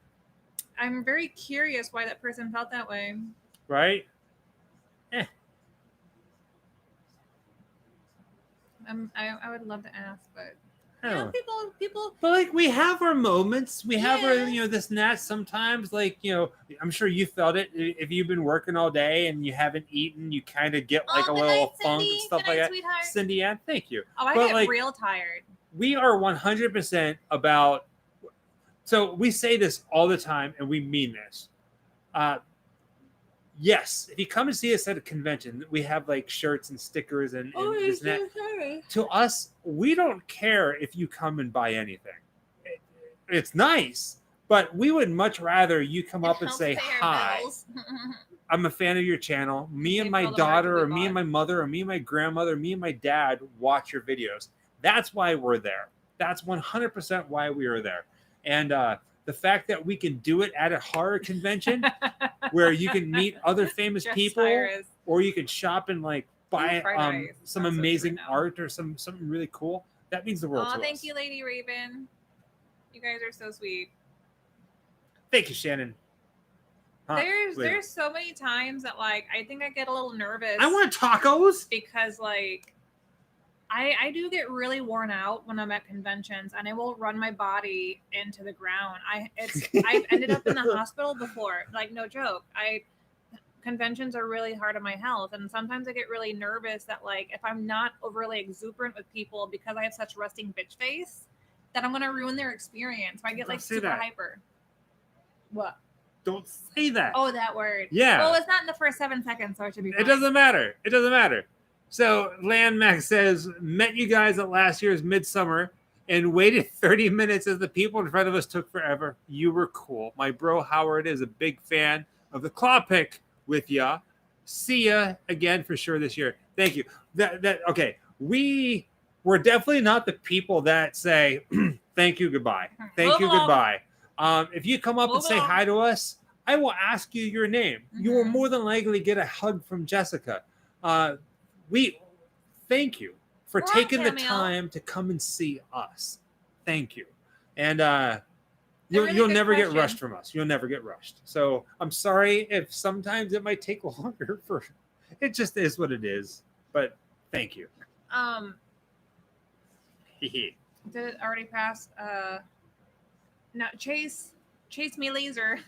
I'm very curious why that person felt that way. Right? I would love to ask, but people. But like we have our moments, we have our Yes. this and that. Sometimes, like I'm sure you felt it. If you've been working all day and you haven't eaten, you kind of get like a little funk and stuff like that. Sweetheart. Cindy, yeah, thank you. Oh, I get real tired. We are 100% about. So we say this all the time, and we mean this. Yes, if you come and see us at a convention, we have like shirts and stickers and this and that. Sorry. To us, we don't care if you come and buy anything. It's nice, but we would much rather you come up and say hi. I'm a fan of your channel. Me and my daughter, or me and my mother, or me and my grandmother, or me and my dad watch your videos. That's why we're there. That's 100% why we are there. And the fact that we can do it at a horror convention where you can meet other famous people, or you can shop and like buy some amazing art or something really cool, that means the world to us. Thank you, Lady Raven. You guys are so sweet. Thank you, Shannon. There's so many times that like I think I get a little nervous. I want tacos because like I do get really worn out when I'm at conventions, and I will run my body into the ground. I've ended up in the hospital before, like no joke. Conventions are really hard on my health, and sometimes I get really nervous that like if I'm not overly exuberant with people because I have such resting bitch face, that I'm gonna ruin their experience. So I get like super hyper. What? Don't say that. Oh, that word. Yeah. Well, it's not in the first 7 seconds, so it should be fine. It doesn't matter. It doesn't matter. So Landmax says, met you guys at last year's Midsummer and waited 30 minutes as the people in front of us took forever. You were cool. My bro Howard is a big fan of the claw pick with ya. See ya again for sure this year. Thank you. Okay. We're definitely not the people that say thank you, goodbye. Thank you, goodbye. If you come up and say hi to us, I will ask you your name. You will more than likely get a hug from Jessica. We thank you for taking the time to come and see us. Thank you. And you'll never get rushed from us. You'll never get rushed. So I'm sorry if sometimes it might take longer it just is what it is. But thank you. Did it already pass? No, Chase Me Laser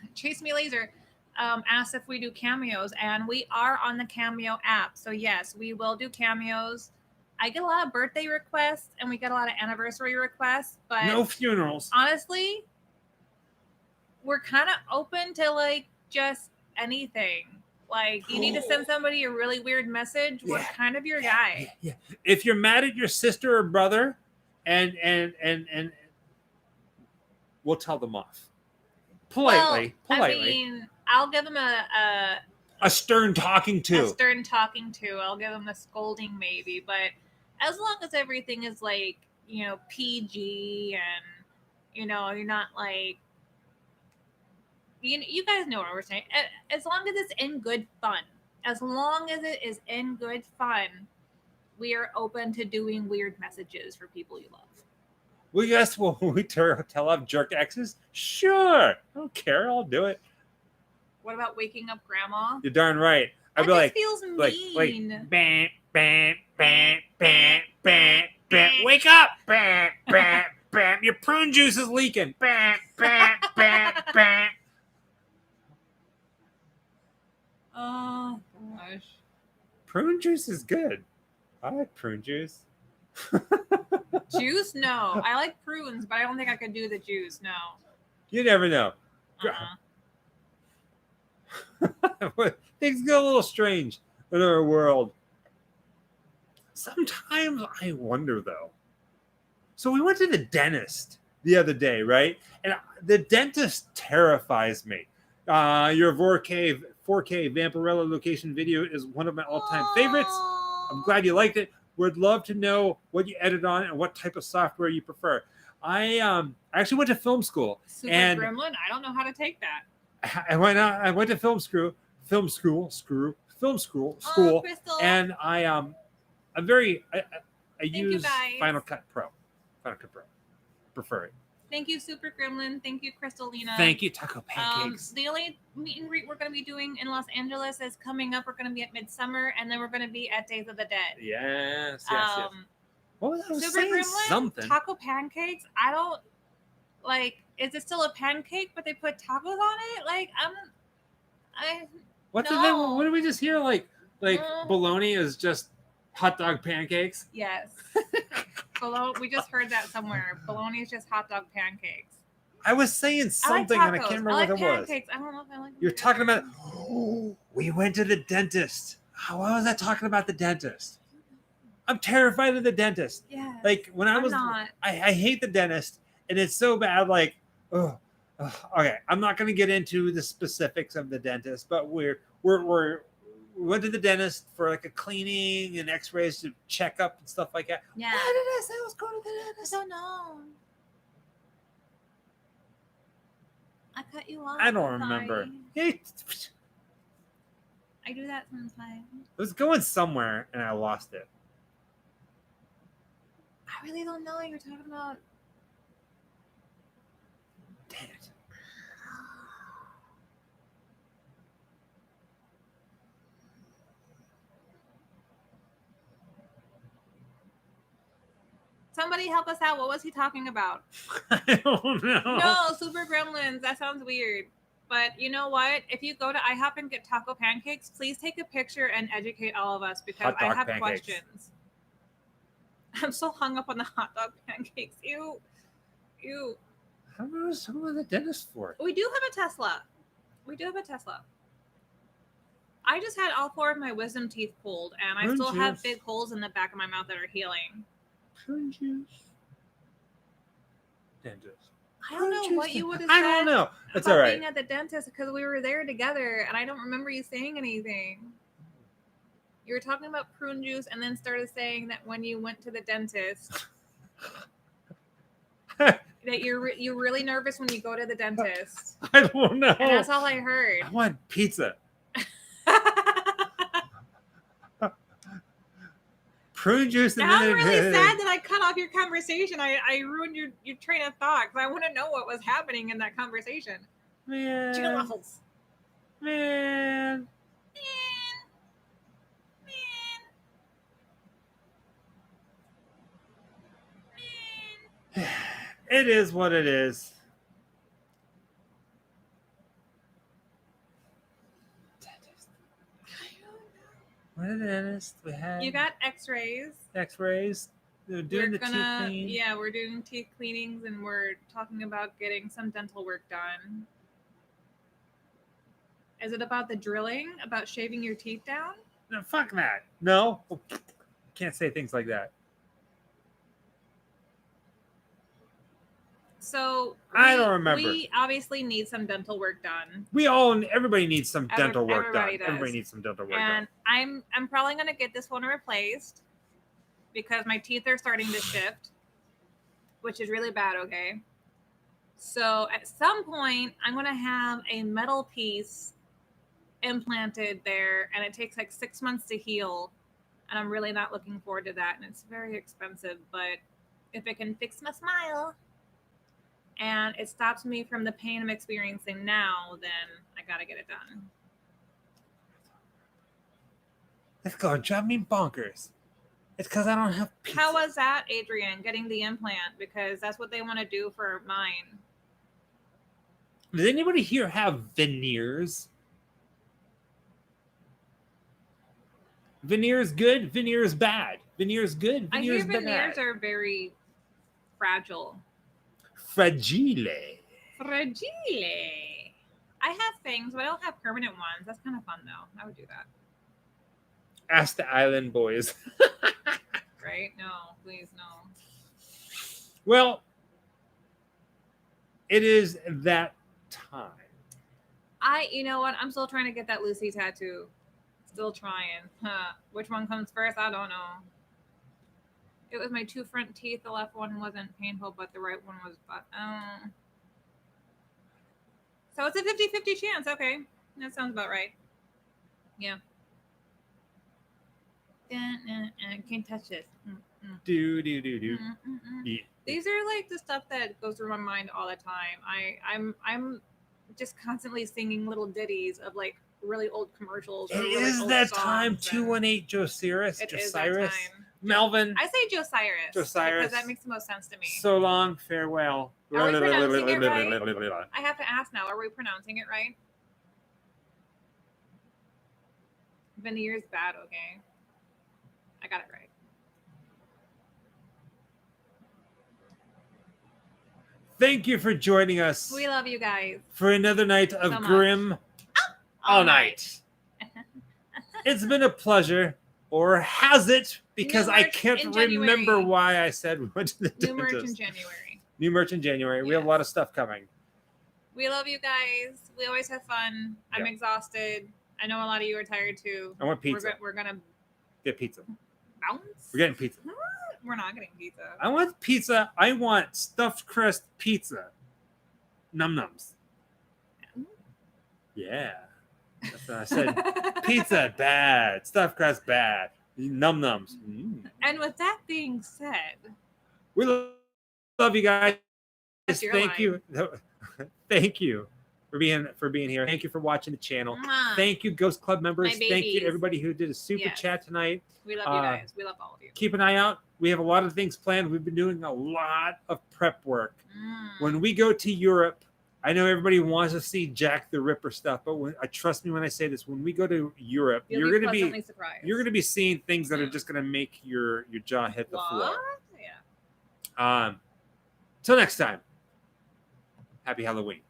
asked if we do cameos, and we are on the Cameo app. So yes, we will do cameos. I get a lot of birthday requests and we get a lot of anniversary requests, but no funerals. Honestly, we're kind of open to like just anything. Like you need to send somebody a really weird message, we're kind of your guy. Yeah. If you're mad at your sister or brother, and we'll tell them off. Politely. I mean, I'll give them a stern talking to. I'll give them a scolding maybe, but as long as everything is like, PG and, you're not like, you guys know what we're saying. As long as it's in good fun. As long as it is in good fun, we are open to doing weird messages for people you love. Well, yes, will we tell off jerk exes? Sure. I don't care. I'll do it. What about waking up grandma? You're darn right. I'd be like, feels mean. Bam, bam, bam, bam, bam, bam. Wake up. Bam, bam, bam. Your prune juice is leaking. Bam, bam, bam, bam. Oh, gosh. Prune juice is good. I like prune juice. Juice? No. I like prunes, but I don't think I could do the juice. No. You never know. Things get a little strange in our world. Sometimes I wonder, though. So we went to the dentist the other day, right? And the dentist terrifies me. Your 4K Vampirella location video is one of my all-time favorites. I'm glad you liked it. Would love to know what you edit on and what type of software you prefer. I actually went to film school. Super Gremlin? I don't know how to take that. I went to film school, Crystal. and I'm very use Final Cut Pro. Final Cut Pro. Prefer it. Thank you, Super Gremlin. Thank you, Crystalina. Thank you, Taco Pancakes. The only meet and greet we're going to be doing in Los Angeles is coming up. We're going to be at Midsummer, and then we're going to be at Days of the Dead. Yes. What was I Super saying? Gremlin, something. Taco Pancakes. I don't like. Is it still a pancake, but they put tacos on it? Like What did we just hear? Like bologna is just hot dog pancakes? Yes. We just heard that somewhere. Bologna is just hot dog pancakes. I was saying something and I can't remember what it was. I don't know if I like. You're talking about. Oh, we went to the dentist. Why was I talking about the dentist? I'm terrified of the dentist. Yeah. Like when I hate the dentist, and it's so bad. Like, okay, I'm not going to get into the specifics of the dentist, but we went to the dentist for like a cleaning and X-rays to check up and stuff like that. Yeah. Why did I say I was going to the dentist? I don't know. I cut you off. I don't remember. I do that sometimes. It was going somewhere and I lost it. I really don't know what you're talking about. Damn it. Somebody help us out. What was he talking about? I don't know. No, Super Gremlins. That sounds weird. But you know what? If you go to IHOP and get taco pancakes, please take a picture and educate all of us because I have questions. I'm so hung up on the hot dog pancakes. Ew. How was the dentist for? We do have a Tesla. I just had all 4 of my wisdom teeth pulled, and I still have big holes in the back of my mouth that are healing. Prune juice. Dentist. I don't know what you would have said. I don't know. It's about all right. Being at the dentist because we were there together, and I don't remember you saying anything. You were talking about prune juice, and then started saying that when you went to the dentist, that you're really nervous when you go to the dentist. I don't know. And that's all I heard. I want pizza. Prune juice. Now I'm really sad that I cut off your conversation. I ruined your train of thought because I want to know what was happening in that conversation. Man. Chicken waffles. Man. It is what it is. What did the dentist? We had. You got X-rays. X-rays. They're doing the teeth cleaning. Yeah, we're doing teeth cleanings, and we're talking about getting some dental work done. Is it about the drilling? About shaving your teeth down? No, fuck that. No, can't say things like that. So I don't remember. We obviously need some dental work done. Everybody needs some dental work done. Does. Everybody needs some dental work done. And I'm probably gonna get this one replaced because my teeth are starting to shift, which is really bad. Okay. So at some point, I'm gonna have a metal piece implanted there, and it takes like 6 months to heal, and I'm really not looking forward to that, and it's very expensive. But if it can fix my smile and it stops me from the pain I'm experiencing now, then I gotta get it done. It's gonna drive me bonkers. It's because I don't have pizza. How was that, Adrian, getting the implant? Because that's what they want to do for mine. Does anybody here have veneers? Veneers good, veneers bad. Veneers good, veneers bad. I hear veneers are very fragile. Fragile. I have things, but I don't have permanent ones. That's kind of fun, though. I would do that. Ask the island boys. Right? No, please, no. Well, it is that time. You know what? I'm still trying to get that Lucy tattoo. Still trying. Which one comes first? I don't know. It was my 2 front teeth. The left one wasn't painful, but the right one was. So it's a 50-50 chance. Okay. That sounds about right. Yeah. Can't touch this. Do. Yeah. These are like the stuff that goes through my mind all the time. I'm just constantly singing little ditties of like really old commercials. It really is old that songs, time. and 218 Josiris. It is that Josiris. time. Melvin. I say Josiris. Josiris. Because that makes the most sense to me. So long. Farewell. Are we pronouncing it right? I have to ask now. Are we pronouncing it right? Veneer's bad, okay? I got it right. Thank you for joining us. We love you guys. For another night of so Grim All Night. It's been a pleasure. Or has it? Because I can't remember why I said we went to the New merch in January. New merch in January. We have a lot of stuff coming. We love you guys. We always have fun. I'm exhausted. I know a lot of you are tired too. I want pizza. We're gonna get pizza. Bounce? We're getting pizza. We're not getting pizza. I want pizza. I want stuffed crust pizza. Num nums. Yeah. That's what I said. Pizza, bad. Stuffed crust, bad. Num nums. And with that being said, we love you guys. Thank you. Thank you for being here. Thank you for watching the channel. Thank you, Ghost Club members. Thank you to everybody who did a super chat tonight. We love you guys. We love all of you. Keep an eye out. We have a lot of things planned. We've been doing a lot of prep work. When we go to Europe, I know everybody wants to see Jack the Ripper stuff, but trust me when I say this, when we go to Europe, you're going to be seeing things that are just going to make your jaw hit the floor. Yeah. Till next time. Happy Halloween.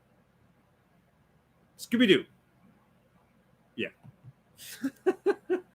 Scooby-Doo. Yeah.